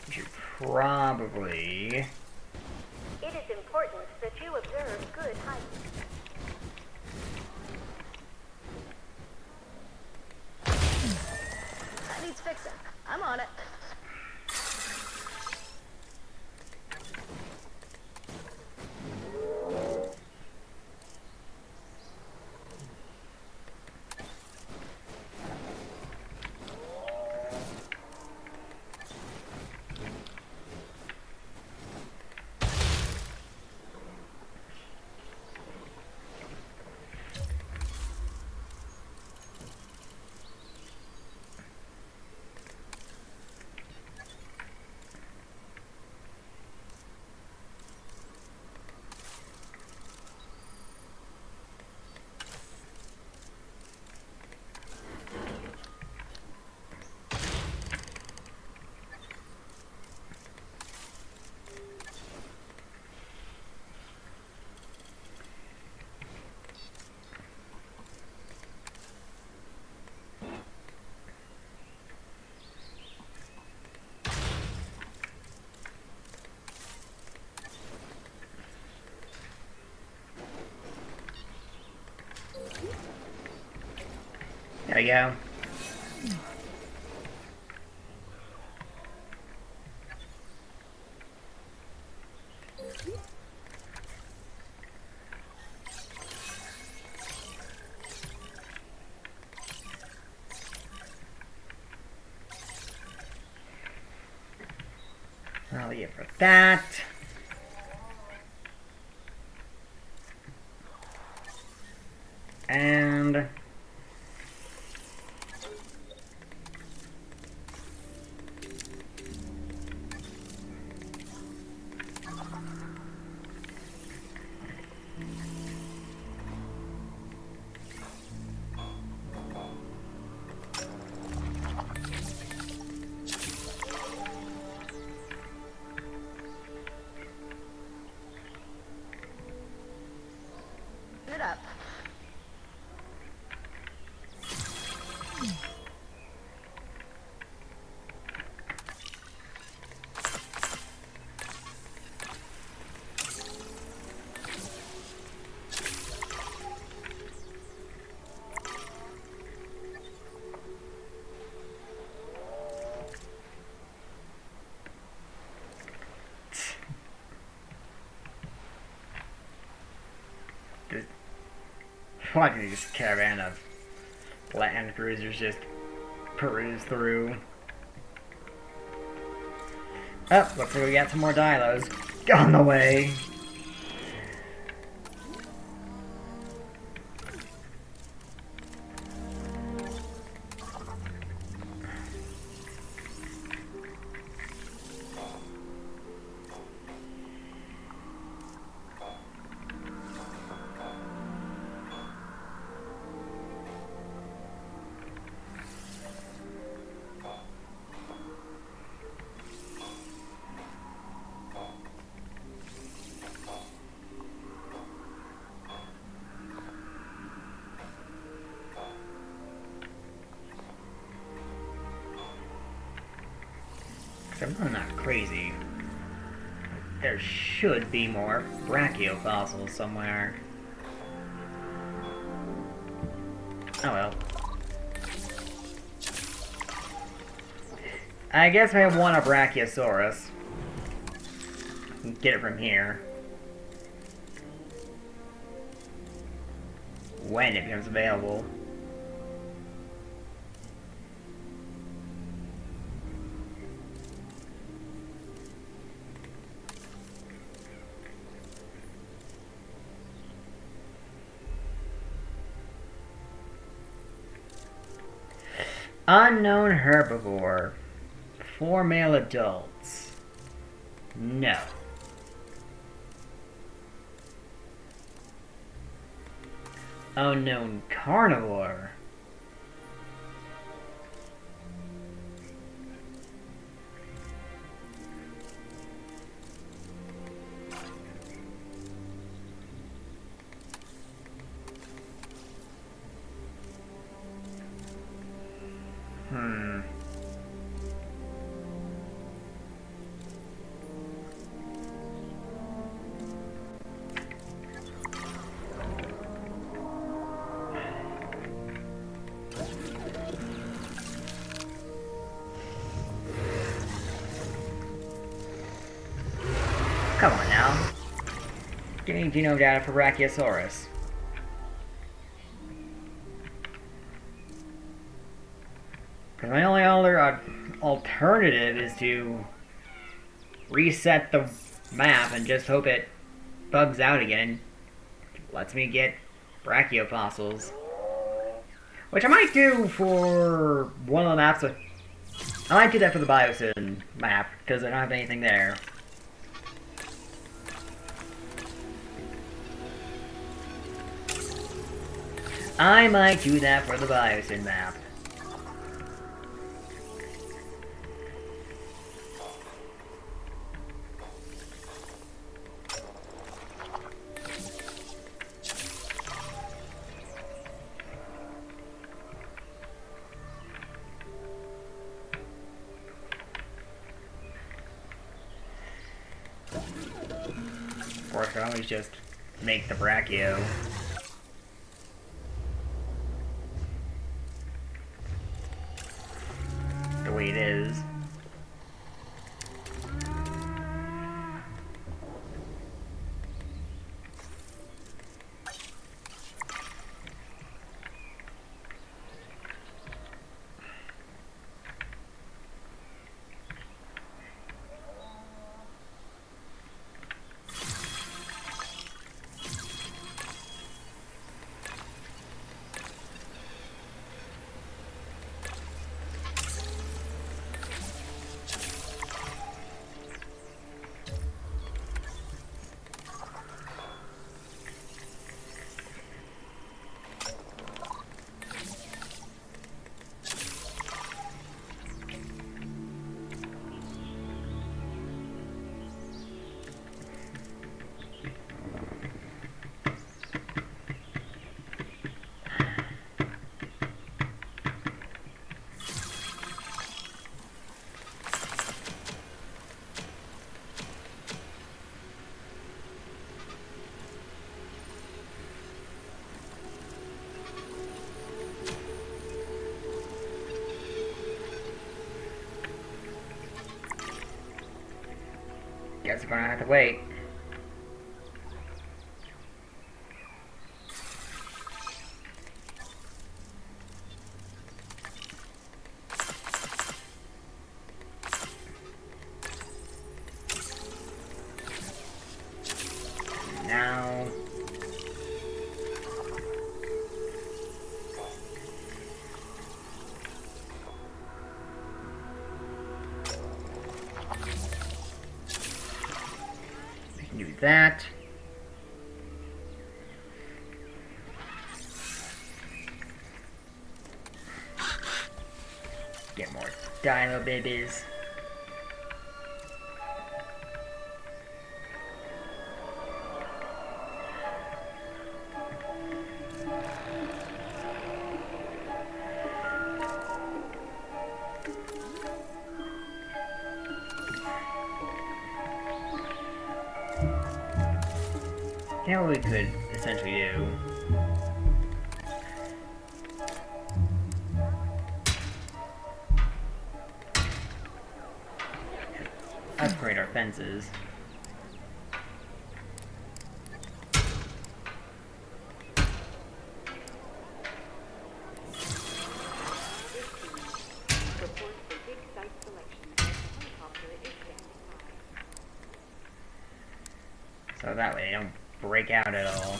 we should probably... It is important that you observe good height. That needs fixing. I'm on it. There we go. I'll leave it for that. And It up. why did this caravan of land cruisers just peruse through? Oh, looks like we got some more dilos on the way. I'm not crazy, there should be more brachiofossils somewhere. Oh well. I guess I want a Brachiosaurus. Get it from here. When it becomes available. Unknown herbivore. 4 male adults. No. Unknown carnivore. Come on now. Give me genome data for Brachiosaurus. Because my only other alternative is to reset the map and just hope it bugs out again. Lets me get brachiofossils. Which I might do for one of the maps. I might do that for the Biosyn map, because I don't have anything there. I might do that for the Biosyn map. Of course, I always just make the brachio. The way it is. Guess we're gonna have to wait. Now... do that. Get more dino babies. Yeah, what we could essentially do. Upgrade our fences. So that way they don't break out at all.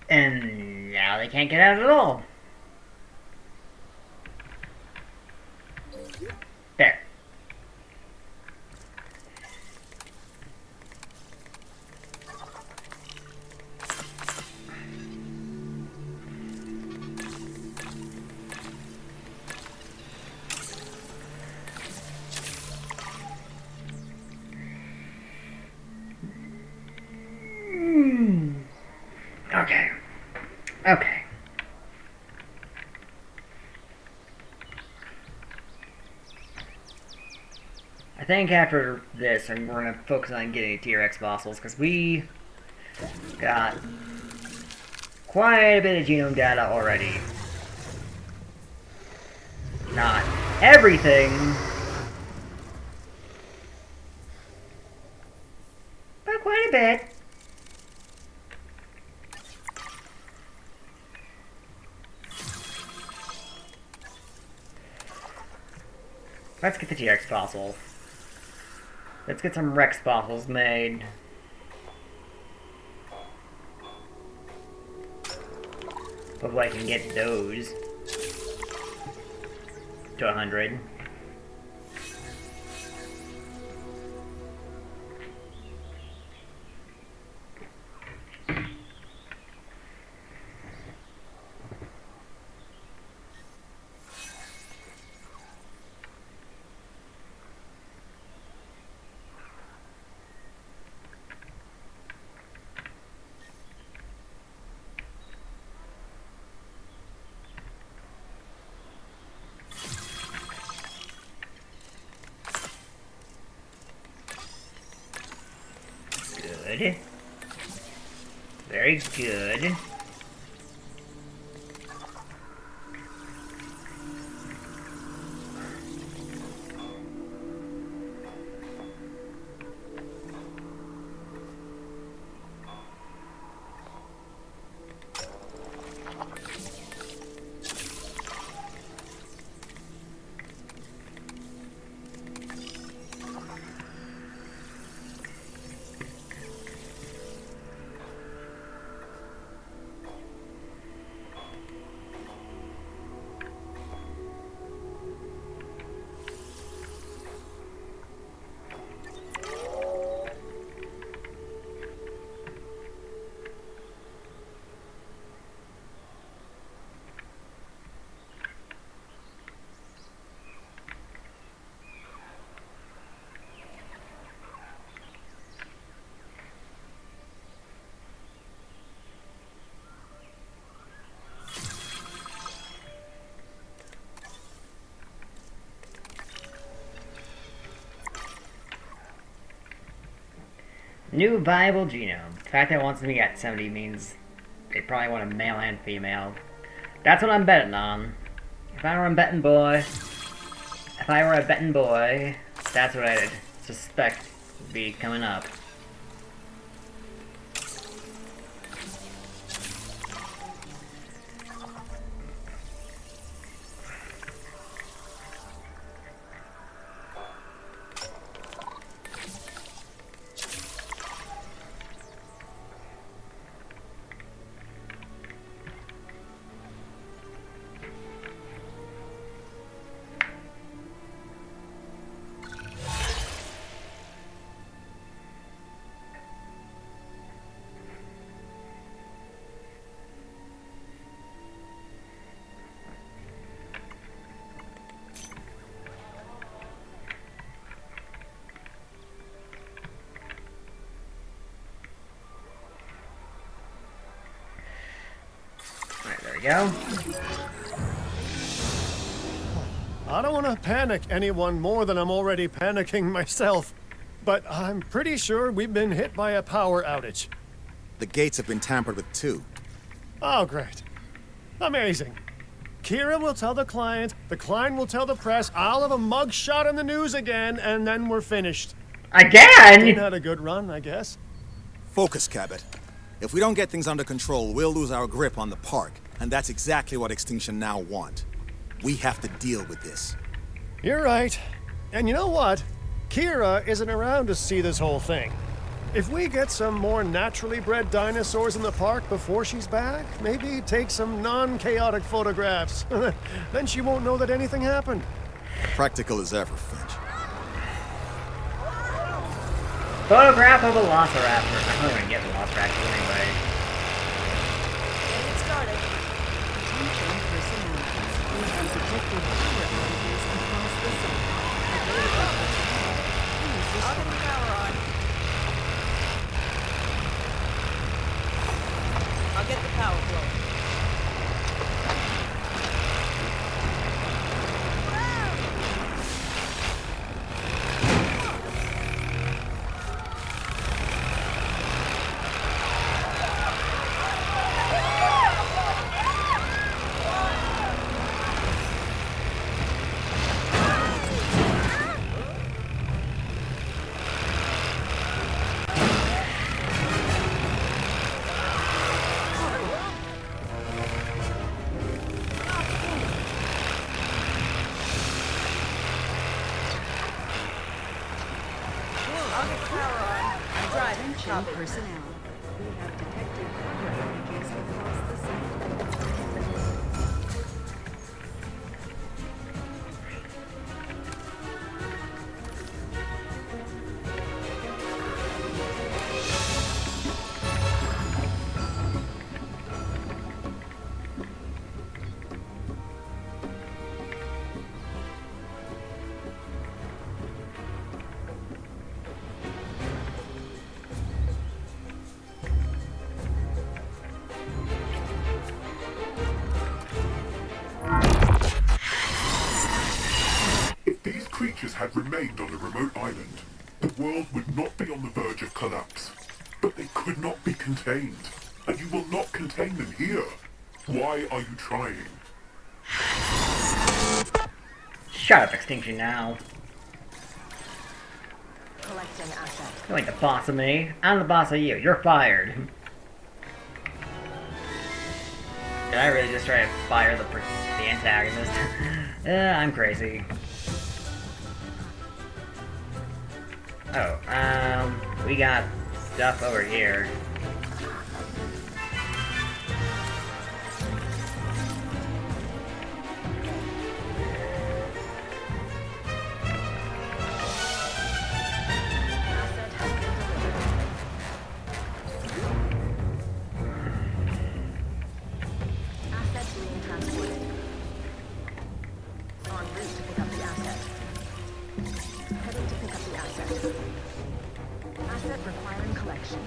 And now they can't get out at all. There. Okay. Okay. I think after this, we're going to focus on getting T-Rex fossils, because we got quite a bit of genome data already. Not everything, but quite a bit. Let's get the T-Rex fossil. Let's get some Rex fossils made. Hopefully I can get those to 100. Good. Very good. New viable genome. The fact that it wants to be at 70 means they probably want a male and female. That's what I'm betting on. If I were a betting boy, that's what I'd suspect would be coming up. Go. I don't want to panic anyone more than I'm already panicking myself, but I'm pretty sure we've been hit by a power outage. The gates have been tampered with too. Oh, great. Amazing. Kira will tell the client will tell the press, I'll have a mug shot in the news again, and then we're finished. Again? Dean had a good run, I guess. Focus, Cabot. If we don't get things under control, we'll lose our grip on the park. And that's exactly what Extinction Now want. We have to deal with this. You're right. And you know what? Kira isn't around to see this whole thing. If we get some more naturally bred dinosaurs in the park before she's back, maybe take some non-chaotic photographs. Then she won't know that anything happened. Practical as ever, Finch. Photograph of a velociraptor. I'm not gonna get velociraptor anyway. Get started. Attention personnel. We have detected power outages across the site. Available personnel, please respond. Power on. I'll get the power flowing. Attention personnel. We have detected power outages across the site. Had remained on a remote island, the world would not be on the verge of collapse. But they could not be contained, and you will not contain them here. Why are you trying? Shut up, Extinction Now. Collecting assets. You ain't the boss of me. I'm the boss of you. You're fired. Did I really just try to fire the antagonist? I'm crazy. Oh, we got stuff over here. Asset being transported. En route to pick up the asset. Heading to pick up the asset. Asset requiring collection.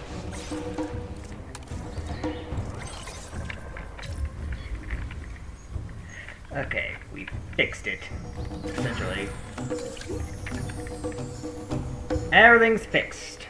Okay, we fixed it. Essentially. Everything's fixed.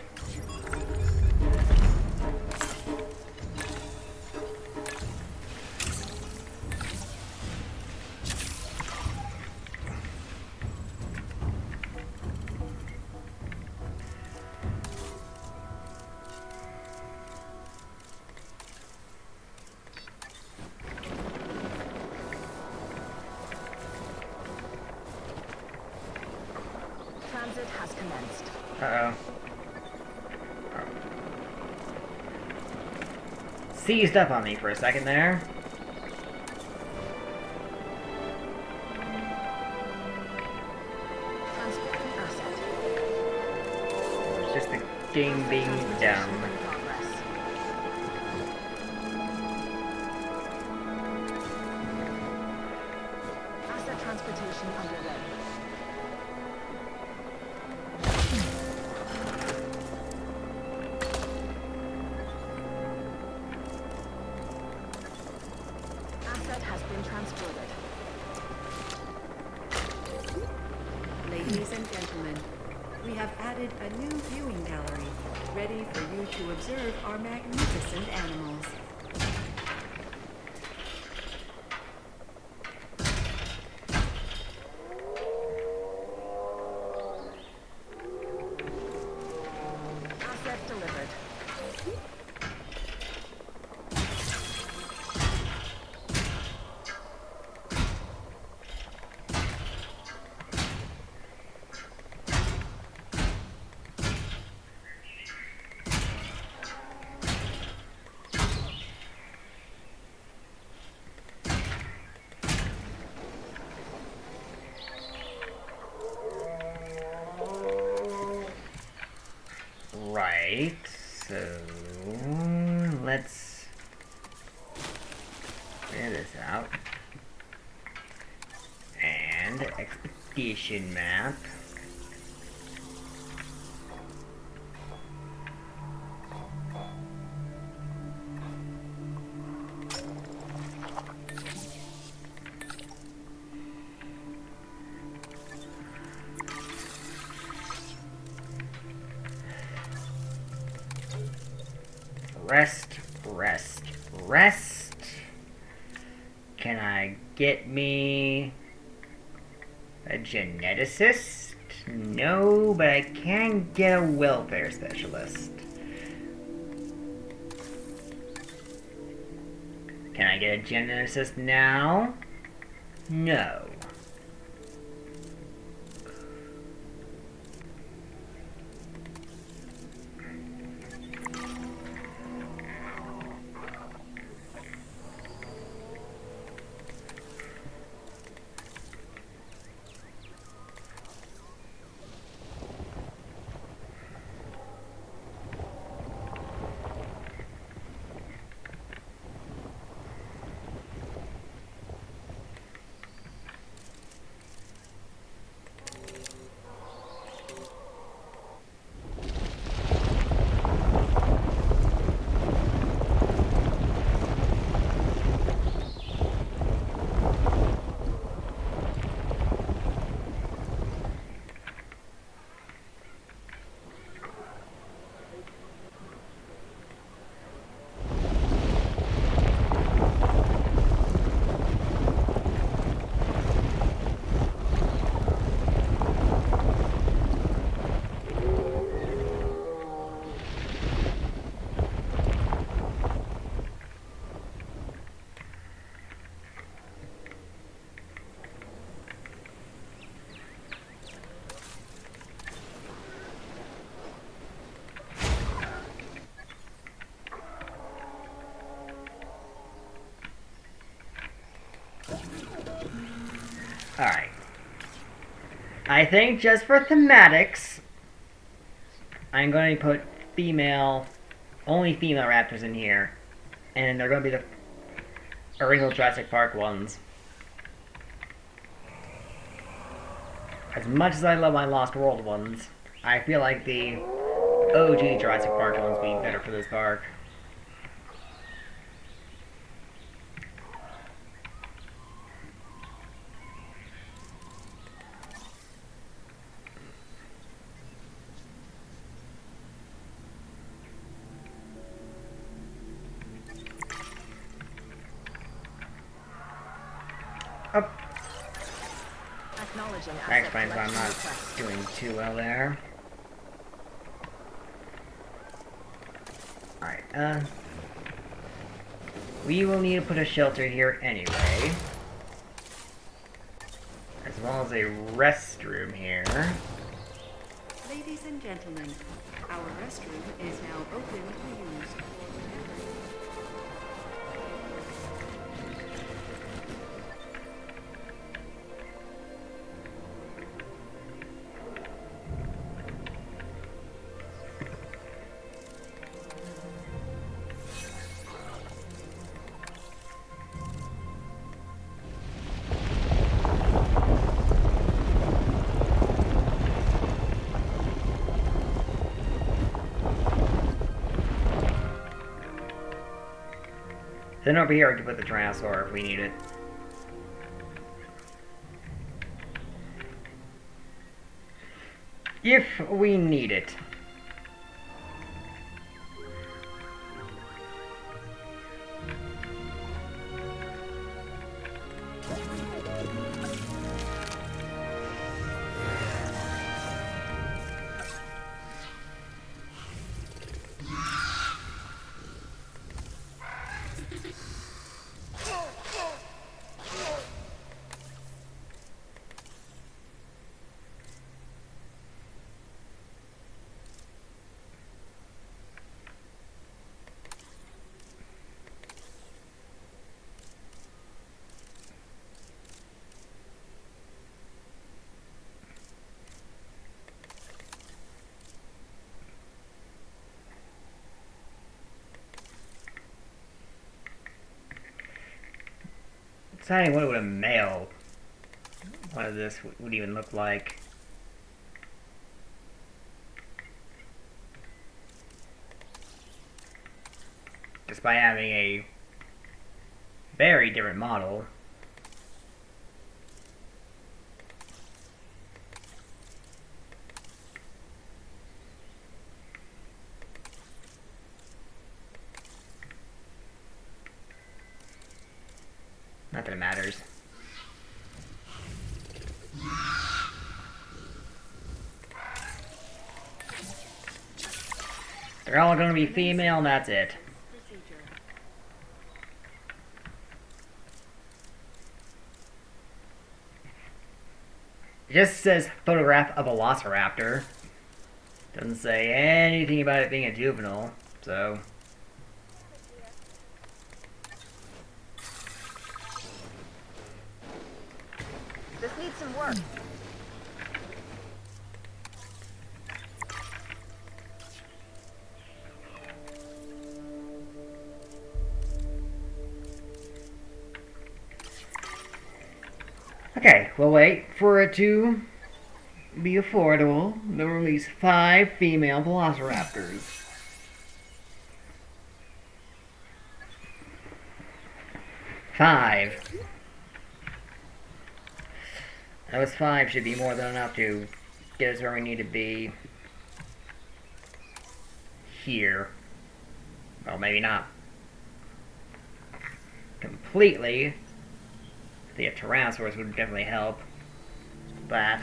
Transit has commenced. Uh-oh. Seized up on me for a second there. Transporting asset. It's just the game being dumb. In progress. Asset transportation underway. Asset has been transported. Ladies and gentlemen, we have added a new viewing gallery, ready for you to observe our magnificent animals. Asset delivered. Right, so let's figure this out. And expedition map. Rest, rest, rest. Can I get me a geneticist? No, but I can get a welfare specialist. Can I get a geneticist now? No. Alright. I think just for thematics, I'm going to put only female raptors in here. And they're going to be the original Jurassic Park ones. As much as I love my Lost World ones, I feel like the OG Jurassic Park ones would be better for this park. Up. That explains why I'm not doing too well there. Alright, we will need to put a shelter here anyway. As well as a restroom here. Ladies and gentlemen, our restroom is now open to use. Then over here I can put the Tyrannosaur if we need it. If we need it. Deciding what would a male one of this would even look like. Just by having a very different model. Not that it matters. They're all gonna be female and that's it. It just says photograph a velociraptor. Doesn't say anything about it being a juvenile, so... This needs some work. Okay, we'll wait for it to be affordable. They'll release 5 female velociraptors. Five. Those 5 should be more than enough to get us where we need to be. Here. Well, maybe not completely. The Tyrannosaurus would definitely help. That.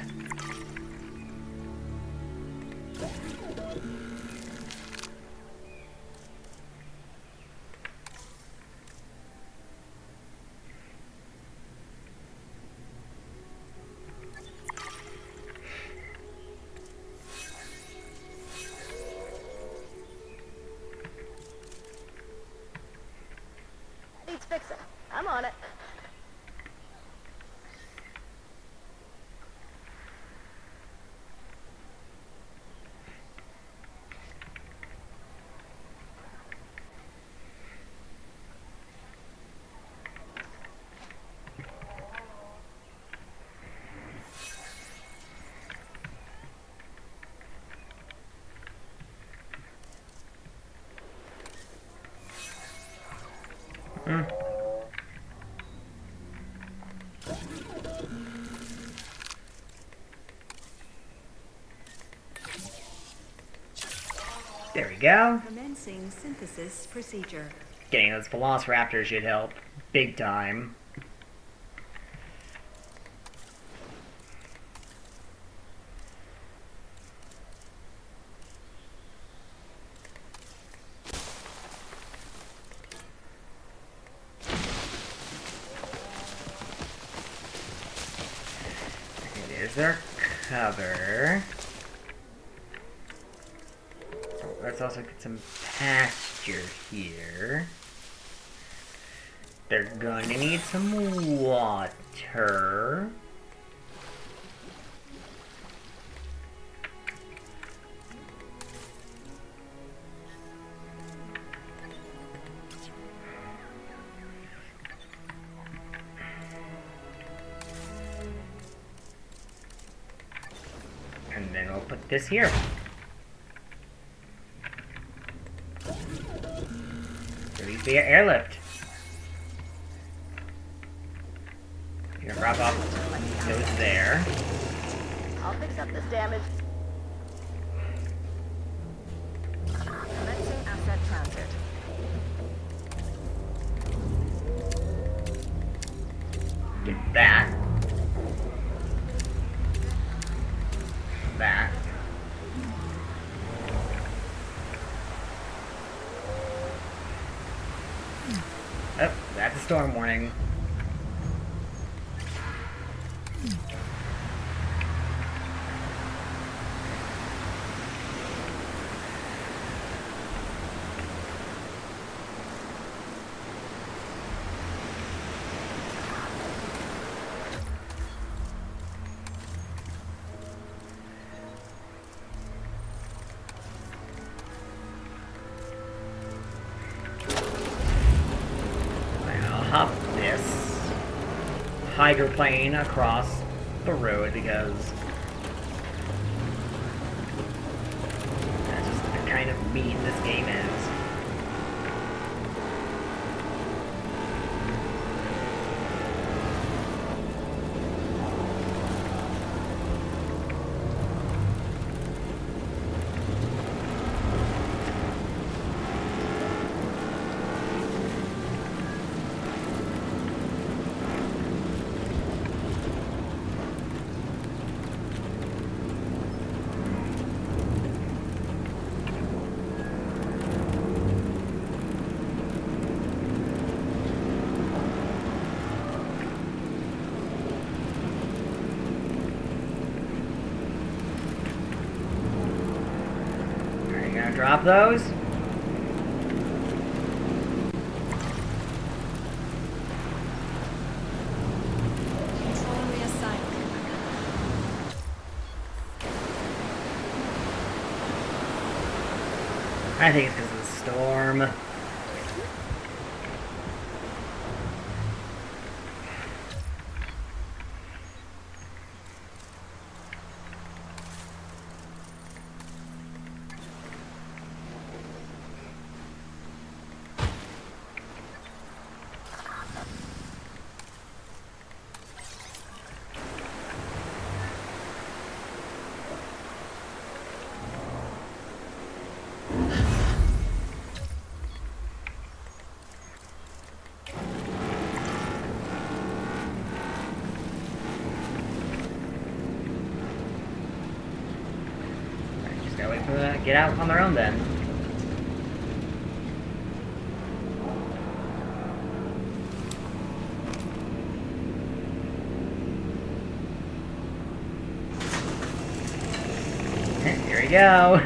Needs fixing. I'm on it. There we go. Commencing synthesis procedure. Getting those velociraptors should help. Big time. There's our cover. Let's also get some pasture here. They're gonna need some water. And then we'll put this here. Release via airlift. You can drop off those there. I'll fix up this damage. Commencing asset transit. Get that. That. Oh, that's a storm warning. Hop this hydroplane across the road because that's just the kind of mean this game is. Drop those. Control reassigned. I think it's because of the storm. Wait for them to get out on their own then. Here we go.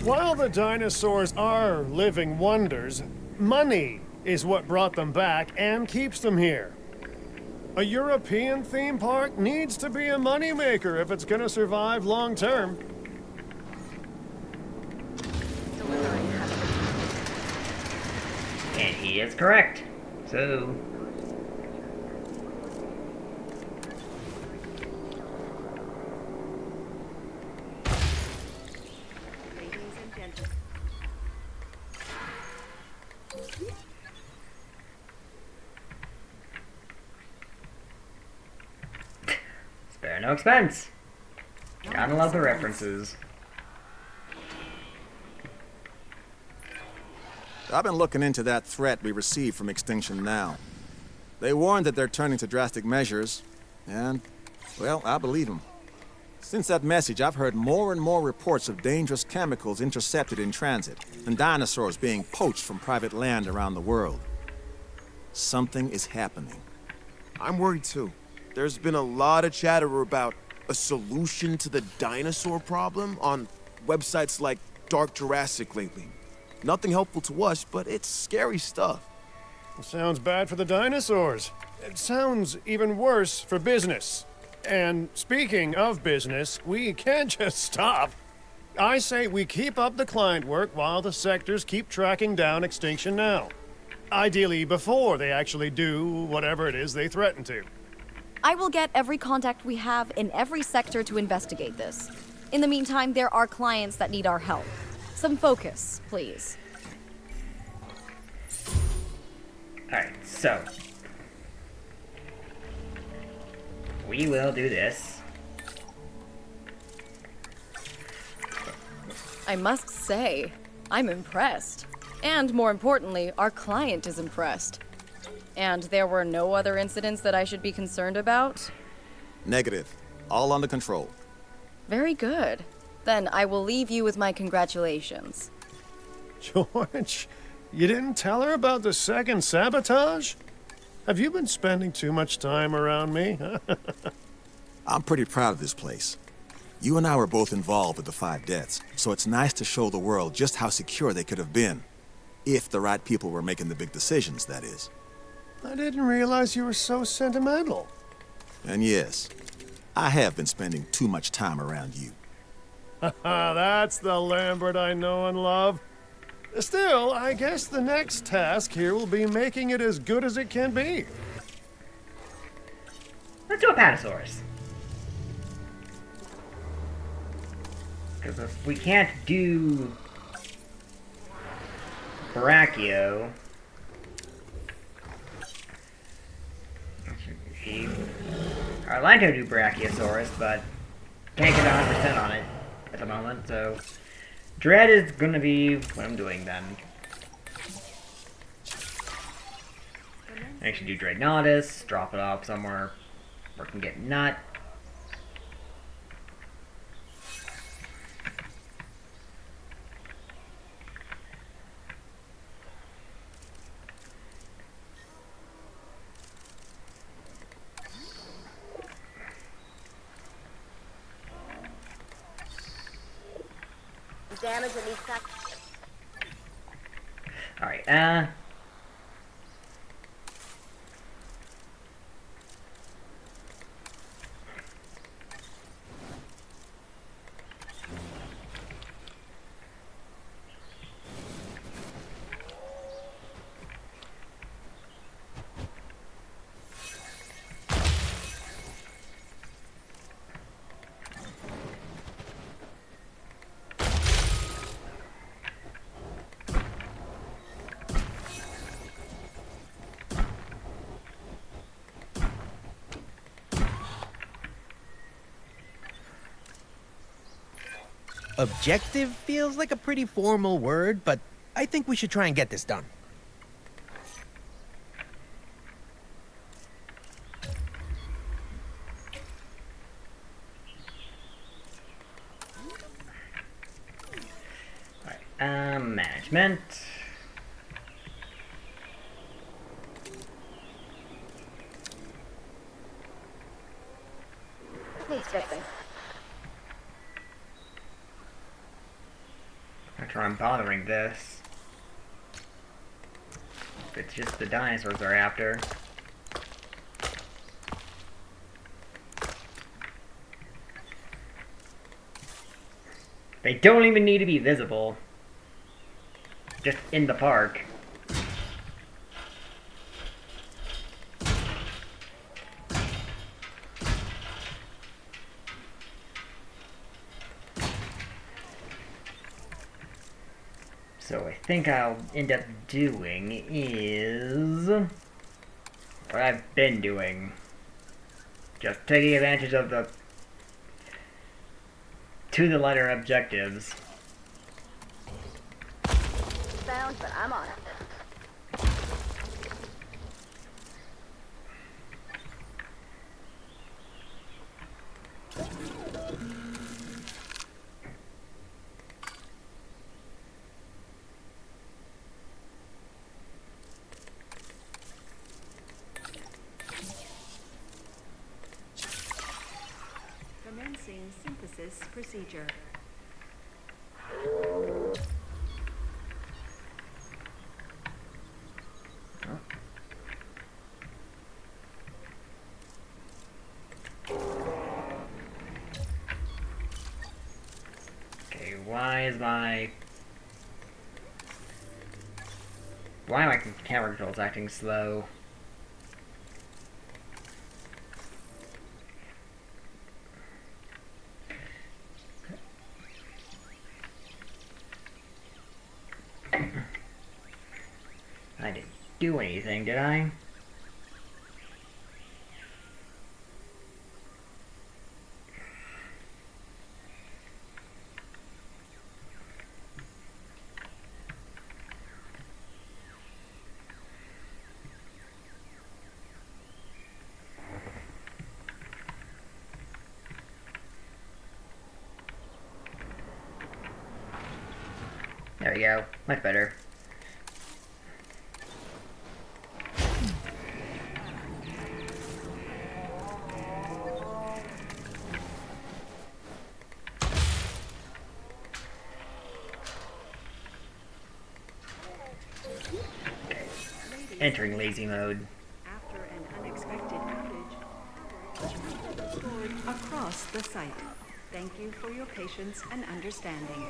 While the dinosaurs are living wonders, money is what brought them back and keeps them here. A European theme park needs to be a moneymaker if it's gonna survive long term. Delivery has been And he is correct. So Ladies and gentlemen. spare no expense. Gotta love the references. I've been looking into that threat we received from Extinction Now. They warned that they're turning to drastic measures, and, well, I believe them. Since that message, I've heard more and more reports of dangerous chemicals intercepted in transit, and dinosaurs being poached from private land around the world. Something is happening. I'm worried too. There's been a lot of chatter about a solution to the dinosaur problem on websites like Dark Jurassic lately. Nothing helpful to us, but it's scary stuff. It sounds bad for the dinosaurs. It sounds even worse for business. And speaking of business, we can't just stop. I say we keep up the client work while the sectors keep tracking down Extinction Now. Ideally before they actually do whatever it is they threaten to. I will get every contact we have in every sector to investigate this. In the meantime, there are clients that need our help. Some focus, please. Alright, so. We will do this. I must say, I'm impressed. And more importantly, our client is impressed. And there were no other incidents that I should be concerned about? Negative. All under control. Very good. Then I will leave you with my congratulations. George, you didn't tell her about the second sabotage? Have you been spending too much time around me? I'm pretty proud of this place. You and I were both involved with the 5 deaths, so it's nice to show the world just how secure they could have been. If the right people were making the big decisions, that is. I didn't realize you were so sentimental. And yes, I have been spending too much time around you. That's the Lambert I know and love. Still, I guess the next task here will be making it as good as it can be. Let's do Apatosaurus. Because if we can't do Brachio, I'd like to do Brachiosaurus, but can't get 100% on it at the moment, so Dread is gonna be what I'm doing then. I should do Dreadnoughtus, drop it off somewhere where it can get nut. Damage that needs that. Alright, Objective feels like a pretty formal word, but I think we should try and get this done. management. Needs fixing. After I'm bothering this. It's just the dinosaurs are after. They don't even need to be visible. Just in the park. So I think I'll end up doing is what I've been doing. Just taking advantage of the to the letter objectives. Sound, but I'm on it. synthesis procedure. Okay, why are my camera controls acting slow? I didn't do anything, did I? There we go. Much better. Entering lazy mode. After an unexpected outage, restored across the site. Thank you for your patience and understanding.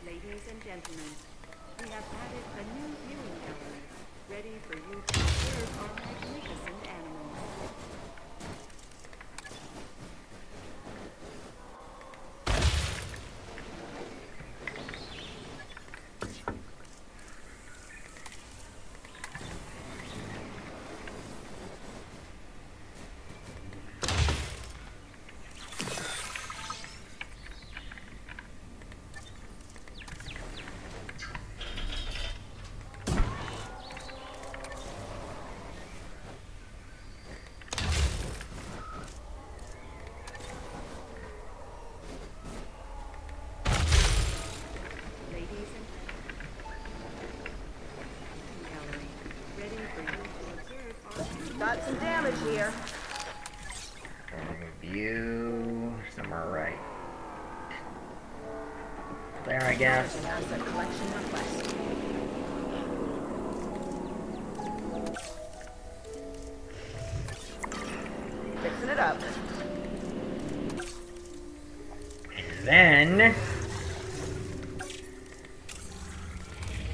Ladies and gentlemen, we have added a new viewing gallery, ready for you to observe our magnificent animals. Got some damage here. View somewhere right there, I guess. An asset collection request. Fixing it up. And then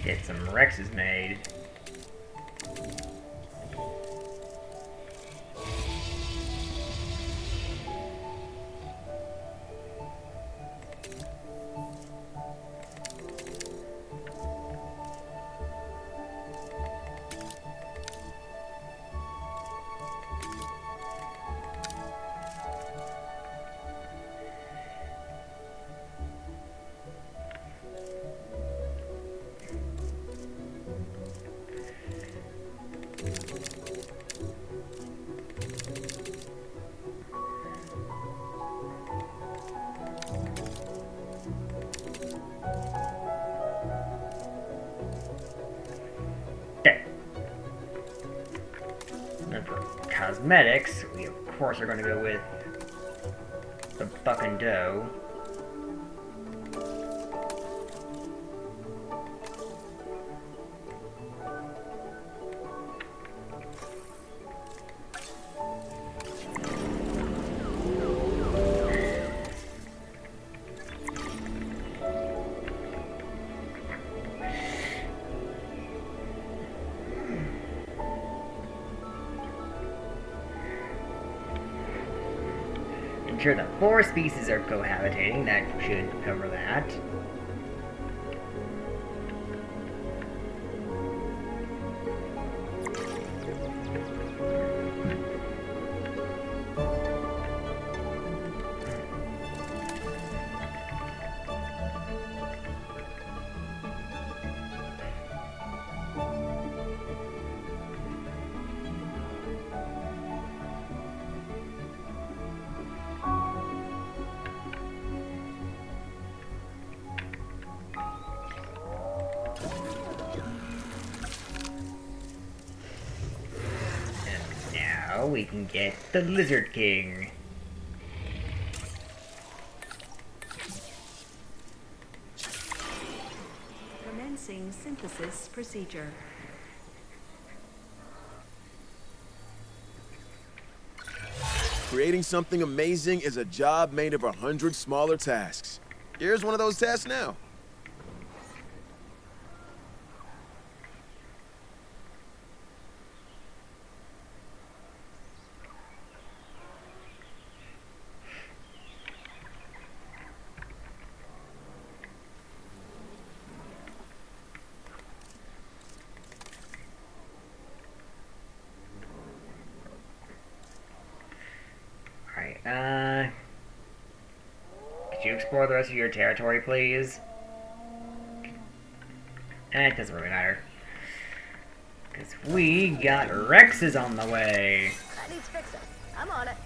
get some Rexes made. And for cosmetics, we of course are going to go with the buck and doe. Ensure that 4 species are cohabitating. That should cover that. so we can get the Lizard King. Commencing synthesis procedure. Creating something amazing is a job made of 100 smaller tasks. Here's one of those tasks now. Could you explore the rest of your territory, please? It doesn't really matter. Because we got Rexes on the way. That needs fixing. I'm on it.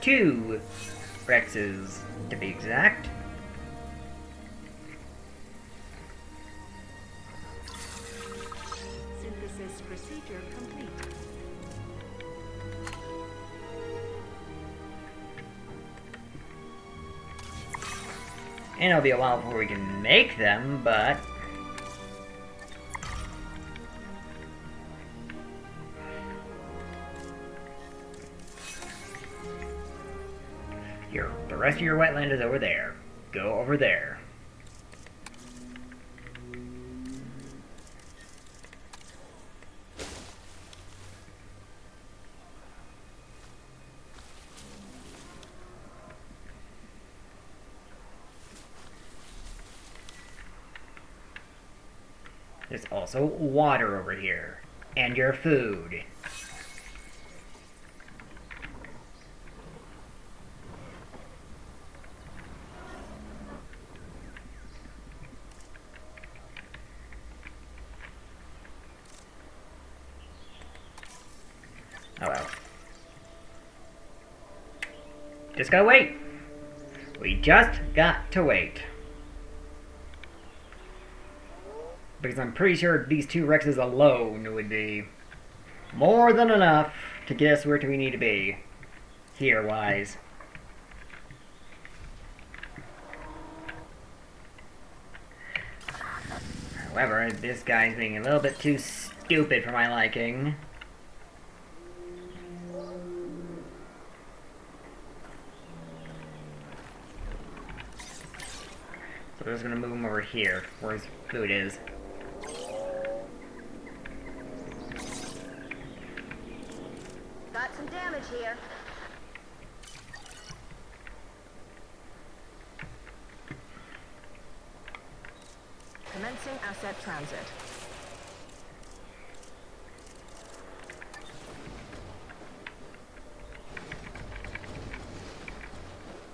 Two Rexes, to be exact. Synthesis procedure complete. And it'll be a while before we can make them, but... the rest of your wetland is over there. Go over there. There's also water over here. And your food. Oh well. Just gotta wait. We just got to wait. Because I'm pretty sure these two Rexes alone would be more than enough to get us where we need to be, here-wise. However, this guy's being a little bit too stupid for my liking. So we're just gonna move him over here, where his food is. Got some damage here. Commencing asset transit.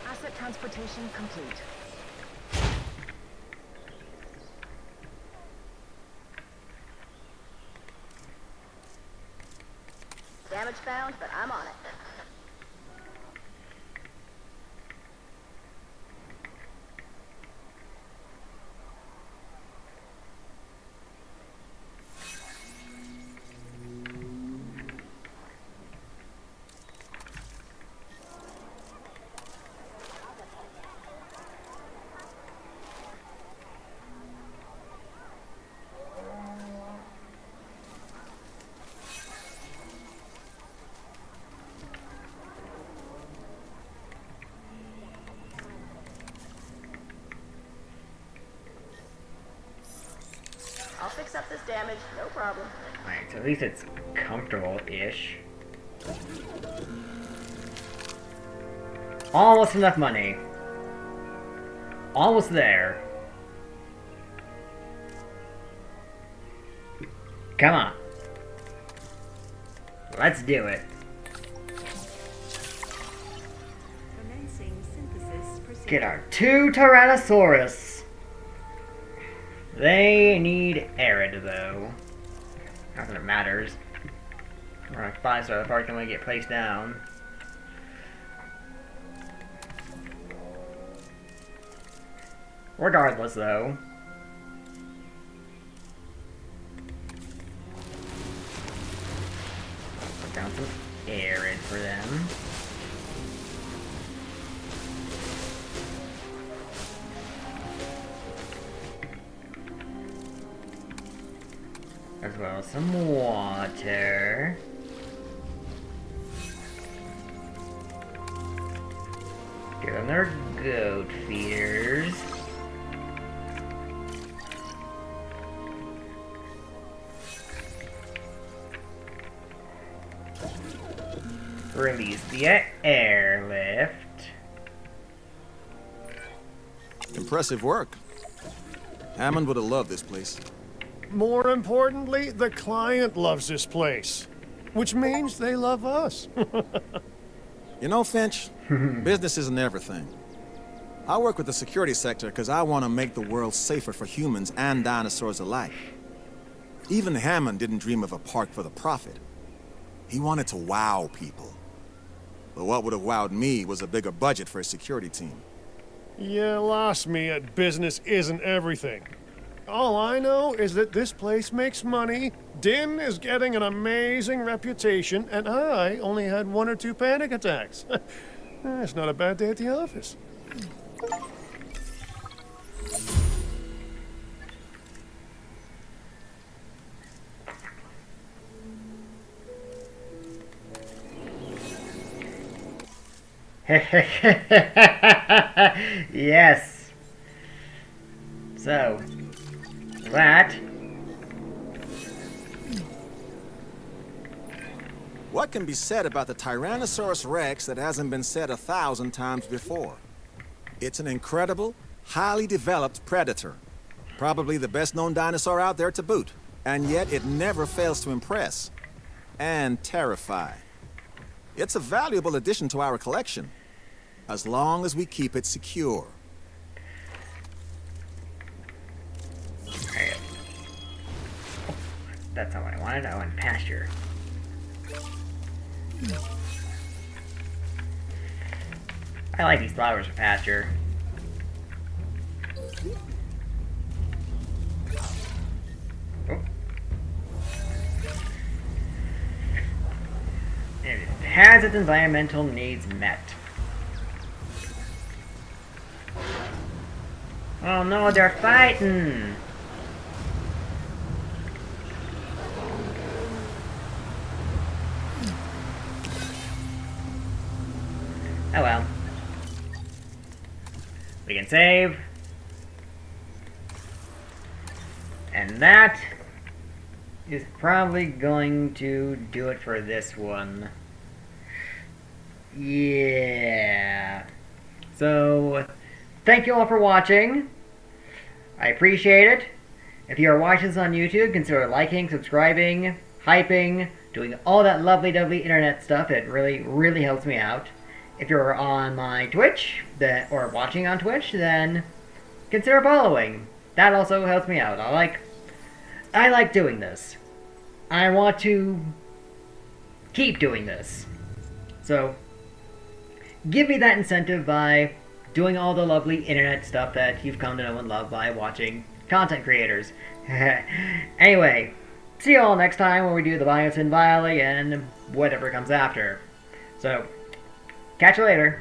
Asset transportation complete. Damage found, but I'm on it. I'll fix up this damage, no problem. Alright, so at least it's comfortable-ish. Almost enough money. Almost there. Come on. Let's do it. Commencing synthesis procedure. Get our two Tyrannosaurus. They need arid, though. Not that it matters. We're like 5-star park and we get placed down. Regardless, though, as well as some water. Give them their goat feeders. Release the airlift. Impressive work. Hammond would have loved this place. More importantly, the client loves this place. Which means they love us. You know, Finch, business isn't everything. I work with the security sector because I want to make the world safer for humans and dinosaurs alike. Even Hammond didn't dream of a park for the profit. He wanted to wow people. But what would have wowed me was a bigger budget for a security team. You lost me at business isn't everything. All I know is that this place makes money, Din is getting an amazing reputation, and I only had 1 or 2 panic attacks. It's not a bad day at the office. Yes. So, that. What can be said about the Tyrannosaurus Rex that hasn't been said 1,000 times before? It's an incredible, highly developed predator. Probably the best-known dinosaur out there to boot. And yet it never fails to impress. And terrify. It's a valuable addition to our collection. As long as we keep it secure. Alright. Oh, that's not what I wanted. I wanted pasture. I like these flowers for pasture. Oh. And it has its environmental needs met. Oh no, they're fighting! Oh well. We can save. And that is probably going to do it for this one. Yeah. So, thank you all for watching. I appreciate it. If you are watching this on YouTube, consider liking, subscribing, hyping, doing all that lovely internet stuff. It really helps me out. If you're on my Twitch, or watching on Twitch, then consider following. That also helps me out. I like doing this. I want to keep doing this. So, give me that incentive by doing all the lovely internet stuff that you've come to know and love by watching content creators. Anyway, see you all next time when we do the Biosyn Valley and whatever comes after. So, catch you later.